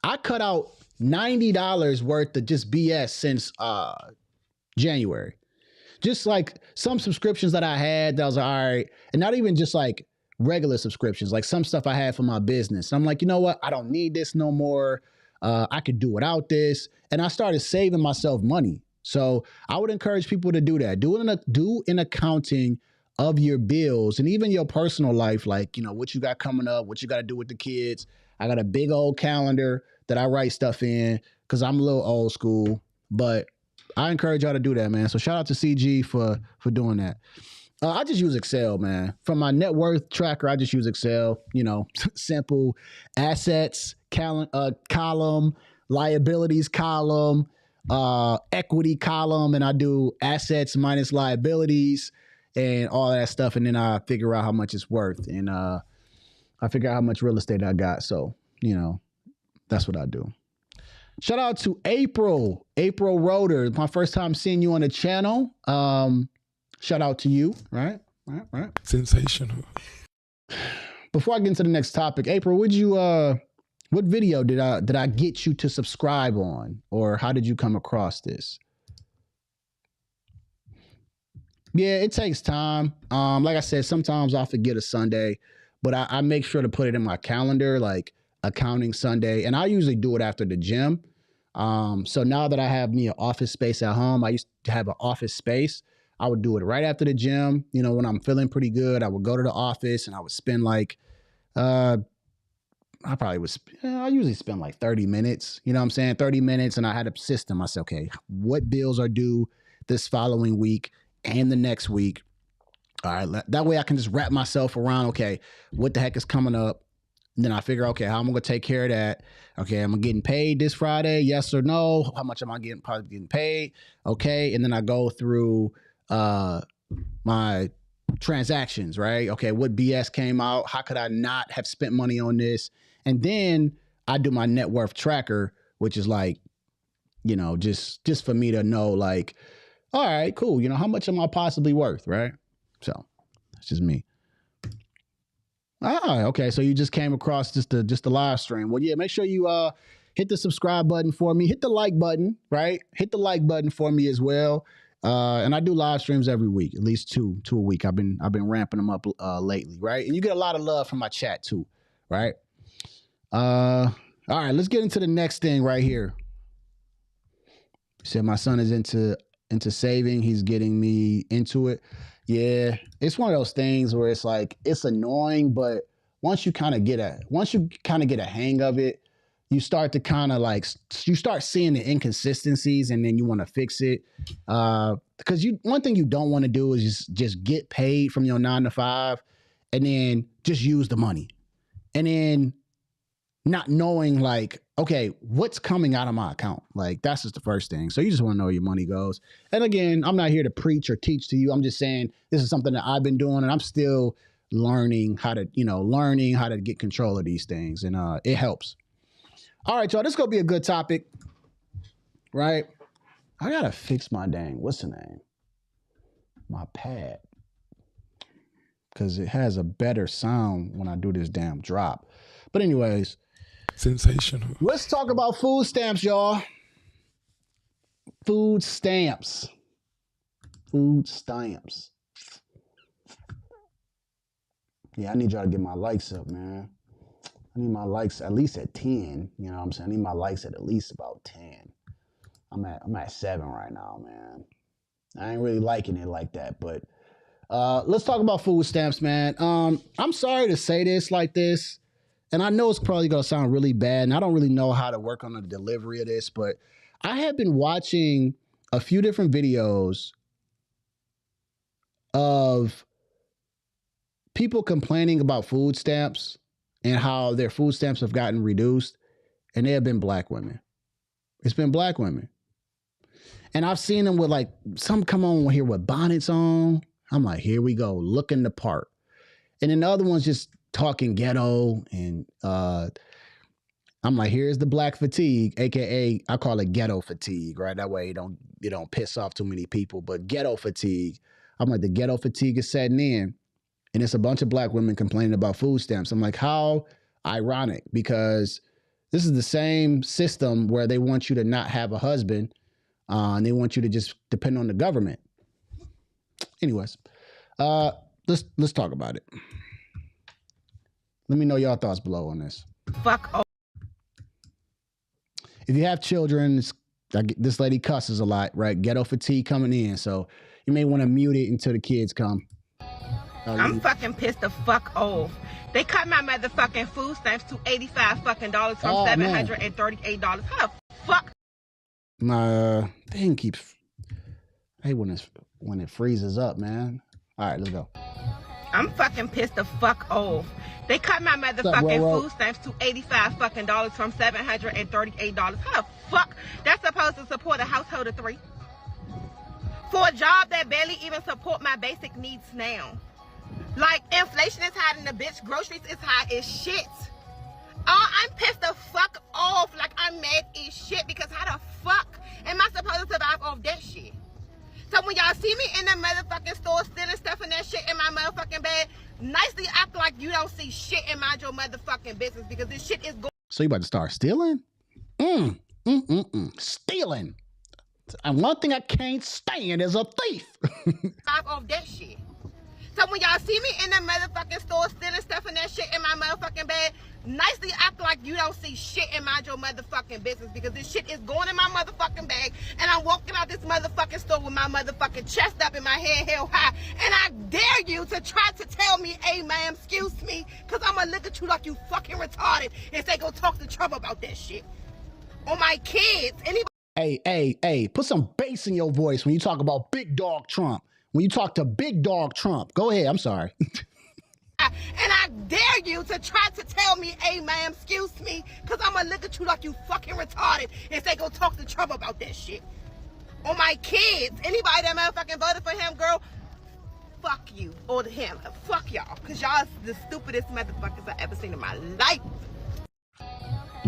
I cut out $90 worth of just BS since January. Just like some subscriptions that I had that I was like, all right, and not even just like regular subscriptions, like some stuff I had for my business. And I'm like, you know what? I don't need this no more. I could do without this. And I started saving myself money. So I would encourage people to do that. Do an accounting of your bills and even your personal life, like, you know, what you got coming up, what you got to do with the kids. I got a big old calendar that I write stuff in because I'm a little old school, but I encourage y'all to do that, man. So shout out to CG for doing that. I just use Excel, man. From my net worth tracker, I just use Excel. You know, simple assets column, liabilities column, equity column, and I do assets minus liabilities and all that stuff. And then I figure out how much it's worth, and I figure out how much real estate I got. So, you know, that's what I do. Shout out to April Roeder. My first time seeing you on the channel. Shout out to you. Right. Sensational. Before I get into the next topic, April, what video did I get you to subscribe on, or how did you come across this? Yeah, it takes time. Like I said, sometimes I forget a Sunday, but I make sure to put it in my calendar, like accounting Sunday, and I usually do it after the gym. So now that I have me an office space at home, I used to have an office space. I would do it right after the gym. You know, when I'm feeling pretty good, I would go to the office and I would spend like, I usually spend like 30 minutes, you know what I'm saying? 30 minutes. And I had a system. I said, okay, what bills are due this following week and the next week? All right. That way I can just wrap myself around, okay, what the heck is coming up? And then I figure, okay, how am I going to take care of that? Okay, am I getting paid this Friday? Yes or no? How much am I probably getting paid? Okay. And then I go through my transactions, right? Okay, what BS came out? How could I not have spent money on this? And then I do my net worth tracker, which is like, you know, just for me to know, like, all right, cool. You know, how much am I possibly worth, right? So that's just me. Okay. So you just came across just the live stream. Well, yeah, make sure you hit the subscribe button for me. Hit the like button, right? Hit the like button for me as well. And I do live streams every week, at least two a week. I've been ramping them up lately, right? And you get a lot of love from my chat too, right? All right, let's get into the next thing right here. You said my son is into saving. He's getting me into it. Yeah, it's one of those things where it's like, it's annoying, but once you kind of get a hang of it, you start to kind of like, you start seeing the inconsistencies, and then you want to fix it. Because one thing you don't want to do is just get paid from your 9 to 5 and then just use the money. And then not knowing, like, okay, what's coming out of my account? Like, that's just the first thing. So you just want to know where your money goes. And again, I'm not here to preach or teach to you. I'm just saying this is something that I've been doing, and I'm still learning how to get control of these things. And it helps. All right, y'all, this is going to be a good topic, right? I got to fix my what's the name? My pad. Because it has a better sound when I do this damn drop. But anyways. Sensational. Let's talk about food stamps, y'all. Food stamps. Food stamps. Yeah, I need y'all to get my likes up, man. I need my likes at least at 10. You know what I'm saying? I need my likes at least about 10. I'm at 7 right now, man. I ain't really liking it like that, but let's talk about food stamps, man. I'm sorry to say this like this, and I know it's probably going to sound really bad, and I don't really know how to work on the delivery of this, but I have been watching a few different videos of people complaining about food stamps and how their food stamps have gotten reduced, and they have been black women. It's been black women. And I've seen them with, like, some come on here with bonnets on. I'm like, here we go, looking the part. And then the other ones just talking ghetto, and I'm like, here's the black fatigue, aka I call it ghetto fatigue, right? That way you don't piss off too many people. But ghetto fatigue, I'm like, the ghetto fatigue is setting in, and it's a bunch of black women complaining about food stamps. I'm like, how ironic, because this is the same system where they want you to not have a husband, and they want you to just depend on the government. Anyways, let's talk about it. Let me know your thoughts below on this. Fuck off. If you have children, this lady cusses a lot, right? Ghetto fatigue coming in, so you may want to mute it until the kids come. I'm fucking pissed the fuck off. They cut my motherfucking food stamps to $85 fucking dollars from $738. How the fuck? My thing keeps. Hey, when it freezes up, man. All right, let's go. I'm fucking pissed the fuck off. They cut my motherfucking food stamps to $85 fucking dollars from $738. How the fuck? That's supposed to support a household of 3? For a job that barely even support my basic needs now. Like, inflation is high and the bitch groceries is high as shit. I'm pissed the fuck off. Like, I'm mad as shit because how the fuck am I supposed to survive off that shit? So when y'all see me in the motherfucking store stealing stuff and that shit in my motherfucking bag, nicely act like you don't see shit and mind your motherfucking business because this shit is going. So you about to start stealing? Stealing. And one thing I can't stand is a thief. Off that shit. So when y'all see me in the motherfucking store stealing stuff and that shit in my motherfucking bag, nicely act like you don't see shit and mind your motherfucking business because this shit is going in my motherfucking bag and I'm walking out this motherfucking store with my motherfucking chest up and my head held high and I dare you to try to tell me, hey ma'am, excuse me, because I'm gonna look at you like you fucking retarded and say go talk to Trump about that shit. On my kids, anybody. Hey, put some bass in your voice when you talk about Big Dog Trump. When you talk to Big Dog Trump. Go ahead, I'm sorry. And I dare you to try to tell me, hey ma'am, excuse me, because I'm gonna look at you like you fucking retarded and say go talk to Trump about that shit. On my kids, anybody that motherfucking voted for him, girl, fuck you. Or him, fuck y'all, because y'all the stupidest motherfuckers I ever seen in my life.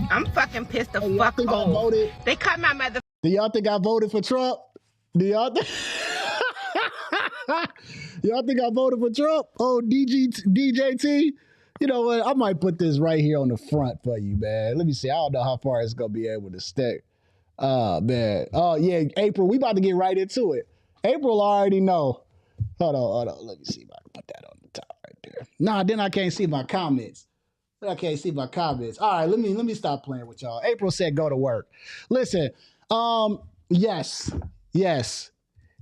I'm fucking pissed the fuck off. They cut my mother. Do y'all think I voted for Trump? Do y'all think? Y'all think I voted for Trump? Oh, DJT? You know what? I might put this right here on the front for you, man. Let me see. I don't know how far it's going to be able to stick. Oh, man. Oh, yeah. April, we about to get right into it. April already know. Hold on. Let me see if I can put that on the top right there. Nah, then I can't see my comments. All right, let me stop playing with y'all. April said go to work. Listen, yes.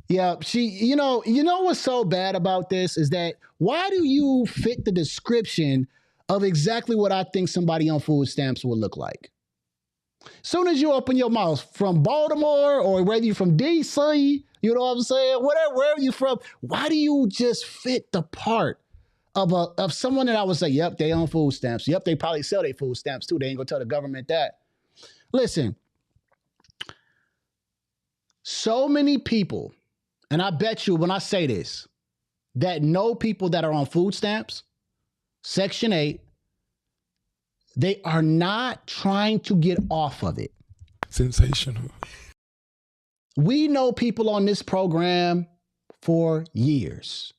Yeah, you know what's so bad about this is that why do you fit the description of exactly what I think somebody on food stamps would look like? Soon as you open your mouth from Baltimore or whether you're from DC, you know what I'm saying? Wherever you're from, why do you just fit the part of someone that I would say, yep, they on food stamps. Yep, they probably sell their food stamps too. They ain't gonna tell the government that. Listen, so many people, and I bet you when I say this, that know people that are on food stamps, Section 8, they are not trying to get off of it. Sensational. We know people on this program for years.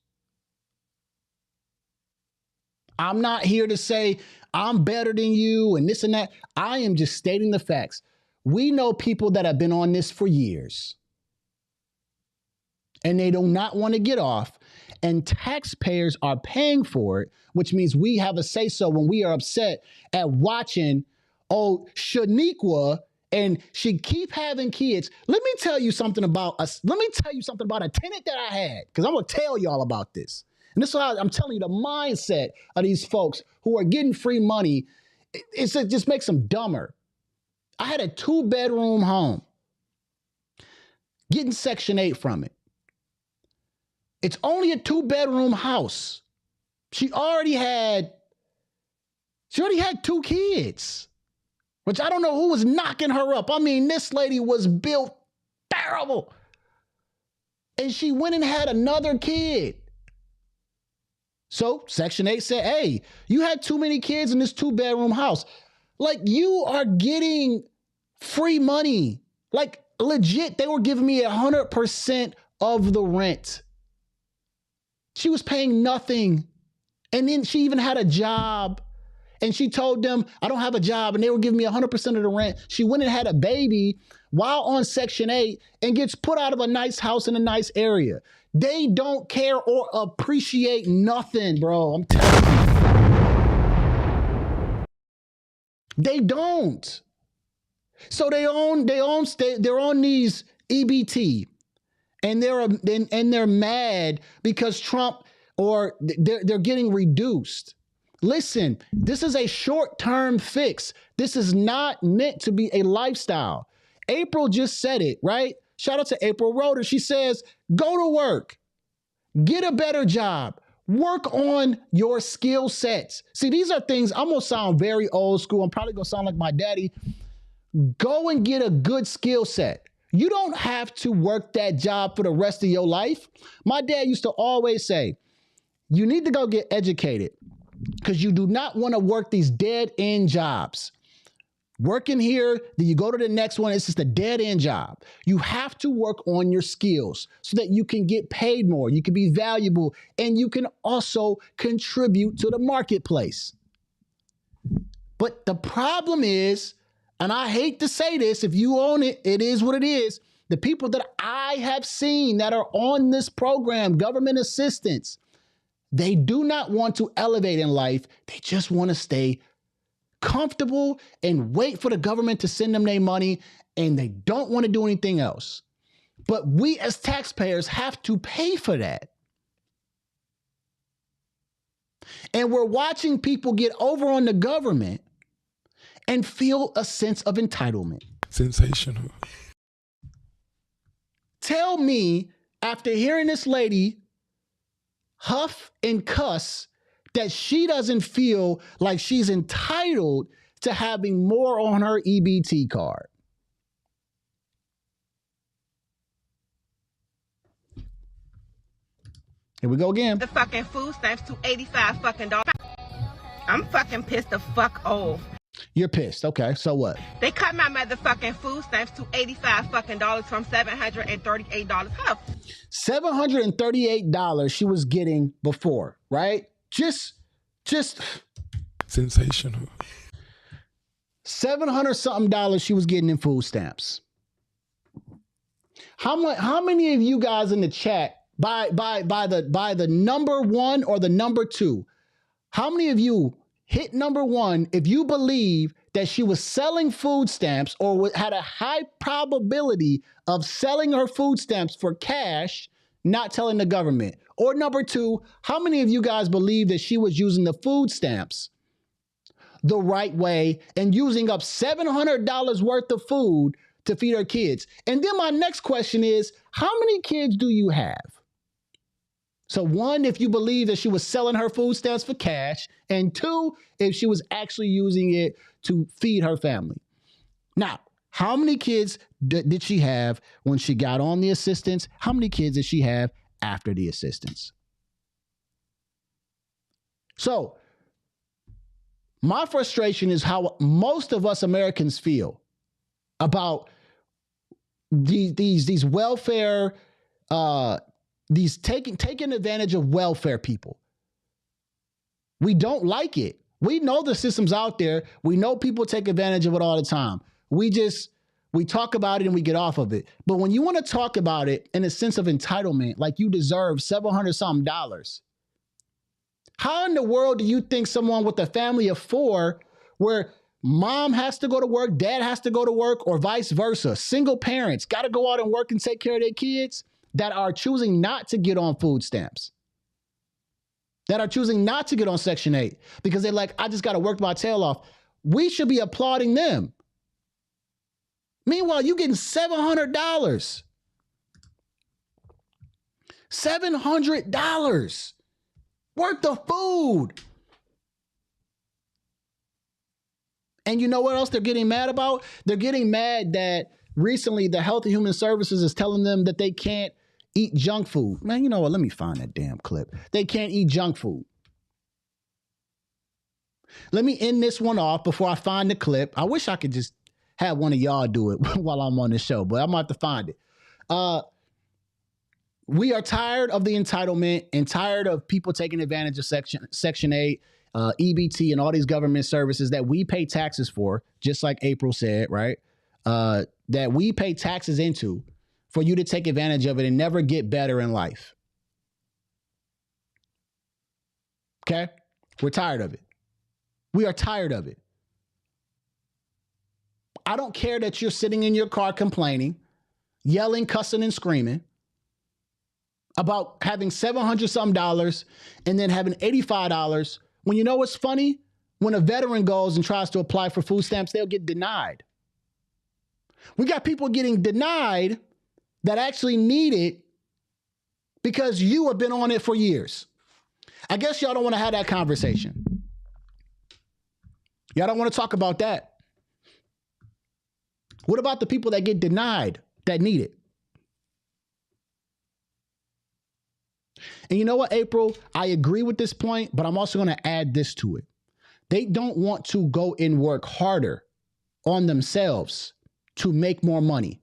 I'm not here to say I'm better than you and this and that. I am just stating the facts. We know people that have been on this for years. And they do not want to get off. And taxpayers are paying for it, which means we have a say-so when we are upset at watching, Shaniqua, and she keep having kids. Let me tell you something about us. Let me tell you something about a tenant that I had, because I'm going to tell y'all about this. And this is why I'm telling you the mindset of these folks who are getting free money. It just makes them dumber. I had a 2-bedroom home, getting Section 8 from it. It's only a 2-bedroom house. She already had 2 kids, which I don't know who was knocking her up. I mean, this lady was built terrible. And she went and had another kid. So Section 8 said, hey, you had too many kids in this 2-bedroom house. Like, you are getting free money. Like, legit, they were giving me 100% of the rent. She was paying nothing. And then she even had a job. And she told them, I don't have a job. And they were giving me 100% of the rent. She went and had a baby while on Section 8 and gets put out of a nice house in a nice area. They don't care or appreciate nothing, bro. I'm telling you. They don't. So they're on these EBT, and they're mad because Trump, or they're getting reduced. Listen, this is a short-term fix. This is not meant to be a lifestyle. April just said it, right? Shout out to April Roeder. She says, go to work, get a better job, work on your skill sets. See, these are things, I'm going to sound very old school. I'm probably going to sound like my daddy. Go and get a good skill set. You don't have to work that job for the rest of your life. My dad used to always say, you need to go get educated because you do not want to work these dead-end jobs. Working here, then you go to the next one, it's just a dead-end job. You have to work on your skills so that you can get paid more, you can be valuable, and you can also contribute to the marketplace. But the problem is, and I hate to say this, if you own it, it is what it is. The people that I have seen that are on this program, government assistance, they do not want to elevate in life. They just want to stay comfortable and wait for the government to send them their money, and they don't want to do anything else. But we as taxpayers have to pay for that. And we're watching people get over on the government and feel a sense of entitlement. Sensational. Tell me, after hearing this lady huff and cuss, that she doesn't feel like she's entitled to having more on her EBT card. Here we go again. The fucking food stamps to $85 fucking dollars. I'm fucking pissed the fuck off. You're pissed. Okay, so what? They cut my motherfucking food stamps to $85 fucking dollars from $738. How? $738 she was getting before, right? Just sensational. $700 something she was getting in food stamps. How many of you guys in the chat by the number 1 or the number 2? How many of you hit number 1 if you believe that she was selling food stamps or had a high probability of selling her food stamps for cash, not telling the government? Or number 2, how many of you guys believe that she was using the food stamps the right way and using up $700 worth of food to feed her kids? And then my next question is, how many kids do you have? So 1, if you believe that she was selling her food stamps for cash, and 2, if she was actually using it to feed her family. Now, how many kids did she have when she got on the assistance? How many kids did she have after the assistance? So my frustration is how most of us Americans feel about these welfare, these taking advantage of welfare people. We don't like it. We know the system's out there. We know people take advantage of it all the time. We talk about it and we get off of it. But when you want to talk about it in a sense of entitlement, like you deserve $700 something, how in the world do you think someone with a family of 4, where mom has to go to work, dad has to go to work, or vice versa, single parents got to go out and work and take care of their kids, that are choosing not to get on food stamps, that are choosing not to get on Section 8 because they're like, I just got to work my tail off. We should be applauding them. Meanwhile, you getting $700. $700 worth of food. And you know what else they're getting mad about? They're getting mad that recently the Health and Human Services is telling them that they can't eat junk food. Man, you know what? Let me find that damn clip. They can't eat junk food. Let me end this one off before I find the clip. I wish I could just have one of y'all do it while I'm on the show, but I'm going to have to find it. We are tired of the entitlement and tired of people taking advantage of Section 8, EBT, and all these government services that we pay taxes for, just like April said, right? That we pay taxes into for you to take advantage of it and never get better in life. Okay? We're tired of it. We are tired of it. I don't care that you're sitting in your car complaining, yelling, cussing, and screaming about having $700 something and then having $85 when you know what's funny? When a veteran goes and tries to apply for food stamps, they'll get denied. We got people getting denied that actually need it because you have been on it for years. I guess y'all don't want to have that conversation. Y'all don't want to talk about that. What about the people that get denied that need it? And you know what, April? I agree with this point, but I'm also going to add this to it. They don't want to go and work harder on themselves to make more money.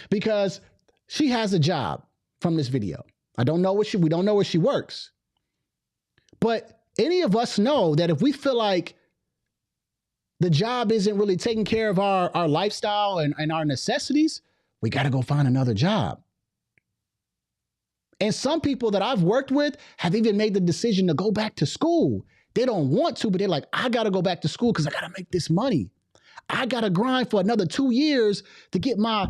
Because she has a job from this video. We don't know where she works. But any of us know that if we feel like the job isn't really taking care of our lifestyle and our necessities, we got to go find another job. And some people that I've worked with have even made the decision to go back to school. They don't want to, but they're like, I got to go back to school because I got to make this money. I got to grind for another 2 years to get my,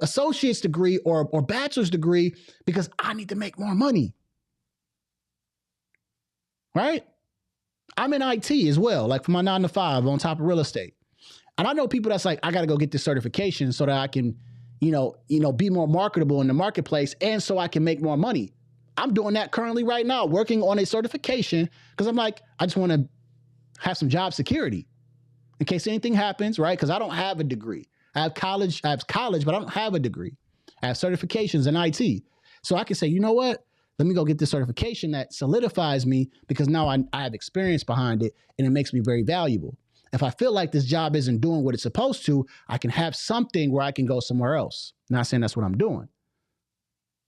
associate's degree or bachelor's degree because I need to make more money. Right? I'm in IT as well, like for my 9 to 5 on top of real estate. And I know people that's like, I got to go get this certification so that I can, be more marketable in the marketplace and so I can make more money. I'm doing that currently right now, working on a certification because I'm like, I just want to have some job security in case anything happens, right? Because I don't have a degree. I have college, but I don't have a degree. I have certifications in IT. So I can say, you know what? Let me go get this certification that solidifies me because now I have experience behind it and it makes me very valuable. If I feel like this job isn't doing what it's supposed to, I can have something where I can go somewhere else. Not saying that's what I'm doing.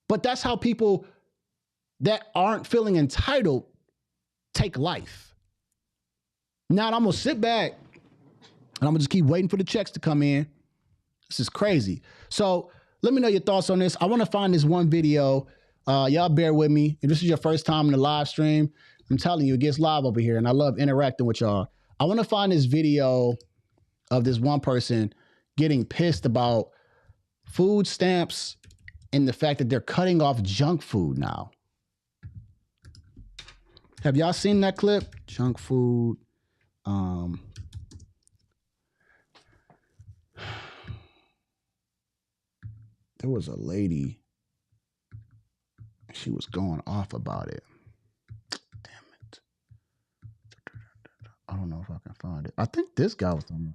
But that's how people that aren't feeling entitled take life. Now I'm going to sit back and I'm going to just keep waiting for the checks to come in. This is crazy. So let me know your thoughts on this. I want to find this one video. Y'all bear with me. If this is your first time in the live stream, I'm telling you, it gets live over here and I love interacting with y'all. I want to find this video of this one person getting pissed about food stamps and the fact that they're cutting off junk food now. Have y'all seen that clip? Junk food. There was a lady. She was going off about it. Damn it. I don't know if I can find it. I think this guy was on.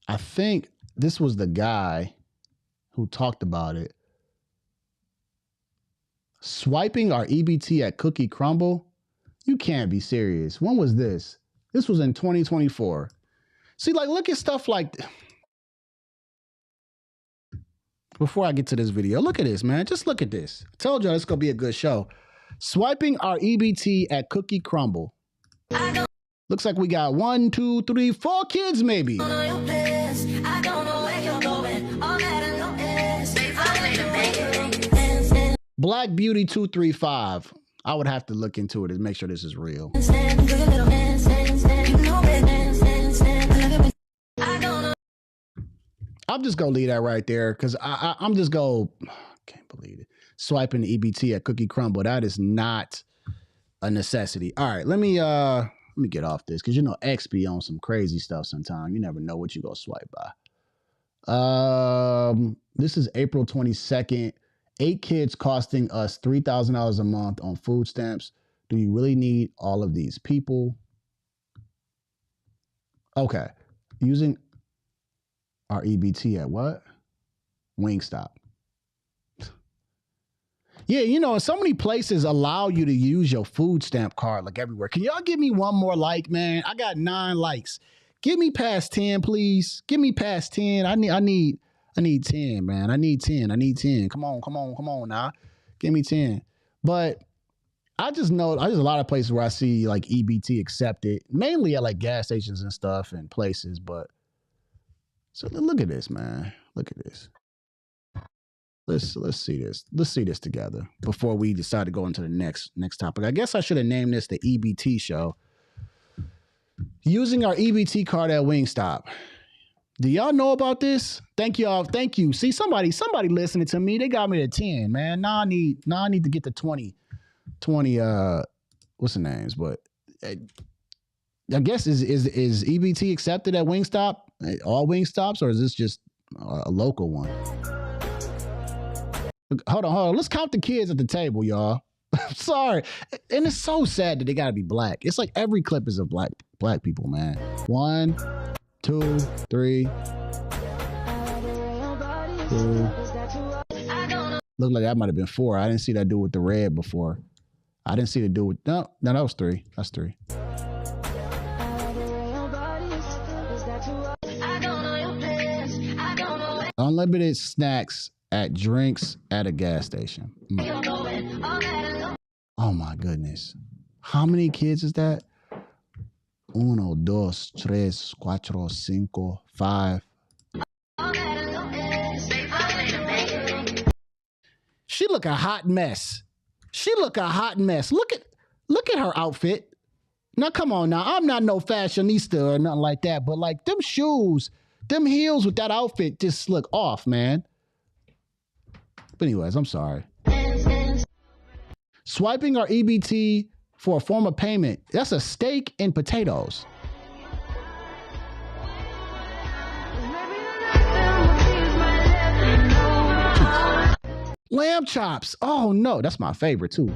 I think this was the guy who talked about it. Swiping our EBT at Cookie Crumble? You can't be serious. When was this? This was in 2024. See, look at stuff like... Before I get to this video, look at this, man. Just look at this. I told y'all it's going to be a good show. Swiping our EBT at Cookie Crumble. Looks like we got 1, 2, 3, 4 kids, maybe. Black Beauty 235. I would have to look into it and make sure this is real. I'm just going to leave that right there because I'm just going to, can't believe it. Swiping the EBT at Cookie Crumble. That is not a necessity. All right, let me get off this because, X be on some crazy stuff sometimes. You never know what you go swipe by. This is April 22nd. 8 kids costing us $3,000 a month on food stamps. Do you really need all of these people? Okay. Using our EBT at what? Wingstop. Yeah, you know, so many places allow you to use your food stamp card like everywhere. Can y'all give me one more like, man? I got 9 likes. Give me past 10, please. Give me past 10. I need 10, man. I need 10. Come on now. Give me 10. But I just know there's a lot of places where I see like EBT accepted, mainly at like gas stations and stuff and places. But so look at this, man. Look at this. Let's see this. Let's see this together before we decide to go into the next topic. I guess I should have named this the EBT show. Using our EBT card at Wingstop. Do y'all know about this? Thank y'all. Thank you. See, somebody listening to me. They got me to 10, man. Now I need to get to 20. What's the names? But I guess is EBT accepted at Wingstop? All Wingstops, or is this just a local one? Hold on. Let's count the kids at the table, y'all. Sorry. And it's so sad that they gotta be black. It's like every clip is of black people, man. 1, 2, 3. 2. Looked like that might have been 4. I didn't see that dude with the red before. I didn't see the dude with no, that was 3. That's 3. Unlimited snacks at drinks at a gas station. Oh my goodness. How many kids is that? 1, 2, 3, 4, 5. She look a hot mess. Look at her outfit. Now come on now. I'm not no fashionista or nothing like that, but like them shoes, them heels with that outfit just look off, man. But anyways, I'm sorry. Swiping our EBT for a form of payment. That's a steak and potatoes. Lamb chops. Oh no, that's my favorite too.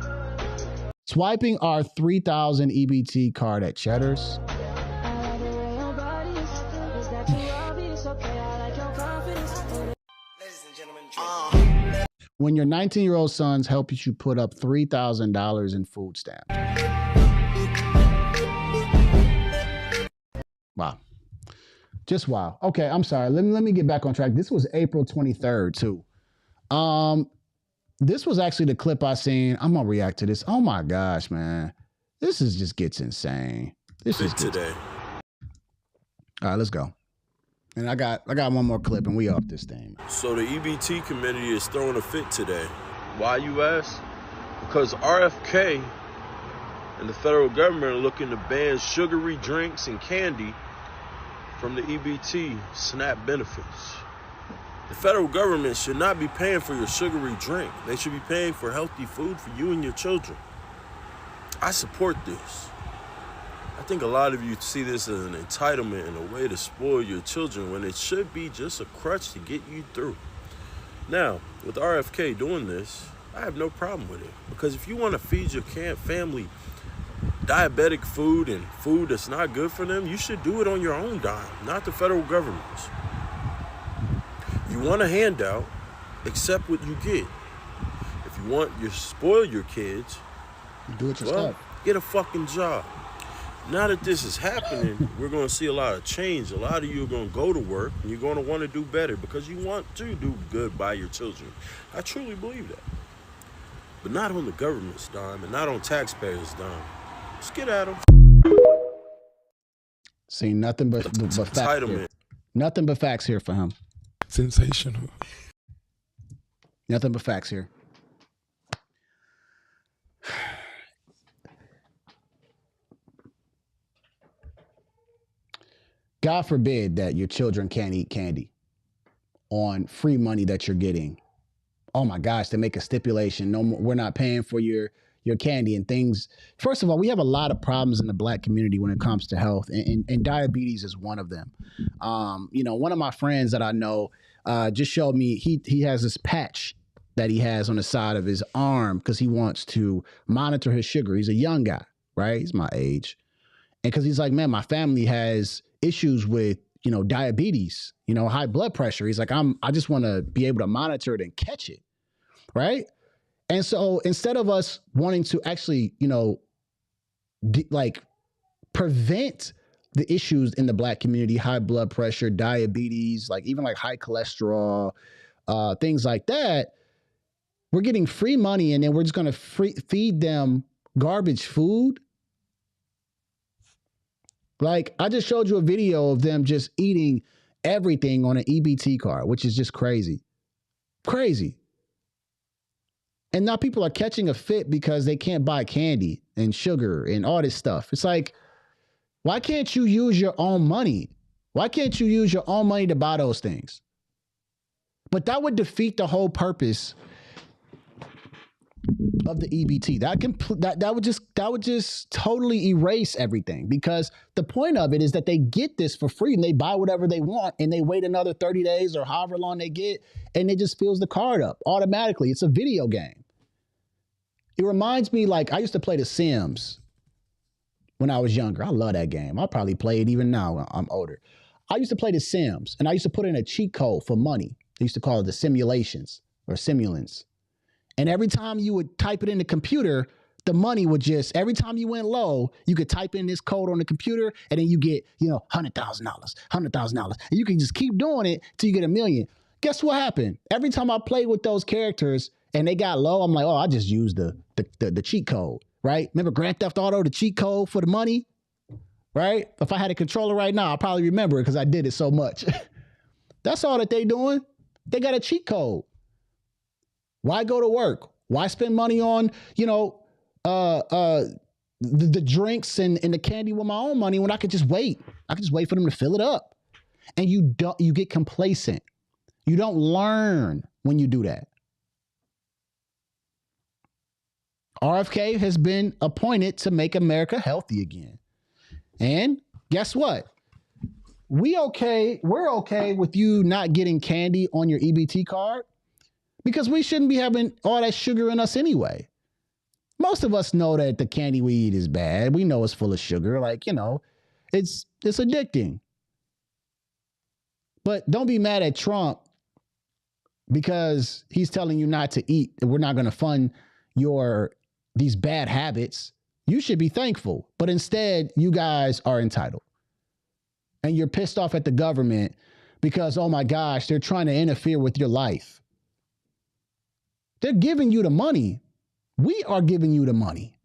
Swiping our 3,000 EBT card at Cheddar's. When your 19-year-old sons help you put up $3,000 in food stamps. Wow. Just wow. Okay, I'm sorry. Let me get back on track. This was April 23rd, too. This was actually the clip I seen. I'm going to react to this. Oh, my gosh, man. This is just gets insane. This is today. All right, let's go. And I got one more clip and we off this thing. So the EBT committee is throwing a fit today. Why, you ask? Because RFK and the federal government are looking to ban sugary drinks and candy from the EBT SNAP benefits. The federal government should not be paying for your sugary drink. They should be paying for healthy food for you and your children. I support this. I think a lot of you see this as an entitlement and a way to spoil your children when it should be just a crutch to get you through. Now, with RFK doing this, I have no problem with it. Because if you want to feed your family diabetic food and food that's not good for them, you should do it on your own dime, not the federal government's. You want a handout, accept what you get. If you want to spoil your kids, do it yourself. Get a fucking job. Now that this is happening, we're going to see a lot of change. A lot of you are going to go to work and you're going to want to do better because you want to do good by your children. I truly believe that. But not on the government's dime and not on taxpayers' dime. Let's get at them. See, nothing but facts here. Nothing but facts here for him. Sensational. Nothing but facts here. God forbid that your children can't eat candy on free money that you're getting. Oh my gosh, they make a stipulation. No more, we're not paying for your candy and things. First of all, we have a lot of problems in the Black community when it comes to health, and diabetes is one of them. One of my friends that I know just showed me he has this patch that he has on the side of his arm because he wants to monitor his sugar. He's a young guy, right? He's my age. And because he's like, man, my family has issues with, diabetes, high blood pressure. He's like, I just want to be able to monitor it and catch it. Right. And so instead of us wanting to actually, prevent the issues in the Black community, high blood pressure, diabetes, even high cholesterol, things like that, we're getting free money and then we're just going to feed them garbage food. I just showed you a video of them just eating everything on an EBT card, which is just crazy. Crazy. And now people are catching a fit because they can't buy candy and sugar and all this stuff. It's like, why can't you use your own money? Why can't you use your own money to buy those things? But that would defeat the whole purpose of the EBT. That would just totally erase everything, because the point of it is that they get this for free and they buy whatever they want and they wait another 30 days or however long they get and it just fills the card up automatically. It's a video game. It reminds me, I used to play The Sims when I was younger. I love that game. I'll probably play it even now when I'm older. I used to play The Sims and I used to put in a cheat code for money. They used to call it the simulations or simulants. And every time you would type it in the computer, the money would just, every time you went low, you could type in this code on the computer and then you get, $100,000, $100,000. And you can just keep doing it till you get $1 million. Guess what happened? Every time I played with those characters and they got low, I'm like, oh, I just used the cheat code, right? Remember Grand Theft Auto, the cheat code for the money, right? If I had a controller right now, I'll probably remember it because I did it so much. That's all that they doing. They got a cheat code. Why go to work? Why spend money on, the drinks and the candy with my own money when I could just wait? I could just wait for them to fill it up. And you get complacent. You don't learn when you do that. RFK has been appointed to make America healthy again. And guess what? We're okay with you not getting candy on your EBT card, because we shouldn't be having all that sugar in us anyway. Most of us know that the candy we eat is bad. We know it's full of sugar. It's addicting. But don't be mad at Trump because he's telling you not to eat. We're not going to fund these bad habits. You should be thankful. But instead, you guys are entitled. And you're pissed off at the government because, oh my gosh, they're trying to interfere with your life. They're giving you the money. We are giving you the money.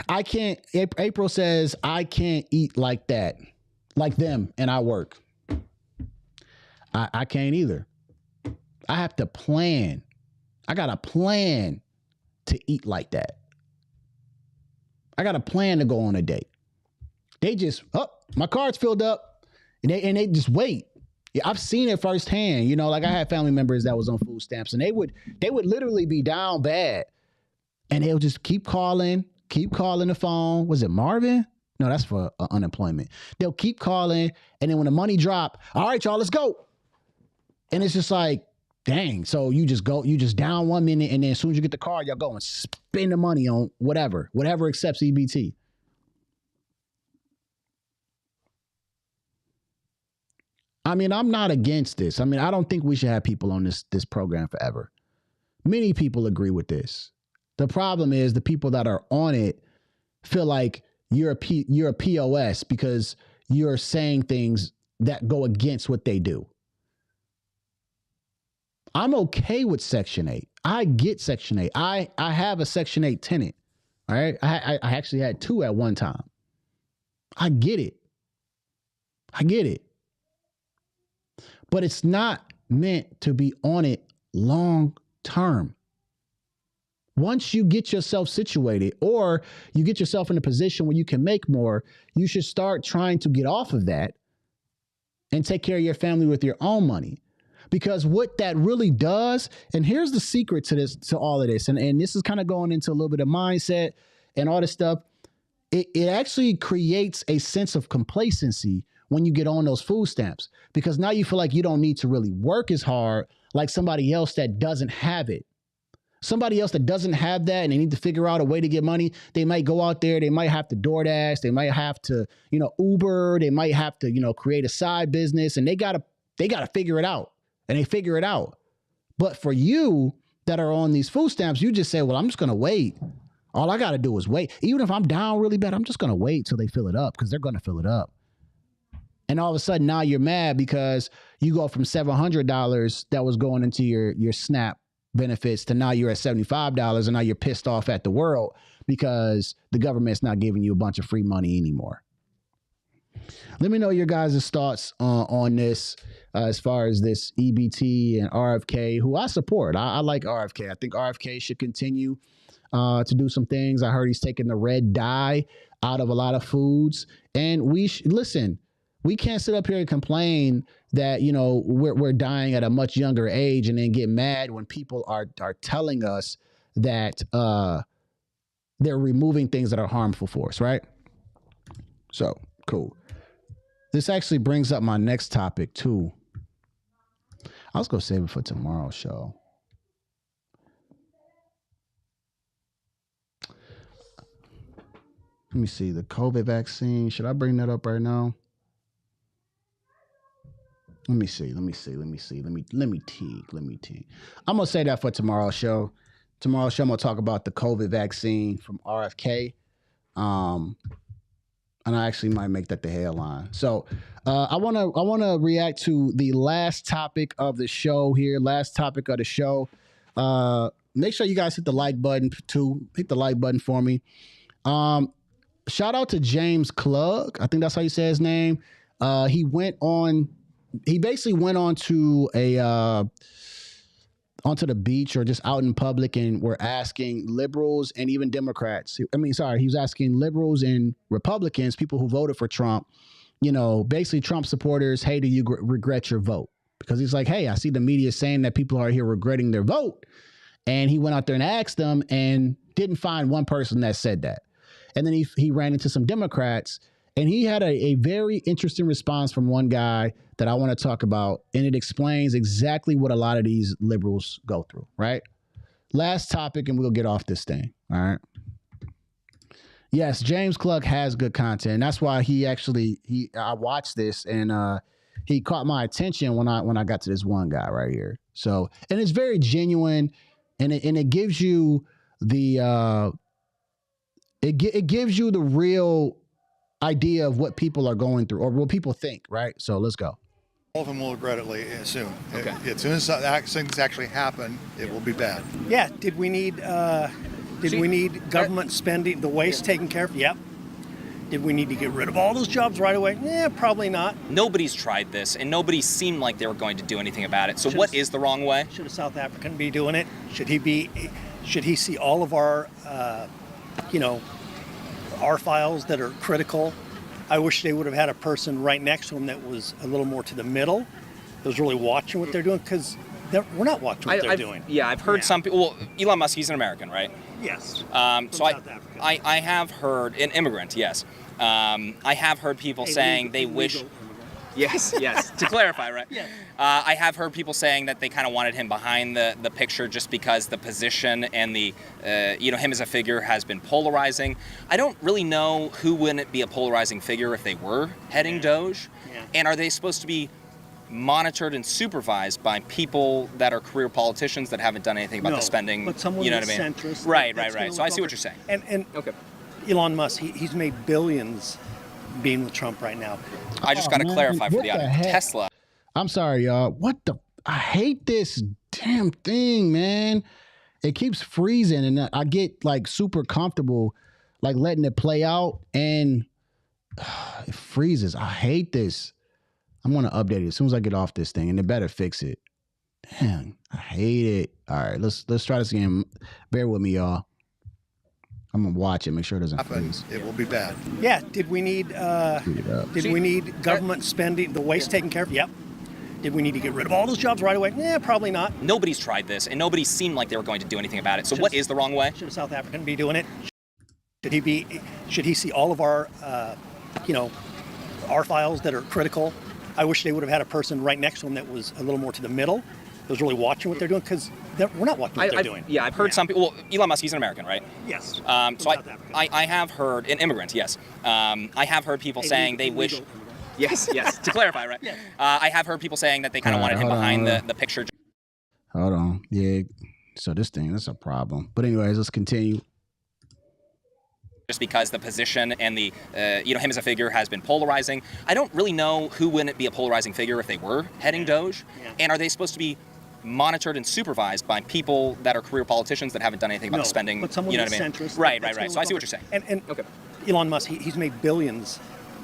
I can't, April says, I can't eat like that, like them, and I work. I can't either. I have to plan. I got a plan to eat like that. I got a plan to go on a date. They just, my card's filled up, and they just wait. Yeah, I've seen it firsthand. I had family members that was on food stamps, and they would literally be down bad, and they'll just keep calling the phone. Was it Marvin? No, that's for unemployment. They'll keep calling, and then when the money drop, all right, y'all, let's go. And it's just like, dang. So you just down 1 minute, and then as soon as you get the card, y'all go and spend the money on whatever accepts EBT. I mean, I'm not against this. I mean, I don't think we should have people on this program forever. Many people agree with this. The problem is the people that are on it feel like you're a POS because you're saying things that go against what they do. I'm okay with Section 8. I get Section 8. I have a Section 8 tenant. All right. I actually had 2 at one time. I get it. But it's not meant to be on it long term. Once you get yourself situated or you get yourself in a position where you can make more, you should start trying to get off of that and take care of your family with your own money. Because what that really does, and here's the secret to all of this, and this is kind of going into a little bit of mindset and all this stuff, it actually creates a sense of complacency when you get on those food stamps, because now you feel like you don't need to really work as hard like somebody else that doesn't have it. somebody else that doesn't have that and they need to figure out a way to get money, they might go out there, they might have to DoorDash, they might have to, Uber, they might have to, create a side business, and they gotta figure it out, and they figure it out. But for you that are on these food stamps, you just say, well, I'm just gonna wait. All I gotta do is wait. Even if I'm down really bad, I'm just gonna wait till they fill it up, because they're gonna fill it up. And all of a sudden now you're mad because you go from $700 that was going into your SNAP benefits to now you're at $75, and now you're pissed off at the world because the government's not giving you a bunch of free money anymore. Let me know your guys' thoughts on this as far as this EBT and RFK, who I support. I like RFK. I think RFK should continue to do some things. I heard he's taking the red dye out of a lot of foods. And listen, we can't sit up here and complain that, we're dying at a much younger age and then get mad when people are telling us that they're removing things that are harmful for us, right? So, cool. This actually brings up my next topic, too. I was going to save it for tomorrow's show. Let me see. The COVID vaccine. Should I bring that up right now? Let me see. Let me think. I'm going to say that for tomorrow's show. Tomorrow's show, I'm going to talk about the COVID vaccine from RFK. And I actually might make that the headline. So I want to react to the last topic of the show here. Make sure you guys hit the like button too. Hit the like button for me. Shout out to James Klug. I think that's how you say his name. He basically went onto onto the beach or just out in public and were asking liberals and even Democrats. He was asking liberals and Republicans, people who voted for Trump, basically Trump supporters, hey, do you regret your vote? Because he's like, hey, I see the media saying that people are here regretting their vote. And he went out there and asked them and didn't find one person that said that. And then he ran into some Democrats, and he had a very interesting response from one guy that I want to talk about, and it explains exactly what a lot of these liberals go through, right? Last topic, and we'll get off this thing, all right? Yes, James Klug has good content. That's why I watched this, and he caught my attention when I got to this one guy right here. So, and it's very genuine, and it gives you the it gives you the real idea of what people are going through or what people think, right? So let's go. All of them will regret it soon. Okay. As soon as things actually happen, it will be bad. Yeah. Did we need government spending, the waste taken care of? Yep. Did we need to get rid of all those jobs right away? Yeah, probably not. Nobody's tried this, and nobody seemed like they were going to do anything about it. So what is the wrong way? Should a South African be doing it? Should he see all of our, our files that are critical? I wish they would have had a person right next to him that was a little more to the middle, that was really watching what they're doing, because we're not watching what they're doing. Yeah, I've heard some people. Well, Elon Musk, he's an American, right? Yes. So I have heard, an immigrant, yes. I have heard people saying they wish. Yes. To clarify, right? Yeah. I have heard people saying that they kind of wanted him behind the picture just because the position and the, him as a figure has been polarizing. I don't really know who wouldn't be a polarizing figure if they were heading Doge. Yeah. And are they supposed to be monitored and supervised by people that are career politicians that haven't done anything about the spending? But someone you know what I mean? Centrist. Right. So I see what you're saying. And okay. Elon Musk, he's made billions being with Trump right now. I just got to clarify for the audience. Tesla. I'm sorry, y'all. I hate this damn thing, man. It keeps freezing, and I get like super comfortable, like letting it play out, and it freezes. I hate this. I'm gonna update it as soon as I get off this thing, and it better fix it. Damn, I hate it. All right, let's try this again. Bear with me, y'all. I'm gonna watch it, make sure it doesn't freeze. It will be bad. Yeah. Did we need government spending, the waste taken care of? Yep. Did we need to get rid of all those jobs right away? Yeah, probably not. Nobody's tried this, and nobody seemed like they were going to do anything about it. So what is the wrong way? Should a South African be doing it? Should he see all of our, our files that are critical? I wish they would have had a person right next to him that was a little more to the middle, that was really watching what they're doing, because we're not watching what they're doing. Yeah, I've heard some people. Well, Elon Musk, he's an American, right? Yes. So I have heard an immigrant. Yes. I have heard people saying they wish. Yes. To clarify, right? Yeah. I have heard people saying that they kind of wanted him behind the picture. Hold on. Yeah. So that's a problem. But anyways, let's continue. Just because the position and the, him as a figure has been polarizing. I don't really know who wouldn't be a polarizing figure if they were heading Doge. Yeah. And are they supposed to be monitored and supervised by people that are career politicians that haven't done anything about the spending? But someone you know who's what I mean? centrist. Right. So I see what you're saying. And okay. Elon Musk, he's made billions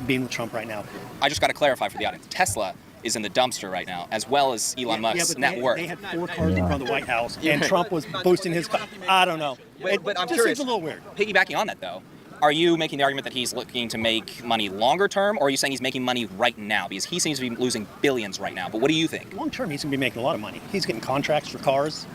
being with Trump right now. I just got to clarify for the audience. Tesla is in the dumpster right now, as well as Elon Musk's net worth. They had 4 cars in front of the White House, and Trump was boosting his car. I don't know. But I'm just curious. Seems a little weird. Piggybacking on that, though, are you making the argument that he's looking to make money longer term, or are you saying he's making money right now? Because he seems to be losing billions right now. But what do you think? Long term, he's going to be making a lot of money. He's getting contracts for cars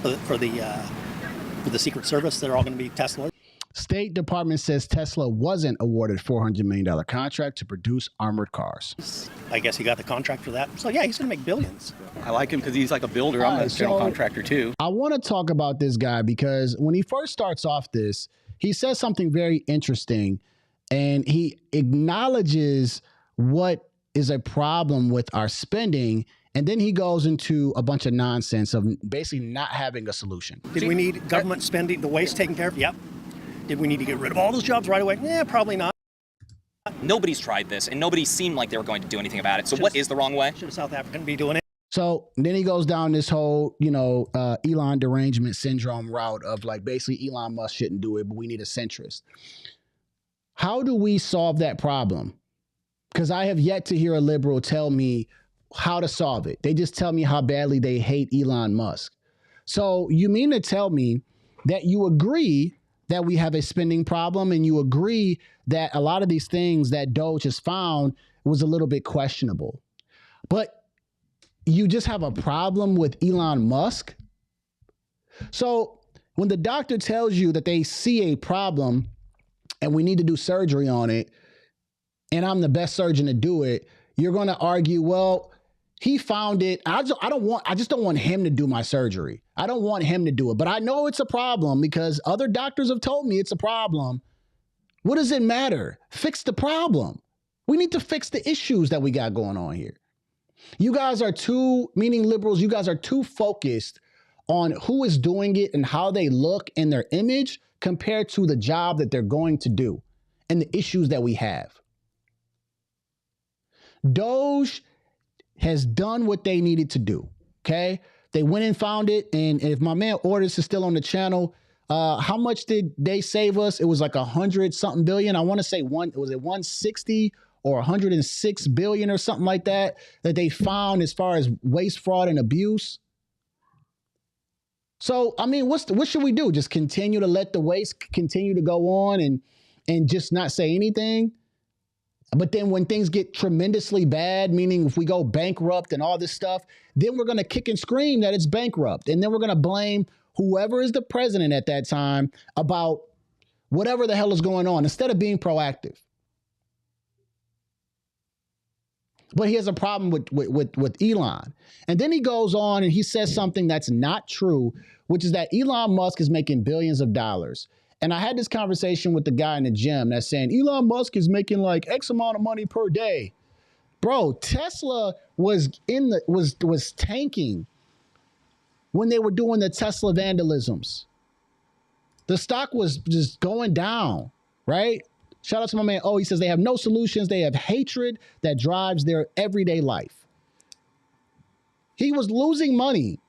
for the Secret Service. They're all going to be Tesla. State Department says Tesla wasn't awarded $400 million contract to produce armored cars. I guess he got the contract for that. So, yeah, he's going to make billions. I like him because he's like a builder. I'm a general contractor, too. I want to talk about this guy because when he first starts off this, he says something very interesting, and he acknowledges what is a problem with our spending, and then he goes into a bunch of nonsense of basically not having a solution. Did we need government spending, the waste taken care of? Yep. Did we need to get rid of all those jobs right away? Yeah, probably not. Nobody's tried this, and nobody seemed like they were going to do anything about it. So what is the wrong way? Should a South African be doing it? So then he goes down this whole, Elon derangement syndrome route of like basically Elon Musk shouldn't do it, but we need a centrist. How do we solve that problem? Because I have yet to hear a liberal tell me how to solve it. They just tell me how badly they hate Elon Musk. So you mean to tell me that you agree that we have a spending problem and you agree that a lot of these things that Doge has found was a little bit questionable, but you just have a problem with Elon Musk? So when the doctor tells you that they see a problem and we need to do surgery on it, and I'm the best surgeon to do it, you're going to argue, well, he found it. I just don't want him to do my surgery. I don't want him to do it, but I know it's a problem because other doctors have told me it's a problem. What does it matter? Fix the problem. We need to fix the issues that we got going on here. You guys are meaning liberals, you guys are too focused on who is doing it and how they look in their image compared to the job that they're going to do and the issues that we have. Doge has done what they needed to do, okay? They went and found it, and if my man Orders is still on the channel, how much did they save us? It was like 100-something billion. I want to say was it 160 or 106 billion or something like that they found as far as waste, fraud, and abuse. So, I mean, what should we do? Just continue to let the waste continue to go on and just not say anything? But then when things get tremendously bad, meaning if we go bankrupt and all this stuff, then we're going to kick and scream that it's bankrupt. And then we're going to blame whoever is the president at that time about whatever the hell is going on instead of being proactive. But he has a problem with Elon. And then he goes on and he says something that's not true, which is that Elon Musk is making billions of dollars. And I had this conversation with the guy in the gym that's saying Elon Musk is making like X amount of money per day. Bro, Tesla was tanking when they were doing the Tesla vandalisms. The stock was just going down, right? Shout out to my man. Oh, he says they have no solutions. They have hatred that drives their everyday life. He was losing money.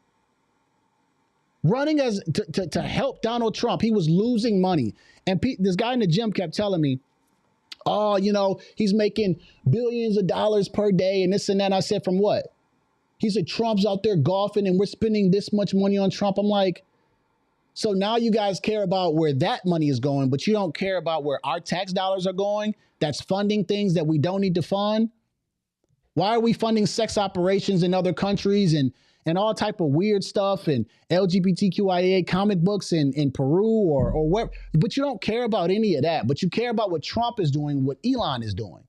Running to help Donald Trump. He was losing money. And this guy in the gym kept telling me, oh, he's making billions of dollars per day and this and that. And I said, from what? He said, Trump's out there golfing and we're spending this much money on Trump. I'm like, so now you guys care about where that money is going, but you don't care about where our tax dollars are going. That's funding things that we don't need to fund. Why are we funding sex operations in other countries and all type of weird stuff and LGBTQIA comic books in Peru or where? But you don't care about any of that. But you care about what Trump is doing, what Elon is doing.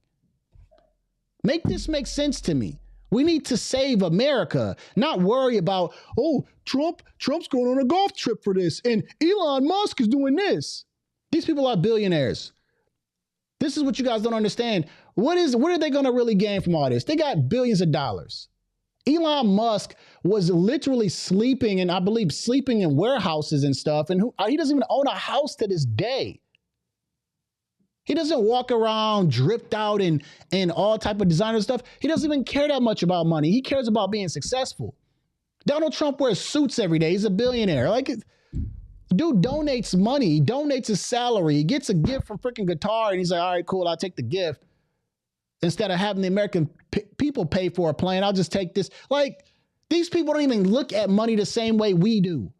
Make this make sense to me. We need to save America, not worry about, oh, Trump's going on a golf trip for this, and Elon Musk is doing this. These people are billionaires. This is what you guys don't understand. What are they going to really gain from all this? They got billions of dollars. Elon Musk was literally sleeping, and I believe sleeping in warehouses and stuff, and he doesn't even own a house to this day. He doesn't walk around dripped out in all type of designer stuff. He doesn't even care that much about money. He cares about being successful. Donald Trump wears suits every day. He's a billionaire. Like, dude donates money. He donates his salary. He gets a gift from freaking Qatar, and he's like, all right, cool, I'll take the gift. Instead of having the American people pay for a plane, I'll just take this. Like, these people don't even look at money the same way we do.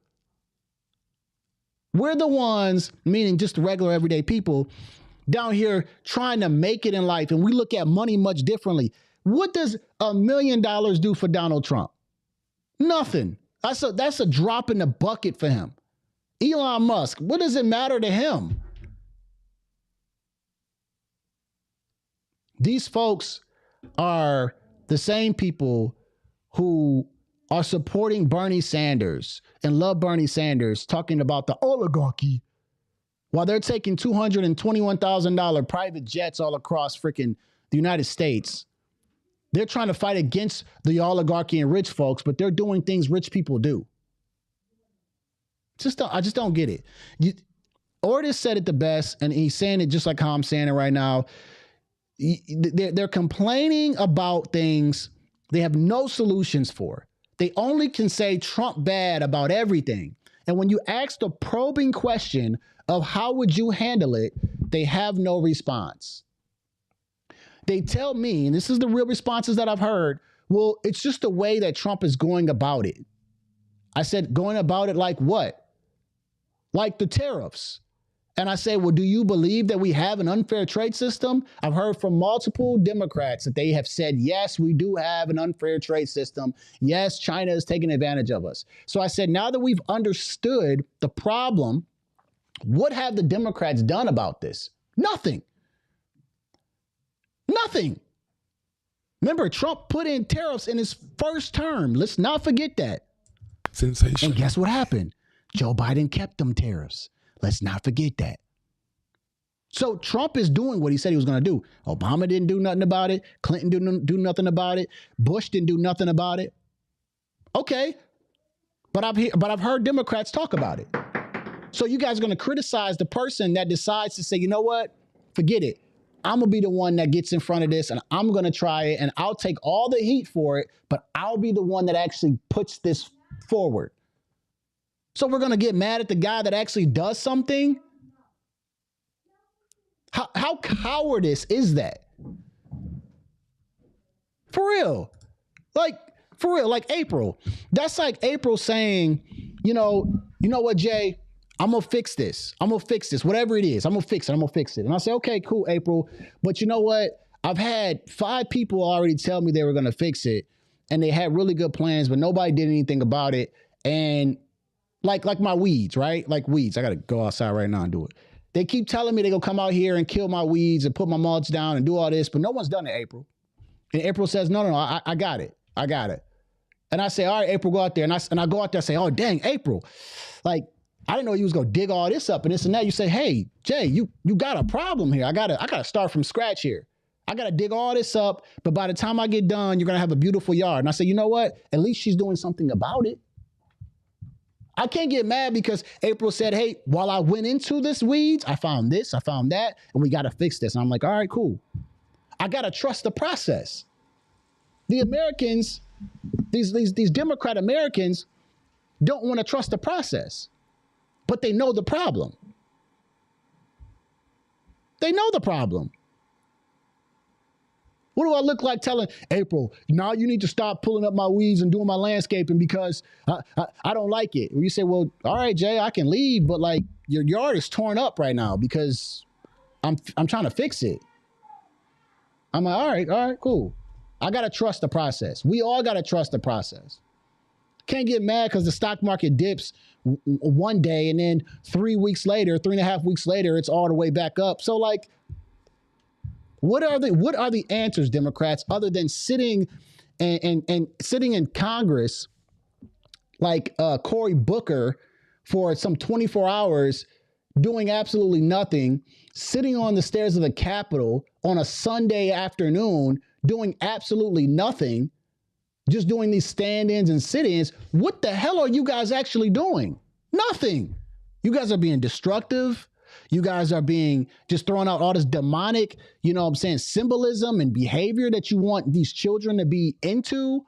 We're the ones, meaning just regular everyday people, down here trying to make it in life, and we look at money much differently. What does $1 million do for Donald Trump? Nothing. That's a drop in the bucket for him. Elon Musk, what does it matter to him? These folks are the same people who are supporting Bernie Sanders and love Bernie Sanders, talking about the oligarchy, while they're taking $221,000 private jets all across freaking the United States. They're trying to fight against the oligarchy and rich folks, but they're doing things rich people do. I just don't get it. Ortis said it the best, and he's saying it just like how I'm saying it right now. They're complaining about things they have no solutions for. They only can say Trump bad about everything. And when you ask the probing question of how would you handle it, they have no response. They tell me, and this is the real responses that I've heard, well, it's just the way that Trump is going about it. I said, going about it like what? Like the tariffs. And I say, well, do you believe that we have an unfair trade system? I've heard from multiple Democrats that they have said, yes, we do have an unfair trade system. Yes, China is taking advantage of us. So I said, now that we've understood the problem, what have the Democrats done about this? Nothing. Nothing. Remember, Trump put in tariffs in his first term. Let's not forget that. Sensational. And guess what happened? Joe Biden kept them tariffs. Let's not forget that. So Trump is doing what he said he was going to do. Obama didn't do nothing about it. Clinton didn't do nothing about it. Bush didn't do nothing about it. Okay. But I've heard Democrats talk about it. So you guys are going to criticize the person that decides to say, you know what? Forget it. I'm going to be the one that gets in front of this, and I'm going to try it, and I'll take all the heat for it, but I'll be the one that actually puts this forward. So we're going to get mad at the guy that actually does something? How cowardice is that? For real. Like April. That's like April saying, you know what, Jay? I'm going to fix this. I'm going to fix this. Whatever it is, I'm going to fix it. And I say, okay, cool, April. But you know what? I've had 5 people already tell me they were going to fix it, and they had really good plans, but nobody did anything about it. And like my weeds, right? Like weeds. I got to go outside right now and do it. They keep telling me they're going to come out here and kill my weeds and put my mulch down and do all this, but no one's done it, April. And April says, no, I got it. I got it. And I say, all right, April, go out there. And I go out there and say, oh, dang, April. Like, I didn't know you was going to dig all this up and this and that. You say, hey, Jay, you got a problem here. I got to start from scratch here. I got to dig all this up. But by the time I get done, you're going to have a beautiful yard. And I say, you know what? At least she's doing something about it. I can't get mad because April said, hey, while I went into this weeds, I found this, I found that, and we got to fix this. And I'm like, all right, cool. I got to trust the process. The Americans, these Democrat Americans don't want to trust the process, but they know the problem. They know the problem. What do I look like telling April, now you need to stop pulling up my weeds and doing my landscaping because I don't like it? You say, well, all right, Jay, I can leave, but like your yard is torn up right now because I'm trying to fix it. I'm like, all right, cool. I got to trust the process. We all got to trust the process. Can't get mad because the stock market dips one day and then 3 weeks later, 3.5 weeks later, it's all the way back up. So like, what are the answers, Democrats, other than sitting and sitting in Congress like Cory Booker for some 24 hours doing absolutely nothing, sitting on the stairs of the Capitol on a Sunday afternoon doing absolutely nothing, just doing these stand-ins and sit-ins. What the hell are you guys actually doing? Nothing. You guys are being destructive. You guys are being just throwing out all this demonic, you know what I'm saying, symbolism and behavior that you want these children to be into.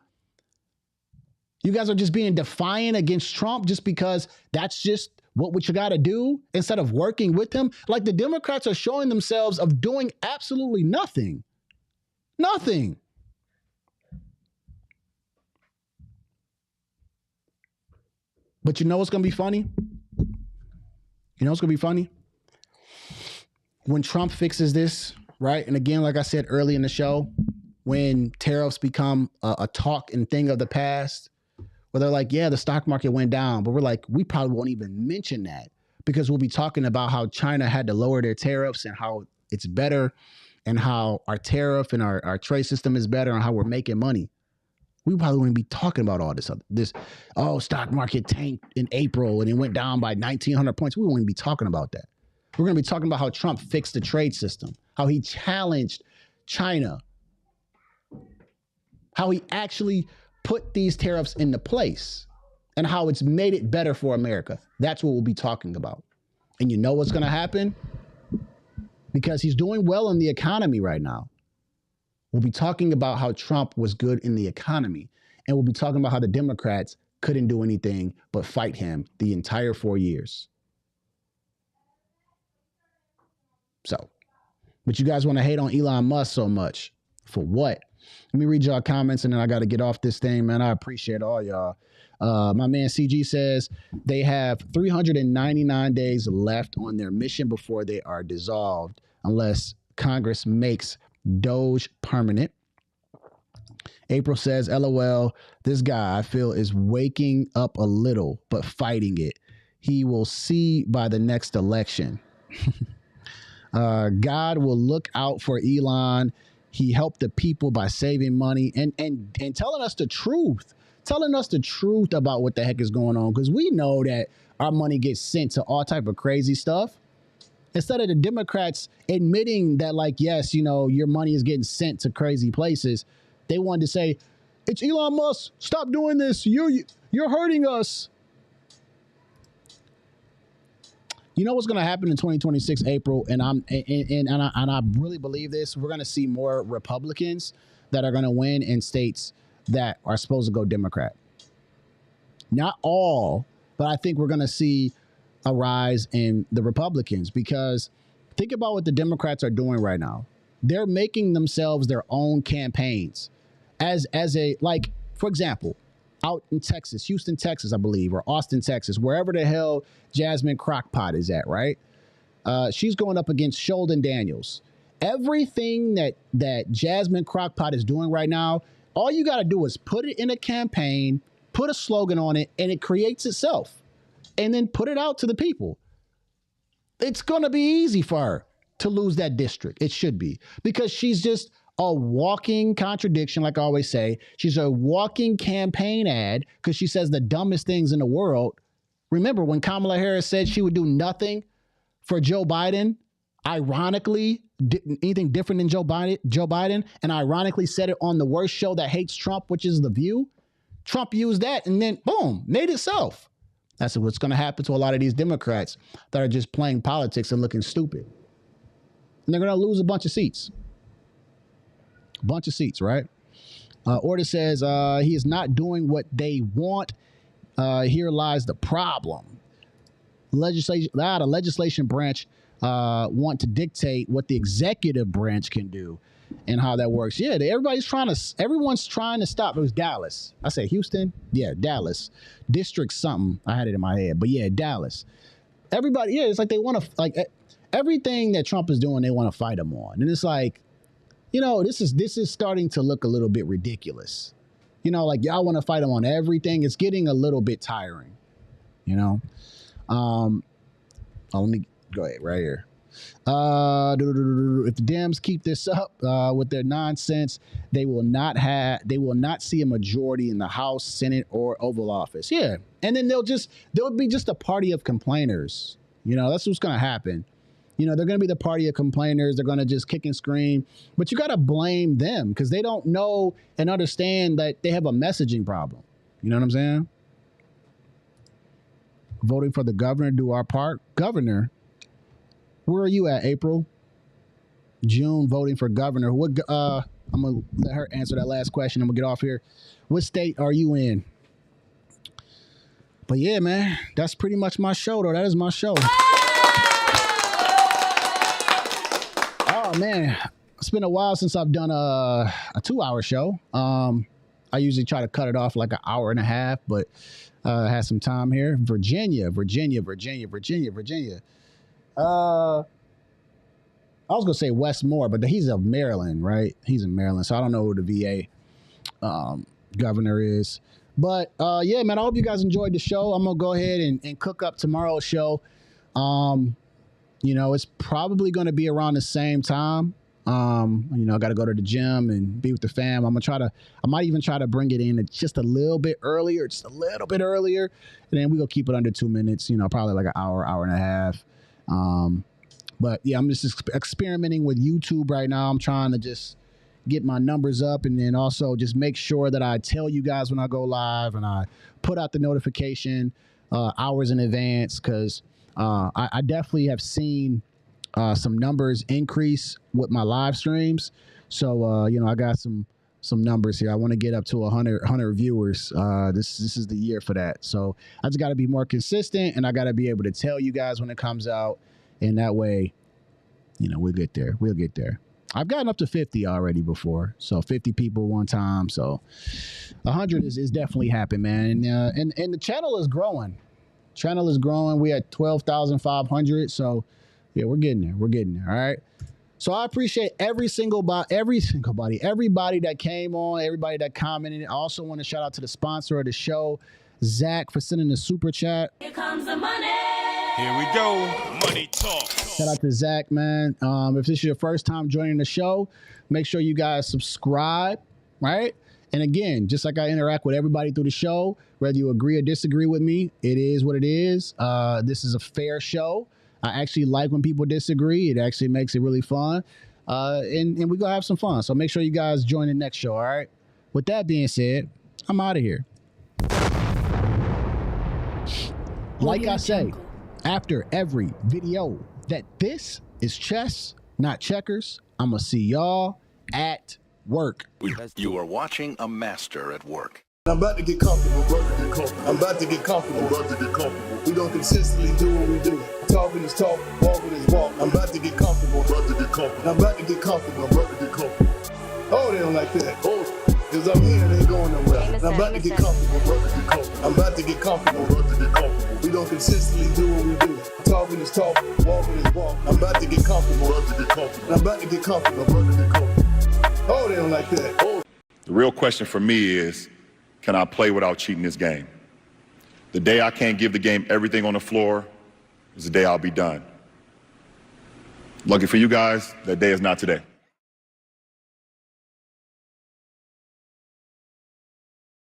You guys are just being defiant against Trump just because that's just what you got to do instead of working with him. Like the Democrats are showing themselves of doing absolutely nothing. Nothing. But you know what's going to be funny? You know what's going to be funny? When Trump fixes this, right? And again, like I said early in the show, when tariffs become a talk and thing of the past, where they're like, yeah, the stock market went down, but we're like, we probably won't even mention that because we'll be talking about how China had to lower their tariffs and how it's better and how our tariff and our trade system is better and how we're making money. We probably wouldn't be talking about all this, stock market tanked in April and it went down by 1,900 points. We wouldn't be talking about that. We're going to be talking about how Trump fixed the trade system, how he challenged China, how he actually put these tariffs into place and how it's made it better for America. That's what we'll be talking about. And you know what's going to happen? Because he's doing well in the economy right now. We'll be talking about how Trump was good in the economy. And we'll be talking about how the Democrats couldn't do anything but fight him the entire 4 years. So, but you guys want to hate on Elon Musk so much. For what? Let me read y'all comments and then I got to get off this thing, man. I appreciate all y'all. My man CG says they have 399 days left on their mission before they are dissolved unless Congress makes Doge permanent. April says, LOL, this guy I feel is waking up a little, but fighting it. He will see by the next election. God will look out for Elon. He helped the people by saving money and telling us the truth, about what the heck is going on. Because we know that our money gets sent to all type of crazy stuff. Instead of the Democrats admitting that, like, yes, you know, your money is getting sent to crazy places, they wanted to say, it's Elon Musk. Stop doing this. You're hurting us. You know what's going to happen in 2026, April, and I really believe this. We're going to see more Republicans that are going to win in states that are supposed to go Democrat. Not all, but I think we're going to see a rise in the Republicans because think about what the Democrats are doing right now. They're making themselves their own campaigns as a, like, for example, out in Texas, Houston, Texas, I believe, or Austin, Texas, wherever the hell Jasmine Crockpot is at, right? She's going up against Sheldon Daniels. Everything that Jasmine Crockpot is doing right now, all you got to do is put it in a campaign, put a slogan on it, and it creates itself. And then put it out to the people. It's going to be easy for her to lose that district. It should be. Because she's just a walking contradiction, like I always say. She's a walking campaign ad because she says the dumbest things in the world. Remember when Kamala Harris said she would do nothing for Joe Biden, ironically, anything different than Joe Biden, and ironically said it on the worst show that hates Trump, which is The View. Trump used that and then, boom, made itself. That's what's going to happen to a lot of these Democrats that are just playing politics and looking stupid. And they're going to lose a bunch of seats. Right? Order says he is not doing what they want. Here lies the problem. The legislation branch want to dictate what the executive branch can do and how that works. Yeah, everyone's trying to stop. It was Dallas. I say Houston. Yeah, Dallas. District something. I had it in my head. But yeah, Dallas. Everybody, yeah, it's like they want to, like, everything that Trump is doing, they want to fight him on. And it's like, you know, this is starting to look a little bit ridiculous. You know, like y'all want to fight him on everything. It's getting a little bit tiring, you know? Let me go ahead right here. If the Dems keep this up with their nonsense, they will not see a majority in the House, Senate, or Oval Office. Yeah, and then they'll be just a party of complainers. You know, that's what's going to happen. You know, they're going to be the party of complainers. They're going to just kick and scream. But you got to blame them because they don't know and understand that they have a messaging problem. You know what I'm saying? Voting for the governor, do our part. Governor, where are you at, April? June, voting for governor. I'm going to let her answer that last question. I'm going to get off here. What state are you in? But yeah, man, that's pretty much my show, though. That is my show. Oh, man, it's been a while since I've done a 2-hour show. I usually try to cut it off like an hour and a half, but I had some time here. Virginia. I was going to say Westmore, but he's of Maryland, right? He's in Maryland, so I don't know who the VA governor is. But, yeah, man, I hope you guys enjoyed the show. I'm going to go ahead and cook up tomorrow's show. You know, it's probably going to be around the same time. You know, I got to go to the gym and be with the fam. I might even try to bring it in just a little bit earlier, and then we're going to keep it under 2 minutes, you know, probably like an hour and a half. But yeah, I'm just experimenting with YouTube right now. I'm trying to just get my numbers up and then also just make sure that I tell you guys when I go live and I put out the notification hours in advance because I definitely have seen some numbers increase with my live streams. So, you know, I got some numbers here. I want to get up to 100 viewers. This is the year for that. So I just got to be more consistent and I got to be able to tell you guys when it comes out. And that way, you know, we'll get there. I've gotten up to 50 already before. So 50 people one time. So 100 is definitely happening, man. And the channel is growing. We at 12,500. So yeah, we're getting there. All right. So I appreciate everybody that came on, everybody that commented. I also want to shout out to the sponsor of the show, Zach, for sending the super chat. Here comes the money. Here we go. Money talk. Shout out to Zach, man. If this is your first time joining the show, make sure you guys subscribe, right? And again, just like I interact with everybody through the show, whether you agree or disagree with me, it is what it is. This is a fair show. I actually like when people disagree. It actually makes it really fun. And we're going to have some fun. So make sure you guys join the next show, all right? With that being said, I'm out of here. Like I say, after every video, that this is chess, not checkers. I'm going to see y'all at work. You are watching a master at work. I'm about to get comfortable. I'm about to get comfortable. We don't consistently do what we do. Talking is talk, walking is walk. I'm about to get comfortable. I'm about to get comfortable. Oh, they don't like that. Because I'm here and they ain't going nowhere. I'm about to get comfortable. I'm about to get comfortable. We don't consistently do what we do. Talking is talk, walking is walk. I'm about to get comfortable. I'm about to get comfortable. Oh, they don't like that. The real question for me is, can I play without cheating this game? The day I can't give the game everything on the floor is the day I'll be done. Lucky for you guys, that day is not today.